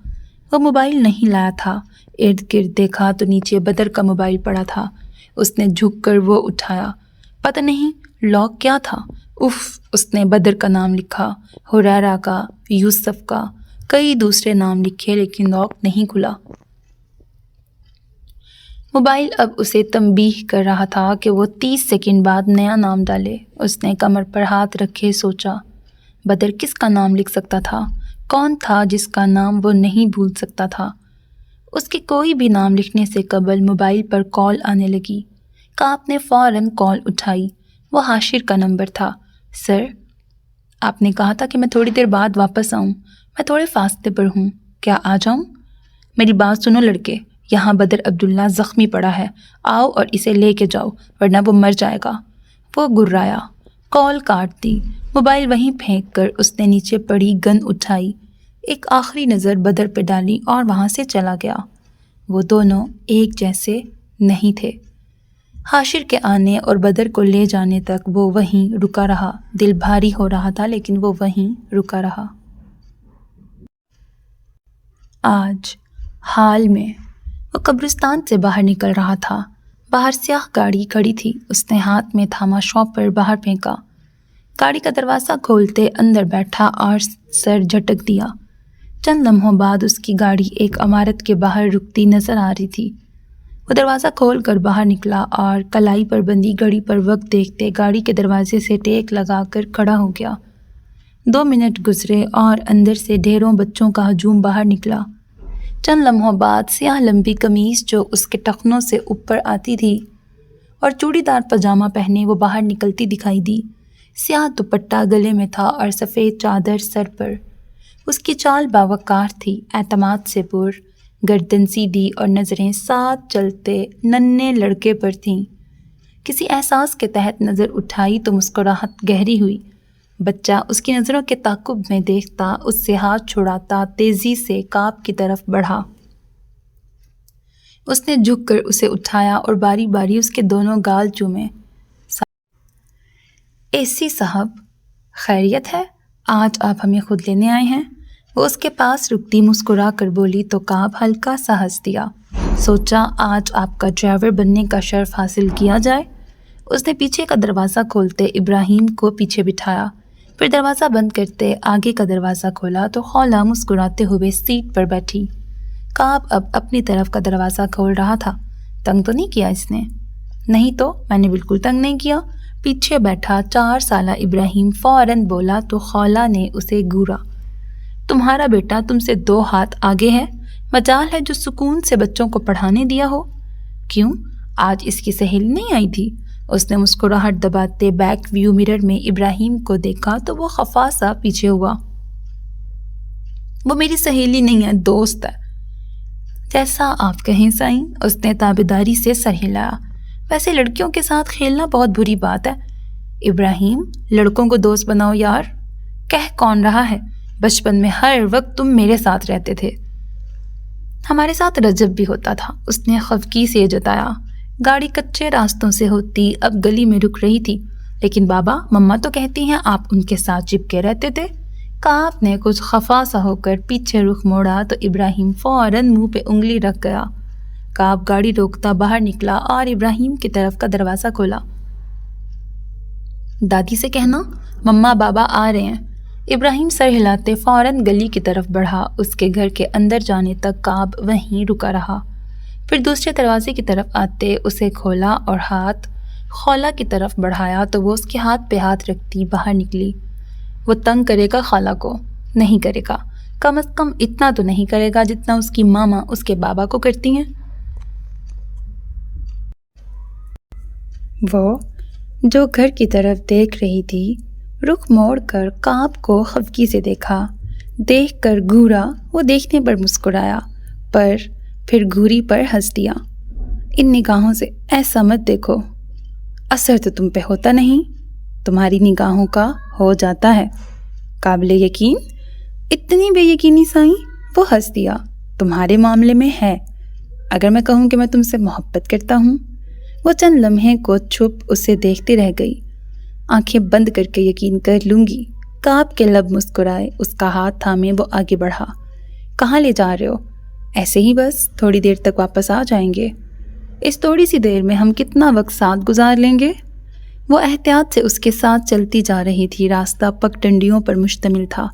وہ موبائل نہیں لایا تھا۔ ارد گرد دیکھا تو نیچے بدر کا موبائل پڑا تھا۔ اس نے جھک کر وہ اٹھایا، پتہ نہیں لاک کیا تھا۔ اف، اس نے بدر کا نام لکھا، حریرہ کا، یوسف کا، کئی دوسرے نام لکھے، لیکن لاک نہیں کھلا۔ موبائل اب اسے تنبیہ کر رہا تھا کہ وہ 30 سیکنڈ بعد نیا نام ڈالے۔ اس نے کمر پر ہاتھ رکھے سوچا، بدر کس کا نام لکھ سکتا تھا؟ کون تھا جس کا نام وہ نہیں بھول سکتا تھا؟ اس کے کوئی بھی نام لکھنے سے قبل موبائل پر کال آنے لگی۔ کعب نے فوراً کال اٹھائی۔ وہ حاشر کا نمبر تھا۔ سر، آپ نے کہا تھا کہ میں تھوڑی دیر بعد واپس آؤں، میں تھوڑے فاصلے پر ہوں، کیا آ جاؤں؟ میری بات سنو لڑکے، یہاں بدر عبداللہ زخمی پڑا ہے، آؤ اور اسے لے کے جاؤ ورنہ وہ مر جائے گا۔ وہ گرایا۔ کال کاٹ دی۔ موبائل وہیں پھینک کر اس نے نیچے پڑی گن اٹھائی، ایک آخری نظر بدر پہ ڈالی اور وہاں سے چلا گیا۔ وہ دونوں ایک جیسے نہیں تھے۔ حاشر کے آنے اور بدر کو لے جانے تک وہ وہیں رکا رہا۔ دل بھاری ہو رہا تھا لیکن وہ وہیں رکا رہا۔ آج حال میں وہ قبرستان سے باہر نکل رہا تھا۔ باہر سیاہ گاڑی کھڑی تھی۔ اس نے ہاتھ میں تھاما شاپر باہر پھینکا، گاڑی کا دروازہ کھولتے اندر بیٹھا اور سر جھٹک دیا۔ چند لمحوں بعد اس کی گاڑی ایک عمارت کے باہر رکتی نظر آ رہی تھی۔ وہ دروازہ کھول کر باہر نکلا اور کلائی پر بندی گھڑی پر وقت دیکھتے گاڑی کے دروازے سے ٹیک لگا کر کھڑا ہو گیا۔ 2 منٹ گزرے اور اندر سے ڈھیروں بچوں کا ہجوم باہر نکلا۔ چند لمحوں بعد سیاہ لمبی قمیص جو اس کے ٹخنوں سے اوپر آتی تھی اور چوڑی دار پاجامہ پہنے وہ باہر نکلتی دکھائی دی۔ سیاہ دوپٹہ گلے میں تھا اور سفید چادر سر پر۔ اس کی چال باوقار تھی، اعتماد سے پر، گردن سیدھی اور نظریں ساتھ چلتے ننھے لڑکے پر تھیں۔ کسی احساس کے تحت نظر اٹھائی تو مسکراہٹ گہری ہوئی۔ بچہ اس کی نظروں کے تعاقب میں دیکھتا اس سے ہاتھ چھڑاتا تیزی سے کعب کی طرف بڑھا۔ اس نے جھک کر اسے اٹھایا اور باری باری اس کے دونوں گال چومے۔ ایسی صاحب، خیریت ہے؟ آج آپ ہمیں خود لینے آئے ہیں؟ وہ اس کے پاس رکتی مسکرا کر بولی تو کعب ہلکا سا ہنس دیا۔ سوچا آج آپ کا ڈرائیور بننے کا شرف حاصل کیا جائے۔ اس نے پیچھے کا دروازہ کھولتے ابراہیم کو پیچھے بٹھایا، پھر دروازہ بند کرتے آگے کا دروازہ کھولا تو خولا مسکراتے ہوئے سیٹ پر بیٹھی۔ کعب اب اپنی طرف کا دروازہ کھول رہا تھا۔ تنگ تو نہیں کیا اس نے؟ نہیں تو، میں نے بالکل تنگ نہیں کیا۔ پیچھے بیٹھا 4 سالہ ابراہیم فوراً بولا تو خولا نے اسے گورا۔ تمہارا بیٹا تم سے 2 ہاتھ آگے ہے، مجال ہے جو سکون سے بچوں کو پڑھانے دیا ہو۔ کیوں، آج اس کی سہیلی نہیں آئی تھی؟ اس نے مسکراہٹ دباتے بیک ویو مرر میں ابراہیم کو دیکھا تو وہ خفا سا پیچھے ہوا۔ وہ میری سہیلی نہیں ہے، دوست ہے۔ جیسا آپ کہیں سائیں، اس نے تابعداری سے سر ہلایا۔ ویسے لڑکیوں کے ساتھ کھیلنا بہت بری بات ہے۔ ابراہیم، لڑکوں کو دوست بناؤ یار۔ کہہ کون رہا ہے؟ بچپن میں ہر وقت تم میرے ساتھ رہتے تھے۔ ہمارے ساتھ رجب بھی ہوتا تھا، اس نے خفگی سے جتایا۔ گاڑی کچے راستوں سے ہوتی اب گلی میں رک رہی تھی، لیکن بابا مما تو کہتی ہیں آپ ان کے ساتھ چپکے رہتے تھے۔ کعب نے کچھ خفا سا ہو کر پیچھے رخ موڑا تو ابراہیم فوراً منہ پہ انگلی رکھ گیا۔ کعب گاڑی روکتا باہر نکلا اور ابراہیم کی طرف کا دروازہ کھولا۔ دادی سے کہنا مما بابا آ رہے ہیں۔ ابراہیم سر ہلاتے فوراً گلی کی طرف بڑھا۔ اس کے گھر کے اندر جانے تک کعب وہیں رکا رہا، پھر دوسرے دروازے کی طرف آتے اسے کھولا اور ہاتھ خولا کی طرف بڑھایا تو وہ اس کے ہاتھ پہ ہاتھ رکھتی باہر نکلی۔ وہ تنگ کرے گا خالہ کو؟ نہیں کرے گا، کم از کم اتنا تو نہیں کرے گا جتنا اس کی ماما اس کے بابا کو کرتی ہیں۔ وہ جو گھر کی طرف دیکھ رہی تھی، رخ موڑ کر کعب کو خفگی سے دیکھا، دیکھ کر گھورا۔ وہ دیکھنے پر مسکرایا پر پھر گھوری پر ہنس دیا۔ ان نگاہوں سے ایسا مت دیکھو، اثر تو تم پہ ہوتا نہیں، تمہاری نگاہوں کا ہو جاتا ہے۔ قابل یقین؟ اتنی بے یقینی سائیں؟ وہ ہنس دیا۔ تمہارے معاملے میں ہے، اگر میں کہوں کہ میں تم سے محبت کرتا ہوں؟ وہ چند لمحے کو چھپ اسے دیکھتی رہ گئی۔ آنکھیں بند کر کے یقین کر لوں گی۔ کعب کے لب مسکرائے، اس کا ہاتھ تھامے وہ آگے بڑھا۔ کہاں لے جا رہے ہو؟ ایسے ہی بس، تھوڑی دیر تک واپس آ جائیں گے۔ اس تھوڑی سی دیر میں ہم کتنا وقت ساتھ گزار لیں گے؟ وہ احتیاط سے اس کے ساتھ چلتی جا رہی تھی۔ راستہ پگ ڈنڈیوں پر مشتمل تھا۔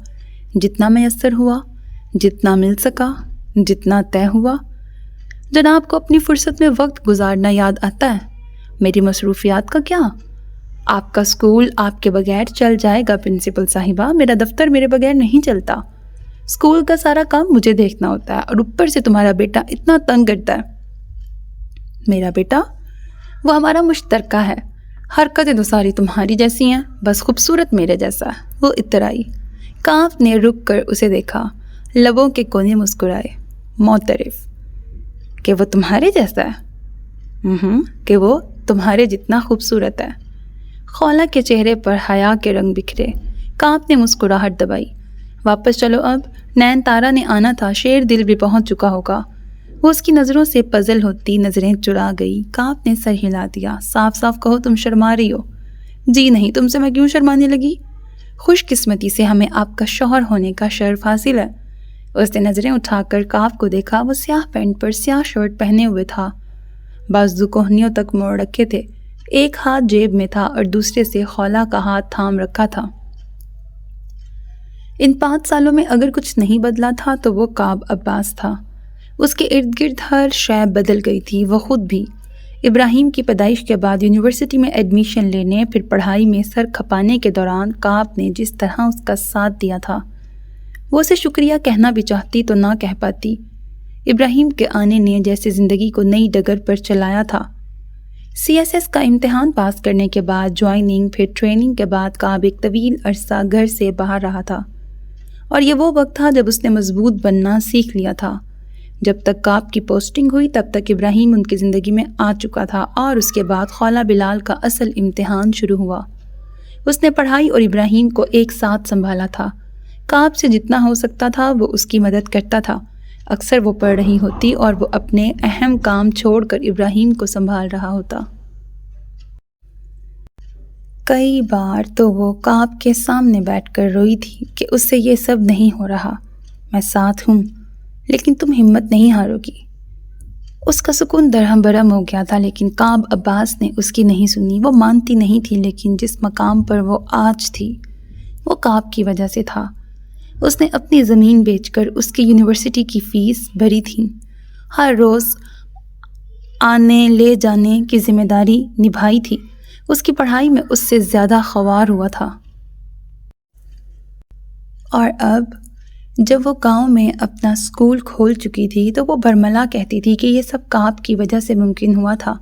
جتنا میسر ہوا، جتنا مل سکا، جتنا طے ہوا۔ جناب کو اپنی فرصت میں وقت گزارنا یاد آتا ہے؟ میری مصروفیات کا کیا؟ آپ کا اسکول آپ کے بغیر چل جائے گا پرنسپل صاحبہ، میرا دفتر میرے بغیر نہیں چلتا۔ اسکول کا سارا کام مجھے دیکھنا ہوتا ہے اور اوپر سے تمہارا بیٹا اتنا تنگ کرتا ہے۔ میرا بیٹا؟ وہ ہمارا مشترکہ ہے، حرکتیں تو ساری تمہاری جیسی ہیں، بس خوبصورت میرے جیسا ہے۔ وہ اترائی۔ کعب نے رک کر اسے دیکھا، لبوں کے کونے مسکرائے۔ معترف کہ وہ تمہارے جیسا ہے؟ کہ وہ تمہارے جتنا خوبصورت ہے۔ خولہ کے چہرے پر حیا کے رنگ بکھرے۔ کاپ نے مسکراہٹ دبائی۔ واپس چلو اب، نین تارا نے آنا تھا، شیر دل بھی پہنچ چکا ہوگا۔ وہ اس کی نظروں سے پزل ہوتی نظریں چرا گئی۔ کاپ نے سر ہلا دیا۔ صاف صاف کہو تم شرما رہی ہو۔ جی نہیں، تم سے میں کیوں شرمانے لگی؟ خوش قسمتی سے ہمیں آپ کا شوہر ہونے کا شرف حاصل ہے۔ اس نے نظریں اٹھا کر کاپ کو دیکھا۔ وہ سیاہ پینٹ پر سیاہ شرٹ پہنے ہوئے تھا، بازو کوہنیوں تک موڑ رکھے تھے، ایک ہاتھ جیب میں تھا اور دوسرے سے خولہ کا ہاتھ تھام رکھا تھا۔ ان 5 سالوں میں اگر کچھ نہیں بدلا تھا تو وہ کعب عباس تھا۔ اس کے ارد گرد ہر شے بدل گئی تھی، وہ خود بھی۔ ابراہیم کی پیدائش کے بعد یونیورسٹی میں ایڈمیشن لینے، پھر پڑھائی میں سر کھپانے کے دوران کعب نے جس طرح اس کا ساتھ دیا تھا، وہ اسے شکریہ کہنا بھی چاہتی تو نہ کہہ پاتی۔ ابراہیم کے آنے نے جیسے زندگی کو نئی ڈگر پر چلایا تھا۔ CSS کا امتحان پاس کرنے کے بعد جوائننگ، پھر ٹریننگ کے بعد کعب ایک طویل عرصہ گھر سے باہر رہا تھا، اور یہ وہ وقت تھا جب اس نے مضبوط بننا سیکھ لیا تھا۔ جب تک کعب کی پوسٹنگ ہوئی تب تک ابراہیم ان کی زندگی میں آ چکا تھا، اور اس کے بعد خولہ بلال کا اصل امتحان شروع ہوا۔ اس نے پڑھائی اور ابراہیم کو ایک ساتھ سنبھالا تھا۔ کعب سے جتنا ہو سکتا تھا وہ اس کی مدد کرتا تھا۔ اکثر وہ پڑھ رہی ہوتی اور وہ اپنے اہم کام چھوڑ کر ابراہیم کو سنبھال رہا ہوتا۔ کئی بار تو وہ کعب کے سامنے بیٹھ کر روئی تھی کہ اس سے یہ سب نہیں ہو رہا۔ میں ساتھ ہوں، لیکن تم ہمت نہیں ہارو گی۔ اس کا سکون درہم برہم ہو گیا تھا، لیکن کعب عباس نے اس کی نہیں سنی۔ وہ مانتی نہیں تھی، لیکن جس مقام پر وہ آج تھی وہ کعب کی وجہ سے تھا۔ اس نے اپنی زمین بیچ کر اس کی یونیورسٹی کی فیس بھری تھی، ہر روز آنے لے جانے کی ذمہ داری نبھائی تھی۔ اس کی پڑھائی میں اس سے زیادہ خوار ہوا تھا، اور اب جب وہ گاؤں میں اپنا اسکول کھول چکی تھی تو وہ برملا کہتی تھی کہ یہ سب کعب کی وجہ سے ممکن ہوا تھا۔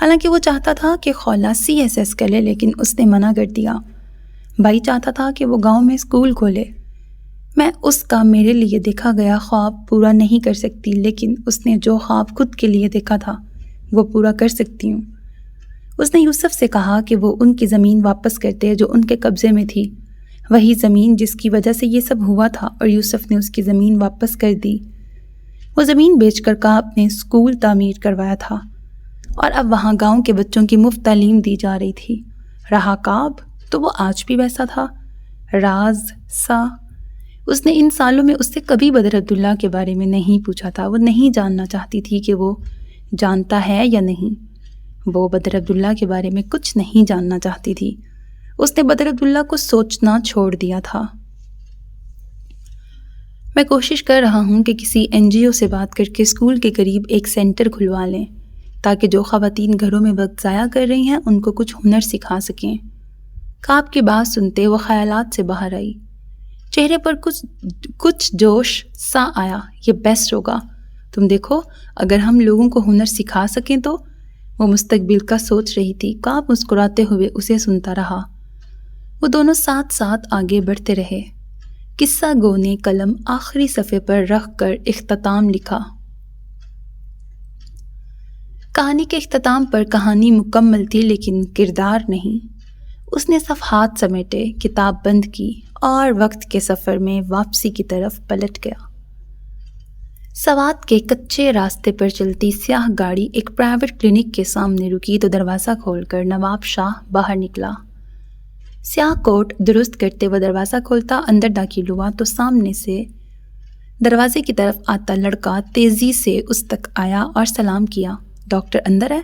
حالانکہ وہ چاہتا تھا کہ خولہ CSS کرے، لیکن اس نے منع کر دیا۔ بھائی چاہتا تھا کہ وہ گاؤں میں اسکول کھولے۔ میں اس کا میرے لیے دیکھا گیا خواب پورا نہیں کر سکتی، لیکن اس نے جو خواب خود کے لیے دیکھا تھا وہ پورا کر سکتی ہوں۔ اس نے یوسف سے کہا کہ وہ ان کی زمین واپس کرتے جو ان کے قبضے میں تھی، وہی زمین جس کی وجہ سے یہ سب ہوا تھا، اور یوسف نے اس کی زمین واپس کر دی۔ وہ زمین بیچ کر کعب نے اسکول تعمیر کروایا تھا، اور اب وہاں گاؤں کے بچوں کی مفت تعلیم دی جا رہی تھی۔ رہا کعب تو وہ آج بھی ویسا تھا، راز سا۔ اس نے ان سالوں میں اس سے کبھی بدر عبداللہ کے بارے میں نہیں پوچھا تھا۔ وہ نہیں جاننا چاہتی تھی کہ وہ جانتا ہے یا نہیں۔ وہ بدر عبداللہ کے بارے میں کچھ نہیں جاننا چاہتی تھی۔ اس نے بدر عبداللہ کو سوچنا چھوڑ دیا تھا۔ میں کوشش کر رہا ہوں کہ کسی NGO سے بات کر کے اسکول کے قریب ایک سینٹر کھلوا لیں، تاکہ جو خواتین گھروں میں وقت ضائع کر رہی ہیں ان کو کچھ ہنر سکھا سکیں۔ کعب کی بات سنتے وہ خیالات سے باہر آئی۔ چہرے پر کچھ جوش سا آیا۔ یہ بیسٹ ہوگا، تم دیکھو، اگر ہم لوگوں کو ہنر سکھا سکیں تو۔ وہ مستقبل کا سوچ رہی تھی۔ کعب مسکراتے ہوئے اسے سنتا رہا۔ وہ دونوں ساتھ ساتھ آگے بڑھتے رہے۔ قصہ گو نے قلم آخری صفحے پر رکھ کر اختتام لکھا۔ کہانی کے اختتام پر کہانی مکمل تھی، لیکن کردار نہیں۔ اس نے صفحات سمیٹے، کتاب بند کی، اور وقت کے سفر میں واپسی کی طرف پلٹ گیا۔ سوات کے کچے راستے پر چلتی سیاہ گاڑی ایک پرائیویٹ کلینک کے سامنے رکی تو دروازہ کھول کر نواب شاہ باہر نکلا۔ سیاہ کوٹ درست کرتے ہوئے دروازہ کھولتا اندر داخل ہوا تو سامنے سے دروازے کی طرف آتا لڑکا تیزی سے اس تک آیا اور سلام کیا۔ ڈاکٹر اندر ہے؟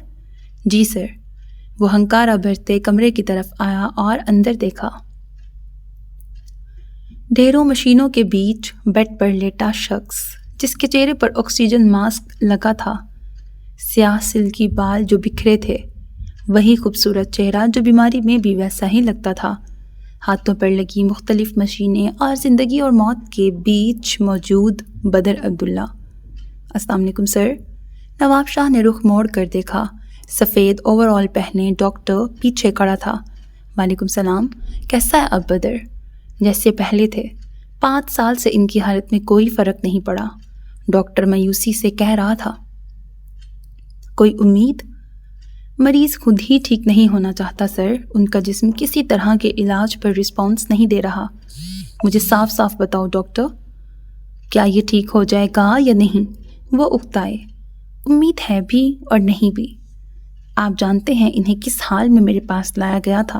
جی سر۔ وہ ہنکارا بھرتے کمرے کی طرف آیا اور اندر دیکھا۔ ڈھیروں مشینوں کے بیچ بیڈ پر لیٹا شخص، جس کے چہرے پر آکسیجن ماسک لگا تھا، سیاہ سلکی بال جو بکھرے تھے، وہی خوبصورت چہرہ جو بیماری میں بھی ویسا ہی لگتا تھا، ہاتھوں پر لگی مختلف مشینیں، اور زندگی اور موت کے بیچ موجود بدر عبداللہ۔ السلام علیکم سر۔ نواب شاہ نے رخ موڑ کر دیکھا۔ سفید اوور آل پہنے ڈاکٹر پیچھے کھڑا تھا۔ وعلیکم السلام۔ کیسا ہے اب بدر؟ جیسے پہلے تھے۔ 5 سال سے ان کی حالت میں کوئی فرق نہیں پڑا، ڈاکٹر مایوسی سے کہہ رہا تھا۔ کوئی امید؟ مریض خود ہی ٹھیک نہیں ہونا چاہتا سر، ان کا جسم کسی طرح کے علاج پر رسپانس نہیں دے رہا۔ مجھے صاف صاف بتاؤ ڈاکٹر، کیا یہ ٹھیک ہو جائے گا یا نہیں؟ وہ اکتائے۔ امید ہے بھی اور نہیں بھی۔ آپ جانتے ہیں انہیں کس حال میں میرے پاس لایا گیا تھا۔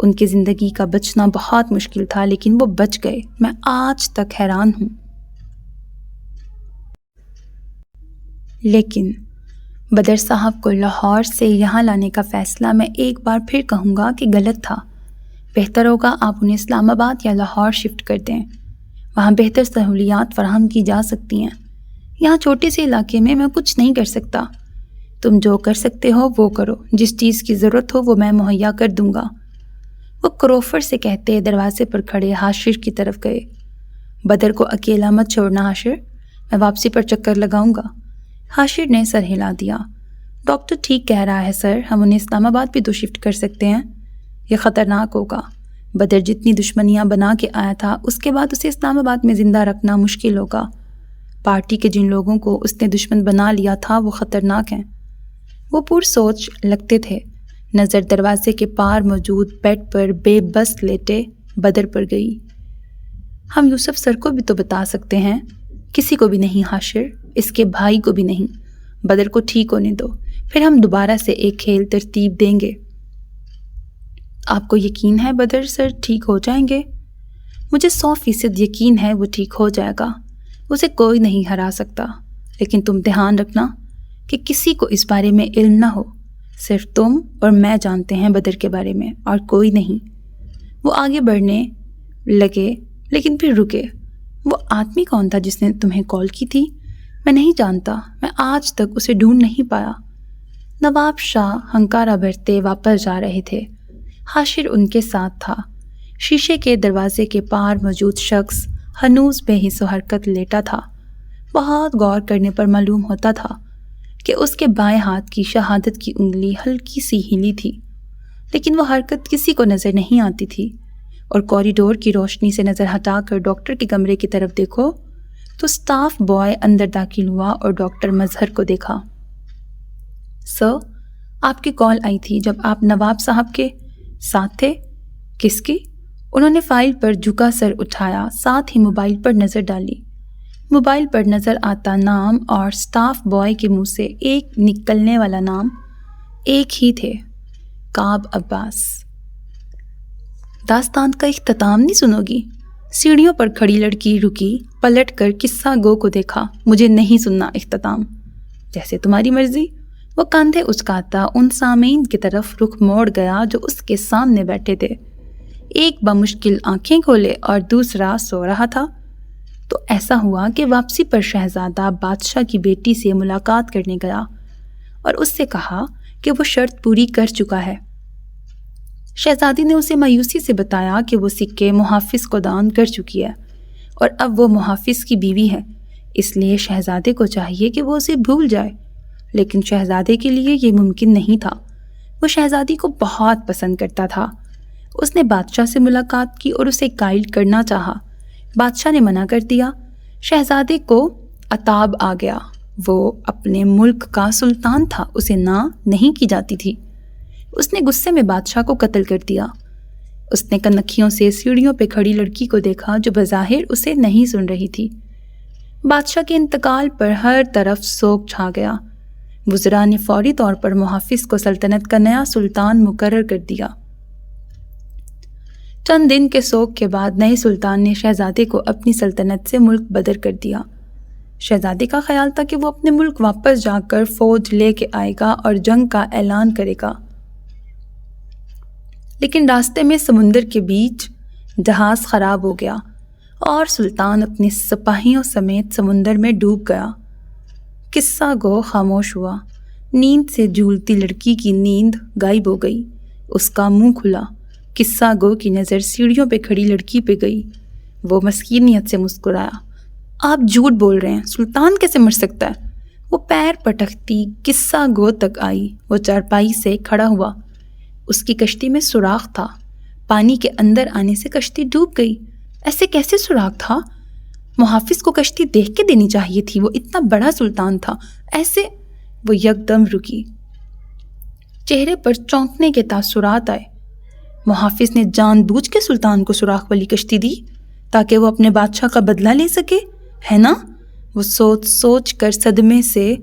ان کی زندگی کا بچنا بہت مشکل تھا، لیکن وہ بچ گئے۔ میں آج تک حیران ہوں۔ لیکن بدر صاحب کو لاہور سے یہاں لانے کا فیصلہ میں ایک بار پھر کہوں گا کہ غلط تھا۔ بہتر ہوگا آپ انہیں اسلام آباد یا لاہور شفٹ کر دیں۔ وہاں بہتر سہولیات فراہم کی جا سکتی ہیں۔ یہاں چھوٹے سے علاقے میں کچھ نہیں کر سکتا۔ تم جو کر سکتے ہو وہ کرو، جس چیز کی ضرورت ہو وہ میں مہیا کر دوں گا۔ وہ کروفر سے کہتے دروازے پر کھڑے حاشر کی طرف گئے۔ بدر کو اکیلا مت چھوڑنا حاشر، میں واپسی پر چکر لگاؤں گا۔ حاشر نے سر ہلا دیا۔ ڈاکٹر ٹھیک کہہ رہا ہے سر، ہم انہیں اسلام آباد بھی تو شفٹ کر سکتے ہیں۔ یہ خطرناک ہوگا۔ بدر جتنی دشمنیاں بنا کے آیا تھا، اس کے بعد اسے اسلام آباد میں زندہ رکھنا مشکل ہوگا۔ پارٹی کے جن لوگوں کو اس نے دشمن بنا لیا تھا وہ خطرناک ہیں۔ وہ پر سوچ لگتے تھے۔ نظر دروازے کے پار موجود بیڈ پر بے بس لیٹے بدر پر گئی۔ ہم یوسف سر کو بھی تو بتا سکتے ہیں۔ کسی کو بھی نہیں حاشر، اس کے بھائی کو بھی نہیں۔ بدر کو ٹھیک ہونے دو، پھر ہم دوبارہ سے ایک کھیل ترتیب دیں گے۔ آپ کو یقین ہے بدر سر ٹھیک ہو جائیں گے؟ مجھے 100% یقین ہے وہ ٹھیک ہو جائے گا۔ اسے کوئی نہیں ہرا سکتا۔ لیکن تم دھیان رکھنا کہ کسی کو اس بارے میں علم نہ ہو۔ صرف تم اور میں جانتے ہیں بدر کے بارے میں، اور کوئی نہیں۔ وہ آگے بڑھنے لگے لیکن پھر رکے۔ وہ آدمی کون تھا جس نے تمہیں کال کی تھی؟ میں نہیں جانتا، میں آج تک اسے ڈھونڈ نہیں پایا۔ نواب شاہ ہنکارا بھرتے واپس جا رہے تھے۔ حاشر ان کے ساتھ تھا۔ شیشے کے دروازے کے پار موجود شخص ہنوز بے حس و حرکت لیٹا تھا۔ بہت غور کرنے پر معلوم ہوتا تھا کہ اس کے بائیں ہاتھ کی شہادت کی انگلی ہلکی سی ہلی تھی، لیکن وہ حرکت کسی کو نظر نہیں آتی تھی۔ اور کوریڈور کی روشنی سے نظر ہٹا کر ڈاکٹر کے کمرے کی طرف دیکھو تو اسٹاف بوائے اندر داخل ہوا اور ڈاکٹر مظہر کو دیکھا۔ سر، آپ کی کال آئی تھی جب آپ نواب صاحب کے ساتھ تھے۔ کس کی؟ انہوں نے فائل پر جھکا سر اٹھایا، ساتھ ہی موبائل پر نظر ڈالی۔ موبائل پر نظر آتا نام اور اسٹاف بوائے کے منہ سے ایک نکلنے والا نام ایک ہی تھے، کعب عباس۔ داستان کا اختتام نہیں سنو گی؟ سیڑھیوں پر کھڑی لڑکی رکی، پلٹ کر قصہ گو کو دیکھا۔ مجھے نہیں سننا اختتام۔ جیسے تمہاری مرضی۔ وہ کاندھے اچکاتا ان سامعین کی طرف رخ موڑ گیا جو اس کے سامنے بیٹھے تھے۔ ایک بمشکل آنکھیں کھولے اور دوسرا سو رہا تھا۔ تو ایسا ہوا کہ واپسی پر شہزادہ بادشاہ کی بیٹی سے ملاقات کرنے گیا اور اس سے کہا کہ وہ شرط پوری کر چکا ہے۔ شہزادی نے اسے مایوسی سے بتایا کہ وہ سکے محافظ کو دان کر چکی ہے اور اب وہ محافظ کی بیوی ہے، اس لیے شہزادے کو چاہیے کہ وہ اسے بھول جائے۔ لیکن شہزادے کے لیے یہ ممکن نہیں تھا۔ وہ شہزادی کو بہت پسند کرتا تھا۔ اس نے بادشاہ سے ملاقات کی اور اسے قائل کرنا چاہا۔ بادشاہ نے منع کر دیا۔ شہزادے کو عتاب آ گیا۔ وہ اپنے ملک کا سلطان تھا، اسے نہ نہیں کی جاتی تھی۔ اس نے غصے میں بادشاہ کو قتل کر دیا۔ اس نے کنکھیوں سے سیڑھیوں پہ کھڑی لڑکی کو دیکھا جو بظاہر اسے نہیں سن رہی تھی۔ بادشاہ کے انتقال پر ہر طرف سوگ چھا گیا۔ وزراء نے فوری طور پر محافظ کو سلطنت کا نیا سلطان مقرر کر دیا۔ چند دن کے سوگ کے بعد نئے سلطان نے شہزادے کو اپنی سلطنت سے ملک بدر کر دیا۔ شہزادے کا خیال تھا کہ وہ اپنے ملک واپس جا کر فوج لے کے آئے گا اور جنگ کا اعلان کرے گا، لیکن راستے میں سمندر کے بیچ جہاز خراب ہو گیا اور سلطان اپنے سپاہیوں سمیت سمندر میں ڈوب گیا۔ قصہ گو خاموش ہوا۔ نیند سے جھولتی لڑکی کی نیند غائب ہو گئی۔ اس کا منہ کھلا۔ قصہ گو کی نظر سیڑھیوں پہ کھڑی لڑکی پہ گئی۔ وہ مسکینیت سے مسکرایا۔ آپ جھوٹ بول رہے ہیں، سلطان کیسے مر سکتا ہے؟ وہ پیر پٹکتی قصہ گو تک آئی۔ وہ چارپائی سے کھڑا ہوا۔ اس کی کشتی میں سوراخ تھا۔ پانی کے اندر آنے سے کشتی ڈوب گئی۔ ایسے کیسے سوراخ تھا؟ محافظ کو کشتی دیکھ کے دینی چاہیے تھی، وہ اتنا بڑا سلطان تھا۔ ایسے وہ یکدم رکی۔ چہرے پر چونکنے کے تاثرات آئے۔ محافظ نے جان بوجھ کے سلطان کو سوراخ والی کشتی دی تاکہ وہ اپنے بادشاہ کا بدلہ لے سکے، ہے نا؟ وہ سوچ سوچ کر صدمے سے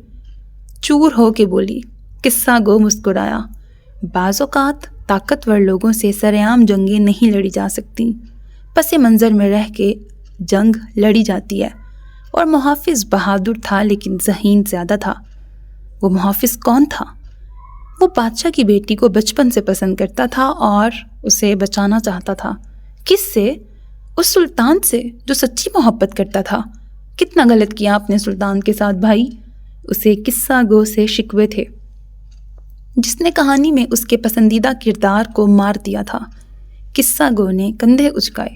چور ہو کے بولی۔ قصہ گو مسکرایا۔ بعض اوقات طاقتور لوگوں سے سرعام جنگیں نہیں لڑی جا سکتی، پس منظر میں رہ کے جنگ لڑی جاتی ہے، اور محافظ بہادر تھا لیکن ذہین زیادہ تھا۔ وہ محافظ کون تھا؟ وہ بادشاہ کی بیٹی کو بچپن سے پسند کرتا تھا اور اسے بچانا چاہتا تھا۔ کس سے؟ اس سلطان سے جو سچی محبت کرتا تھا۔ کتنا غلط کیا اپنے سلطان کے ساتھ بھائی۔ اسے قصہ گو سے شکوے تھے، جس نے کہانی میں اس کے پسندیدہ کردار کو مار دیا تھا۔ قصہ گو نے کندھے اچکائے۔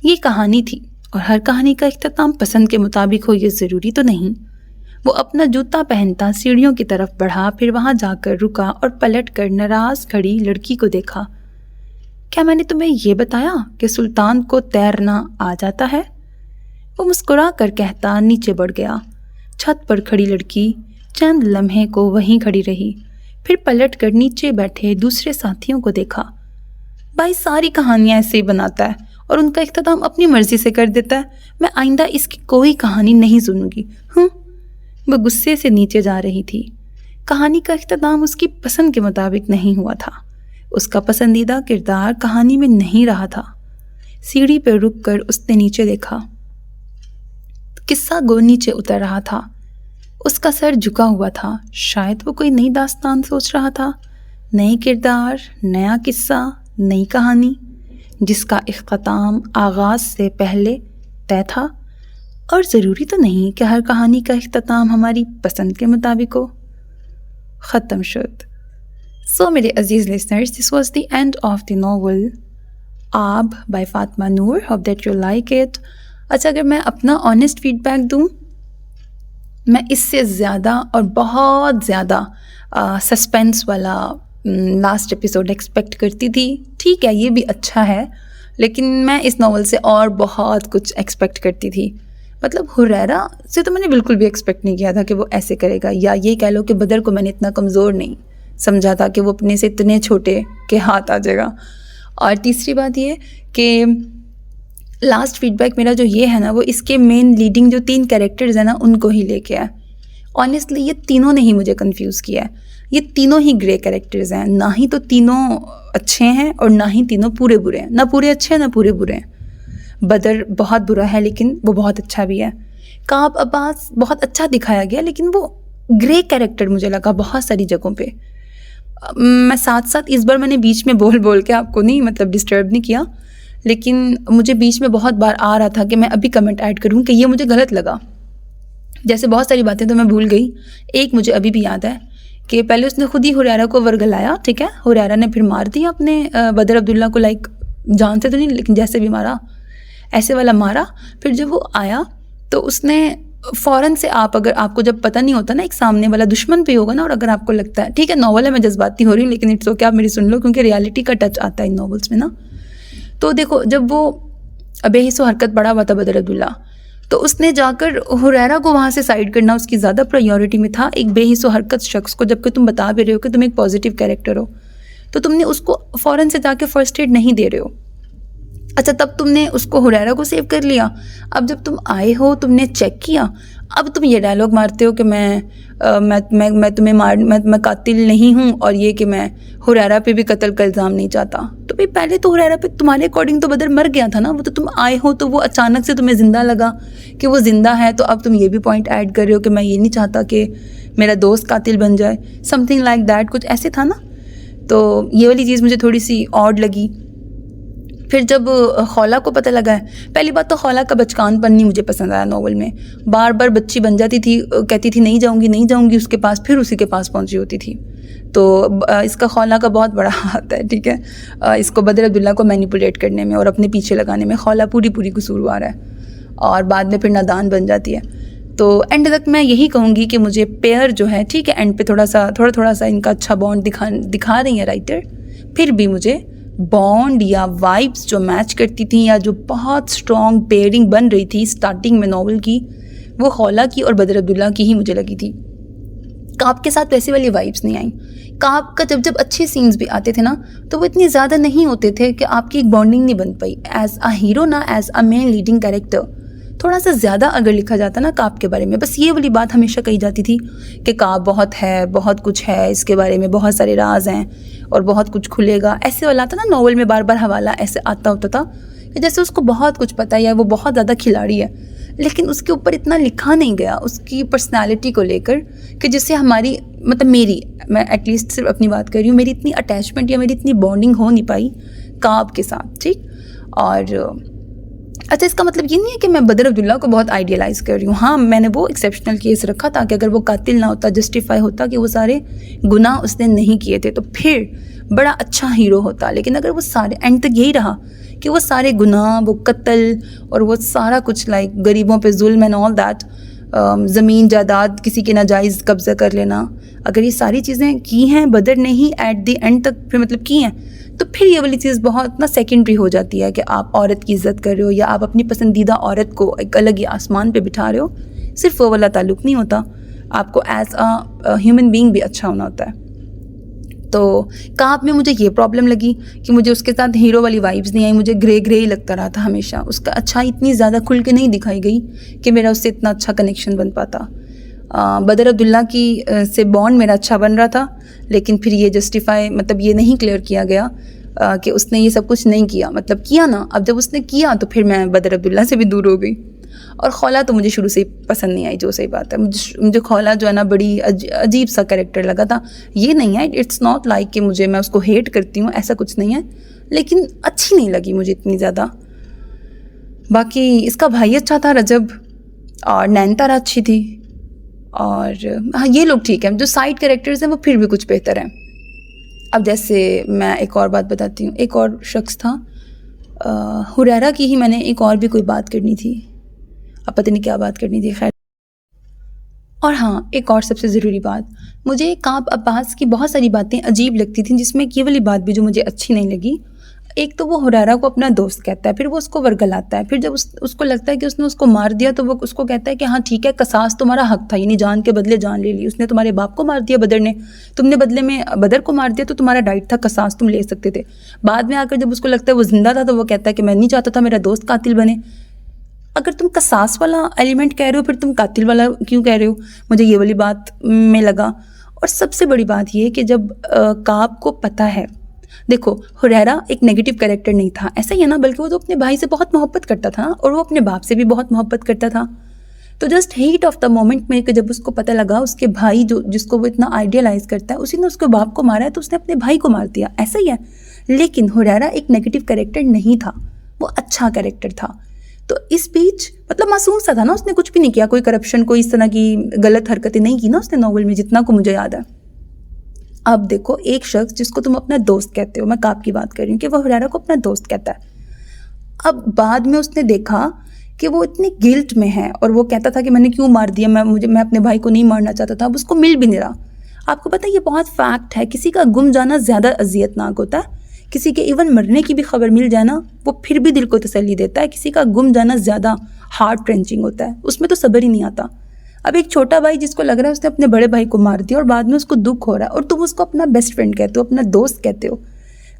یہ کہانی تھی، اور ہر کہانی کا اختتام پسند کے مطابق ہو یہ ضروری تو نہیں۔ وہ اپنا جوتا پہنتا سیڑھیوں کی طرف بڑھا، پھر وہاں جا کر رکا اور پلٹ کر ناراض کھڑی لڑکی کو دیکھا۔ کیا میں نے تمہیں یہ بتایا کہ سلطان کو تیرنا آ جاتا ہے؟ وہ مسکرا کر کہتا نیچے بڑھ گیا۔ چھت پر کھڑی لڑکی چند لمحے کو وہیں کھڑی رہی، پھر پلٹ کر نیچے بیٹھے دوسرے ساتھیوں کو دیکھا۔ بھائی ساری کہانیاں ایسے ہی بناتا ہے اور ان کا اختتام اپنی مرضی سے کر دیتا ہے۔ میں آئندہ اس کی کوئی کہانی نہیں سنوں گی۔ وہ غصے سے نیچے جا رہی تھی۔ کہانی کا اختتام اس کی پسند کے مطابق نہیں ہوا تھا۔ اس کا پسندیدہ کردار کہانی میں نہیں رہا تھا۔ سیڑھی پہ رک کر اس نے نیچے دیکھا۔ قصہ گو نیچے اتر رہا تھا۔ اس کا سر جھکا ہوا تھا۔ شاید وہ کوئی نئی داستان سوچ رہا تھا، نئے کردار، نیا قصہ، نئی کہانی، جس کا اختتام آغاز سے پہلے طے تھا۔ اور ضروری تو نہیں کہ ہر کہانی کا اختتام ہماری پسند کے مطابق ہو۔ ختم شد۔ سو میرے عزیز listeners, this was the end of the novel Aab by Fatima Noor. hope that you like it. اچھا، اگر میں اپنا آنیسٹ فیڈ بیک دوں، میں اس سے زیادہ اور بہت زیادہ سسپینس والا لاسٹ ایپیسوڈ ایکسپیکٹ کرتی تھی۔ ٹھیک ہے، یہ بھی اچھا ہے، لیکن میں اس ناول سے اور بہت کچھ ایکسپیکٹ کرتی تھی۔ مطلب حریرہ سے تو میں نے بالکل بھی ایکسپیکٹ نہیں کیا تھا کہ وہ ایسے کرے گا، یا یہ کہہ لو کہ بدر کو میں نے اتنا کمزور نہیں سمجھا تھا کہ وہ اپنے سے اتنے چھوٹے کے ہاتھ آ جائے گا۔ اور تیسری بات یہ کہ لاسٹ فیڈ بیک میرا جو یہ ہے نا، وہ اس کے مین لیڈنگ جو 3 کیریکٹرز ہیں نا، ان کو ہی لے کے ہے۔ آنیسٹلی یہ تینوں نے ہی مجھے کنفیوز کیا ہے۔ یہ تینوں ہی گرے کیریکٹرز ہیں، نہ ہی تو تینوں اچھے ہیں اور نہ ہی تینوں پورے برے ہیں، نہ پورے اچھے ہیں نہ پورے برے ہیں۔ بدر بہت برا ہے لیکن وہ بہت اچھا بھی ہے۔ کعب عباس بہت اچھا دکھایا گیا، لیکن وہ گرے کیریکٹر مجھے لگا بہت ساری جگہوں پہ۔ میں ساتھ ساتھ اس بار میں نے بیچ میں بول کے آپ کو نہیں مطلب ڈسٹرب نہیں کیا، لیکن مجھے بیچ میں بہت بار آ رہا تھا کہ میں ابھی کمنٹ ایڈ کروں کہ یہ مجھے غلط لگا۔ جیسے بہت ساری باتیں تو میں بھول گئی، ایک مجھے ابھی بھی یاد ہے کہ پہلے اس نے خود ہی حریرہ کو ورگلایا، ٹھیک ہے، حریرہ نے پھر مار دیا اپنے بدر عبداللہ کو، لائک جان سے تو نہیں لیکن جیسے بھی مارا، ایسے والا مارا۔ پھر جب وہ آیا تو اس نے فوراً سے، اگر آپ کو جب پتہ نہیں ہوتا نا ایک سامنے والا دشمن پہ ہوگا نا، اور اگر آپ کو لگتا ہے ٹھیک ہے ناول ہے میں جذباتی ہو رہی ہوں لیکن اٹس اوکے، آپ میری سن لو کیونکہ ریالٹی کا ٹچ آتا ہے ان ناولس میں نا۔ تو دیکھو جب وہ بے حس و حرکت پڑا ہوا تھا بدر عبداللہ، تو اس نے جا کر حریرہ کو وہاں سے سائڈ کرنا اس کی زیادہ پرائیورٹی میں تھا، ایک بے حس و حرکت شخص کو، جبکہ تم بتا بھی رہے ہو کہ تم ایک پازیٹیو کیریکٹر ہو، تو تم نے اس کو فوراً سے جا کے فرسٹ ایڈ نہیں دے رہے ہو۔ اچھا، تب تم نے اس کو حریرہ کو سیو کر لیا، اب جب تم آئے ہو تم نے چیک کیا، اب تم یہ ڈائلاگ مارتے ہو کہ میں تمہیں میں قاتل نہیں ہوں، اور یہ کہ میں حریرہ پہ بھی قتل کا الزام نہیں چاہتا۔ تو بھئی پہلے تو حریرہ پہ تمہارے اکارڈنگ تو بدر مر گیا تھا نا، وہ تو تم آئے ہو تو وہ اچانک سے تمہیں زندہ لگا کہ وہ زندہ ہے، تو اب تم یہ بھی پوائنٹ ایڈ کر رہے ہو کہ میں یہ نہیں چاہتا کہ میرا دوست قاتل بن جائے، سم تھنگ لائک دیٹ، کچھ ایسے تھا نا۔ تو یہ والی چیز مجھے تھوڑی سی آڈ لگی۔ پھر جب خولا کو پتہ لگا ہے، پہلی بات تو خولا کا بچکان پن نہیں مجھے پسند آیا ناول میں، بار بار بچی بن جاتی تھی، کہتی تھی نہیں جاؤں گی اس کے پاس، پھر اسی کے پاس پہنچی ہوتی تھی۔ تو اس کا خولا کا بہت بڑا ہاتھ ہے، ٹھیک ہے، اس کو بدر عبداللہ کو مینیپولیٹ کرنے میں اور اپنے پیچھے لگانے میں خولا پوری قصوروار ہے، اور بعد میں پھر نادان بن جاتی ہے۔ تو اینڈ تک میں یہی کہوں گی کہ مجھے پیئر جو ہے ٹھیک ہے، اینڈ پہ تھوڑا سا ان کا اچھا بانڈ دکھا رہی ہیں رائٹر، پھر بھی مجھے بانڈ یا وائبس جو میچ کرتی تھیں یا جو بہت سٹرونگ پیئرنگ بن رہی تھی سٹارٹنگ میں ناول کی، وہ خولا کی اور بدر عبداللہ کی ہی مجھے لگی تھی۔ کاپ کے ساتھ ویسی والی وائبس نہیں آئیں. کاپ کا جب اچھے سینز بھی آتے تھے نا تو وہ اتنے زیادہ نہیں ہوتے تھے کہ آپ کی ایک بانڈنگ نہیں بن پائی ایز اے ہیرو نا as a main leading character. تھوڑا سا زیادہ اگر لکھا جاتا نا کاپ کے بارے میں, بس یہ والی بات ہمیشہ کہی جاتی تھی کہ کاپ بہت ہے, بہت کچھ ہے اس کے بارے میں, بہت سارے راز ہیں اور بہت کچھ کھلے گا, ایسے والا تھا نا ناول میں بار بار حوالہ ایسے آتا ہوتا تھا کہ جیسے اس کو بہت کچھ پتہ ہے یا وہ بہت زیادہ کھلاڑی ہے. لیکن اس کے اوپر اتنا لکھا نہیں گیا اس کی پرسنالٹی کو لے کر کہ جس سے ہماری میں ایٹ لیسٹ صرف اپنی بات کر رہی ہوں, میری اتنی اٹیچمنٹ یا میری اتنی بانڈنگ ہو نہیں پائی کاپ کے ساتھ. ٹھیک, اور اچھا اس کا مطلب یہ نہیں ہے کہ میں بدر عبداللہ کو بہت آئیڈیلائز کر رہی ہوں. ہاں میں نے وہ ایکسیپشنل کیس رکھا تھا کہ اگر وہ قاتل نہ ہوتا, جسٹیفائی ہوتا کہ وہ سارے گناہ اس نے نہیں کیے تھے تو پھر بڑا اچھا ہیرو ہوتا. لیکن اگر وہ سارے اینڈ تک یہی رہا کہ وہ سارے گناہ, وہ قتل اور وہ سارا کچھ لائک غریبوں پہ ظلم اینڈ آل دیٹ, زمین جائیداد کسی کے ناجائز قبضہ کر لینا, اگر یہ ساری چیزیں کی ہیں بدر نے ہی ایٹ دی اینڈ تک پھر مطلب کی ہیں, تو پھر یہ والی چیز بہت نا سیکنڈری ہو جاتی ہے کہ آپ عورت کی عزت کر رہے ہو یا آپ اپنی پسندیدہ عورت کو ایک الگ ہی آسمان پہ بٹھا رہے ہو. صرف وہ والا تعلق نہیں ہوتا, آپ کو ایز اے ہیومن بینگ بھی اچھا ہونا ہوتا ہے. تو کاپ میں مجھے یہ پرابلم لگی کہ مجھے اس کے ساتھ ہیرو والی وائبز نہیں آئی, مجھے گرے ہی لگتا رہا تھا ہمیشہ. اس کا اچھائی اتنی زیادہ کھل کے نہیں دکھائی گئی کہ میرا اس سے اتنا اچھا کنیکشن بن پاتا. بدر عبداللہ کی سے بانڈ میرا اچھا بن رہا تھا, لیکن پھر یہ جسٹیفائی مطلب یہ نہیں کلیئر کیا گیا کہ اس نے یہ سب کچھ نہیں کیا. مطلب کیا نا, اب جب اس نے کیا تو پھر میں بدر عبداللہ سے بھی دور ہو گئی. اور خولا تو مجھے شروع سے ہی پسند نہیں آئی, جو صحیح بات ہے. مجھے خولا جو ہے نا بڑی عجیب سا کریکٹر لگا تھا. یہ نہیں ہے, اٹس ناٹ لائک کہ میں اس کو ہیٹ کرتی ہوں, ایسا کچھ نہیں ہے, لیکن اچھی نہیں لگی مجھے اتنی زیادہ. باقی اس کا بھائی اچھا تھا رجب, اور نینتارا اچھی تھی, اور ہاں یہ لوگ ٹھیک ہیں. جو سائڈ کریکٹرز ہیں وہ پھر بھی کچھ بہتر ہیں. اب جیسے میں ایک اور بات بتاتی ہوں, ایک اور شخص تھا ہریرا کی ہی میں نے ایک اور بھی کوئی بات کرنی تھی, اب پتہ نہیں کیا بات کرنی تھی. خیر, اور ہاں ایک اور سب سے ضروری بات, مجھے کاپ عباس کی بہت ساری باتیں عجیب لگتی تھیں, جس میں یہ والی بات بھی جو مجھے اچھی نہیں لگی. ایک تو وہ ہریرا کو اپنا دوست کہتا ہے, پھر وہ اس کو ورگلاتا ہے, پھر جب اس کو لگتا ہے کہ اس نے اس کو مار دیا تو وہ اس کو کہتا ہے کہ ہاں ٹھیک ہے قصاص تمہارا حق تھا, یعنی جان کے بدلے جان لے لی. اس نے تمہارے باپ کو مار دیا بدر نے, تم نے بدلے میں بدر کو مار دیا, تو تمہارا رائٹ تھا, قصاص تم لے سکتے تھے. بعد میں آ کر جب اس کو لگتا ہے وہ زندہ تھا تو وہ کہتا ہے کہ میں نہیں چاہتا تھا میرا دوست قاتل بنے. اگر تم قصاص والا ایلیمنٹ کہہ رہے ہو پھر تم قاتل والا کیوں کہہ رہے ہو؟ مجھے یہ والی بات میں لگا. اور سب سے بڑی بات یہ کہ جب کاپ کو پتہ ہے, دیکھو ہریرا ایک نیگیٹو کریکٹر نہیں تھا, ایسا ہی ہے نا, بلکہ وہ تو اپنے بھائی سے بہت محبت کرتا تھا اور وہ اپنے باپ سے بھی بہت محبت کرتا تھا. تو just heat of the moment میں کہ جب اس کو پتہ لگا اس کے بھائی جس کو وہ اتنا آئیڈیلائز کرتا ہے اسی نے اس کے باپ کو مارا ہے, تو اس نے اپنے بھائی کو مار دیا, ایسا ہی ہے. لیکن ہریرا ایک نیگیٹو کریکٹر نہیں تھا, وہ اچھا کریکٹر تھا. تو اس بیچ مطلب معصوم سا تھا نا, اس نے کچھ بھی نہیں کیا, کوئی کرپشن, کوئی اس طرح کی غلط حرکتیں نہیں کی نا اس نے ناول میں, جتنا کو مجھے یاد ہے. اب دیکھو ایک شخص جس کو تم اپنا دوست کہتے ہو, میں کاپ کی بات کر رہی ہوں کہ وہ ہریرا کو اپنا دوست کہتا ہے. اب بعد میں اس نے دیکھا کہ وہ اتنی گلٹ میں ہے اور وہ کہتا تھا کہ میں نے کیوں مار دیا, میں اپنے بھائی کو نہیں مارنا چاہتا تھا. اب اس کو مل بھی نہیں رہا. آپ کو پتہ ہے یہ بہت فیکٹ ہے, کسی کا گم جانا زیادہ اذیت ناک ہوتا ہے. کسی کے ایون مرنے کی بھی خبر مل جائے نا وہ پھر بھی دل کو تسلی دیتا ہے. کسی کا گم جانا زیادہ ہارٹ ٹرنچنگ ہوتا ہے, اس میں تو صبر ہی نہیں آتا. اب ایک چھوٹا بھائی جس کو لگ رہا ہے اس نے اپنے بڑے بھائی کو مار دیا اور بعد میں اس کو دکھ ہو رہا ہے, اور تم اس کو اپنا بیسٹ فرینڈ کہتے ہو, اپنا دوست کہتے ہو,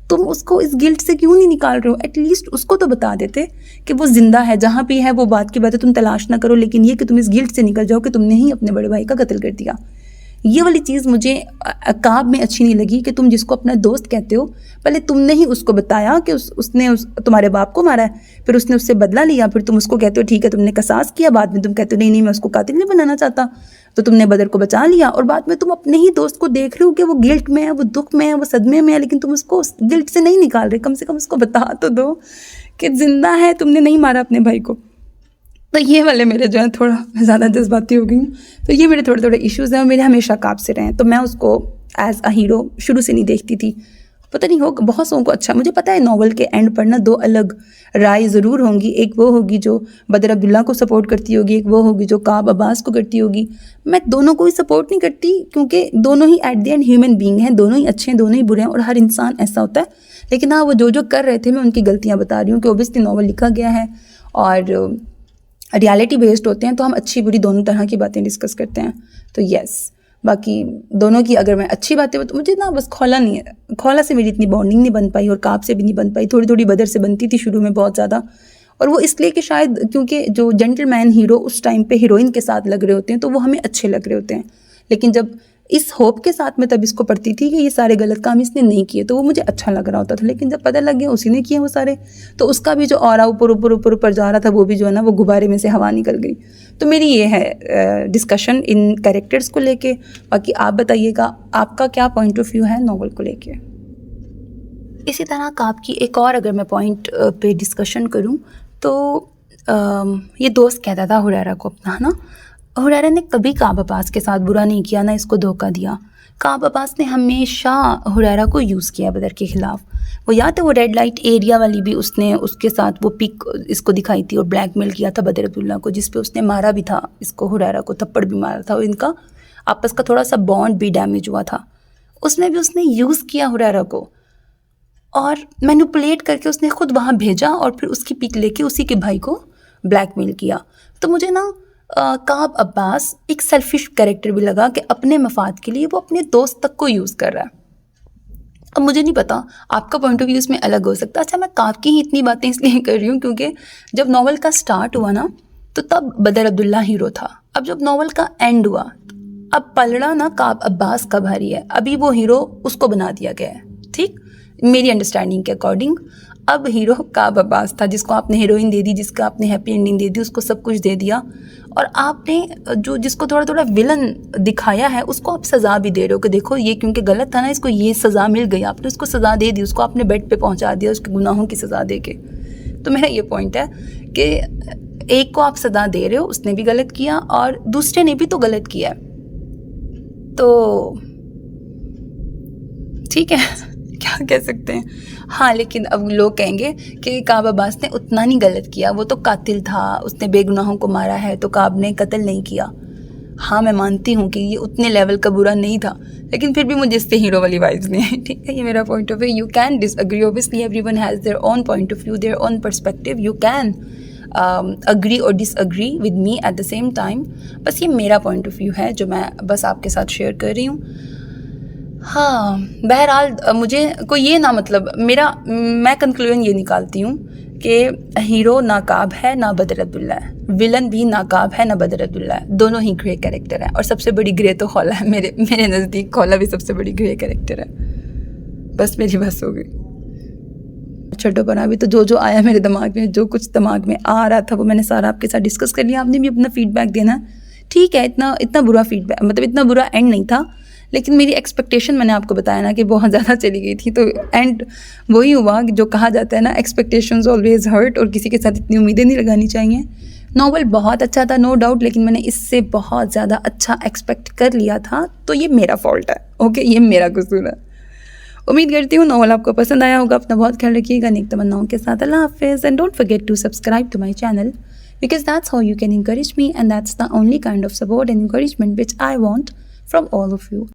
تم اس کو اس گلٹ سے کیوں نہیں نکال رہے ہو؟ ایٹ لیسٹ اس کو تو بتا دیتے کہ وہ زندہ ہے, جہاں بھی ہے وہ بات کی بات ہے, تم تلاش نہ کرو. لیکن یہ کہ تم اس گلٹ سے نکل جاؤ کہ تم نے ہی اپنے بڑے بھائی کا قتل کر دیا, یہ والی چیز مجھے کاپ میں اچھی نہیں لگی. کہ تم جس کو اپنا دوست کہتے ہو پہلے تم نے ہی اس کو بتایا کہ اس نے تمہارے باپ کو مارا ہے, پھر اس نے اس سے بدلہ لیا, پھر تم اس کو کہتے ہو ٹھیک ہے تم نے قصاص کیا, بعد میں تم کہتے ہو نہیں میں اس کو قاتل نہیں بنانا چاہتا, تو تم نے بدر کو بچا لیا, اور بعد میں تم اپنے ہی دوست کو دیکھ رہے ہو کہ وہ گلٹ میں ہے, وہ دکھ میں ہے, وہ صدمے میں ہے, لیکن تم اس کو اس گلٹ سے نہیں نکال رہے. کم سے کم اس کو بتا تو دو کہ زندہ ہے, تم نے نہیں مارا اپنے بھائی کو. تو یہ والے میرے جو ہے تھوڑا زیادہ جذباتی ہو گئی ہوں, تو یہ میرے تھوڑے ایشوز ہیں, اور میرے ہمیشہ کاپ سے رہے ہیں. تو میں اس کو ایز اے ہیرو شروع سے نہیں دیکھتی تھی. پتہ نہیں ہوگا بہت سو کو اچھا, مجھے پتہ ہے ناول کے اینڈ پر نا دو الگ رائے ضرور ہوں گی. ایک وہ ہوگی جو بدر عبداللہ کو سپورٹ کرتی ہوگی, ایک وہ ہوگی جو کاپ عباس کو کرتی ہوگی. میں دونوں کو ہی سپورٹ نہیں کرتی, کیونکہ دونوں ہی at the end human being ہیں, دونوں ہی اچھے ہیں, دونوں ہی برے ہیں, اور ہر انسان ایسا ہوتا ہے. لیکن ہاں وہ جو کر رہے تھے میں ان کی غلطیاں بتا رہی ہوں کہ اوبیسلی ناول لکھا گیا ہے اور ریالٹی بیسڈ ہوتے ہیں, تو ہم اچھی بری دونوں طرح کی باتیں ڈسکس کرتے ہیں. تو یس, باقی دونوں کی اگر میں اچھی باتیں تو مجھے نا بس خولا سے میری اتنی بانڈنگ نہیں بن پائی اور کعب سے بھی نہیں بن پائی. تھوڑی تھوڑی بدر سے بنتی تھی شروع میں بہت زیادہ, اور وہ اس لیے کہ شاید کیونکہ جو جینٹل مین ہیرو اس ٹائم پہ ہیروئن کے ساتھ لگ رہے ہوتے ہیں تو وہ ہمیں اچھے لگ رہے ہوتے ہیں, لیکن جب اس ہوپ کے ساتھ میں تب اس کو پڑھتی تھی کہ یہ سارے غلط کام اس نے نہیں کیے تو وہ مجھے اچھا لگ رہا ہوتا تھا, لیکن جب پتہ لگ گیا اسی نے کیے وہ سارے, تو اس کا بھی جو اورا اوپر جا رہا تھا وہ بھی جو ہے نا وہ غبارے میں سے ہوا نکل گئی. تو میری یہ ہے ڈسکشن ان کریکٹرز کو لے کے. باقی آپ بتائیے گا آپ کا کیا پوائنٹ آف ویو ہے ناول کو لے کے. اسی طرح کعب کی ایک اور اگر میں پوائنٹ پہ ڈسکشن کروں تو یہ دوست کہتا تھا حریرہ کو اپنا نا, حریرہ نے کبھی کعب عباس کے ساتھ برا نہیں کیا, نہ اس کو دھوکہ دیا. کعب عباس نے ہمیشہ حریرہ کو یوز کیا بدر کے خلاف. وہ یاد ہے وہ ریڈ لائٹ ایریا والی بھی اس نے اس کے ساتھ وہ پک اس کو دکھائی تھی اور بلیک میل کیا تھا بدر عبداللہ کو, جس پہ اس نے مارا بھی تھا اس کو, حریرہ کو تھپڑ بھی مارا تھا, اور ان کا آپس کا تھوڑا سا بانڈ بھی ڈیمیج ہوا تھا. اس میں بھی اس نے یوز کیا حریرہ کو اور مینوپولیٹ کر کے اس نے خود وہاں بھیجا اور پھر اس کی پک لے کے اسی کے بھائی کو بلیک میل کیا. تو مجھے نا کعب عباس ایک سیلفش کریکٹر بھی لگا کہ اپنے مفاد کے لیے وہ اپنے دوست تک کو یوز کر رہا ہے. اب مجھے نہیں پتا آپ کا پوائنٹ آف ویو اس میں الگ ہو سکتا ہے. اچھا میں کعب کی ہی اتنی باتیں اس لیے کر رہی ہوں کیونکہ جب ناول کا سٹارٹ ہوا نا تو تب بدر عبداللہ ہیرو تھا. اب جب ناول کا اینڈ ہوا اب پلڑا نا کعب عباس کا بھاری ہے, ابھی وہ ہیرو اس کو بنا دیا گیا ہے. ٹھیک, میری انڈرسٹینڈنگ کے اکارڈنگ اب ہیرو کعب عباس تھا جس کو آپ نے ہیروئن دے دی, جس کا آپ نے ہیپی اینڈنگ دے دی, اس کو سب کچھ دے دیا, اور آپ نے جو جس کو تھوڑا تھوڑا ولن دکھایا ہے اس کو آپ سزا بھی دے رہے ہو کہ دیکھو یہ کیونکہ غلط تھا نا اس کو یہ سزا مل گئی, آپ نے اس کو سزا دے دی, اس کو آپ نے بیڈ پہ پہنچا دیا اس کے گناہوں کی سزا دے کے. تو میرا یہ پوائنٹ ہے کہ ایک کو آپ سزا دے رہے ہو, اس نے بھی غلط کیا اور دوسرے نے بھی تو غلط کیا ہے, تو ٹھیک ہے کیا کہہ سکتے ہیں. ہاں لیکن اب لوگ کہیں گے کہ کعب عباس نے اتنا نہیں غلط کیا, وہ تو قاتل تھا, اس نے بے گناہوں کو مارا ہے, تو کعب نے قتل نہیں کیا. ہاں میں مانتی ہوں کہ یہ اتنے لیول کا برا نہیں تھا, لیکن پھر بھی مجھے اس سے ہیرو والی وائبز نہیں ہے. ٹھیک ہے, یہ میرا point of view. You can disagree, obviously everyone has their own point of view, their own perspective. You can agree اور disagree with me at the same time. بس یہ میرا پوائنٹ آف ویو ہے جو میں بس آپ کے ساتھ شیئر کر رہی ہوں. ہاں بہرحال مجھے کوئی یہ نہ مطلب میں کنکلوژن یہ نکالتی ہوں کہ ہیرو نہ کعب ہے نہ بدر عبداللہ ہے, ولن بھی نہ کعب ہے نہ بدر عبداللہ ہے, دونوں ہی گرے کریکٹر ہیں, اور سب سے بڑی گرے تو خولا ہے. میرے نزدیک خولا بھی سب سے بڑی گرے کریکٹر ہے. بس میری بس ہو گئی. چھٹو پر ابھی تو جو آیا میرے دماغ میں, جو کچھ دماغ میں آ رہا تھا وہ میں نے سارا آپ کے ساتھ ڈسکس کر لیا. آپ نے بھی اپنا فیڈ بیک دینا ہے. ٹھیک ہے, اتنا برا فیڈ بیک مطلب اتنا برا اینڈ نہیں تھا, لیکن میری ایکسپیکٹیشن میں نے آپ کو بتایا نا کہ بہت زیادہ چلی گئی تھی, تو اینڈ وہی ہوا جو کہا جاتا ہے نا, ایکسپیکٹیشنز آلویز ہرٹ, اور کسی کے ساتھ اتنی امیدیں نہیں لگانی چاہیے. ناول بہت اچھا تھا نو ڈاؤٹ, لیکن میں نے اس سے بہت زیادہ اچھا ایکسپیکٹ کر لیا تھا, تو یہ میرا فالٹ ہے. اوکے, یہ میرا قصور ہے. امید کرتی ہوں ناول آپ کو پسند آیا ہوگا. اپنا بہت خیال رکھیے گا. نیک تمناؤں کے ساتھ اللہ حافظ. And don't forget to subscribe to my channel, because that's how you can encourage me, and that's the only kind of support and encouragement which I want from all of you.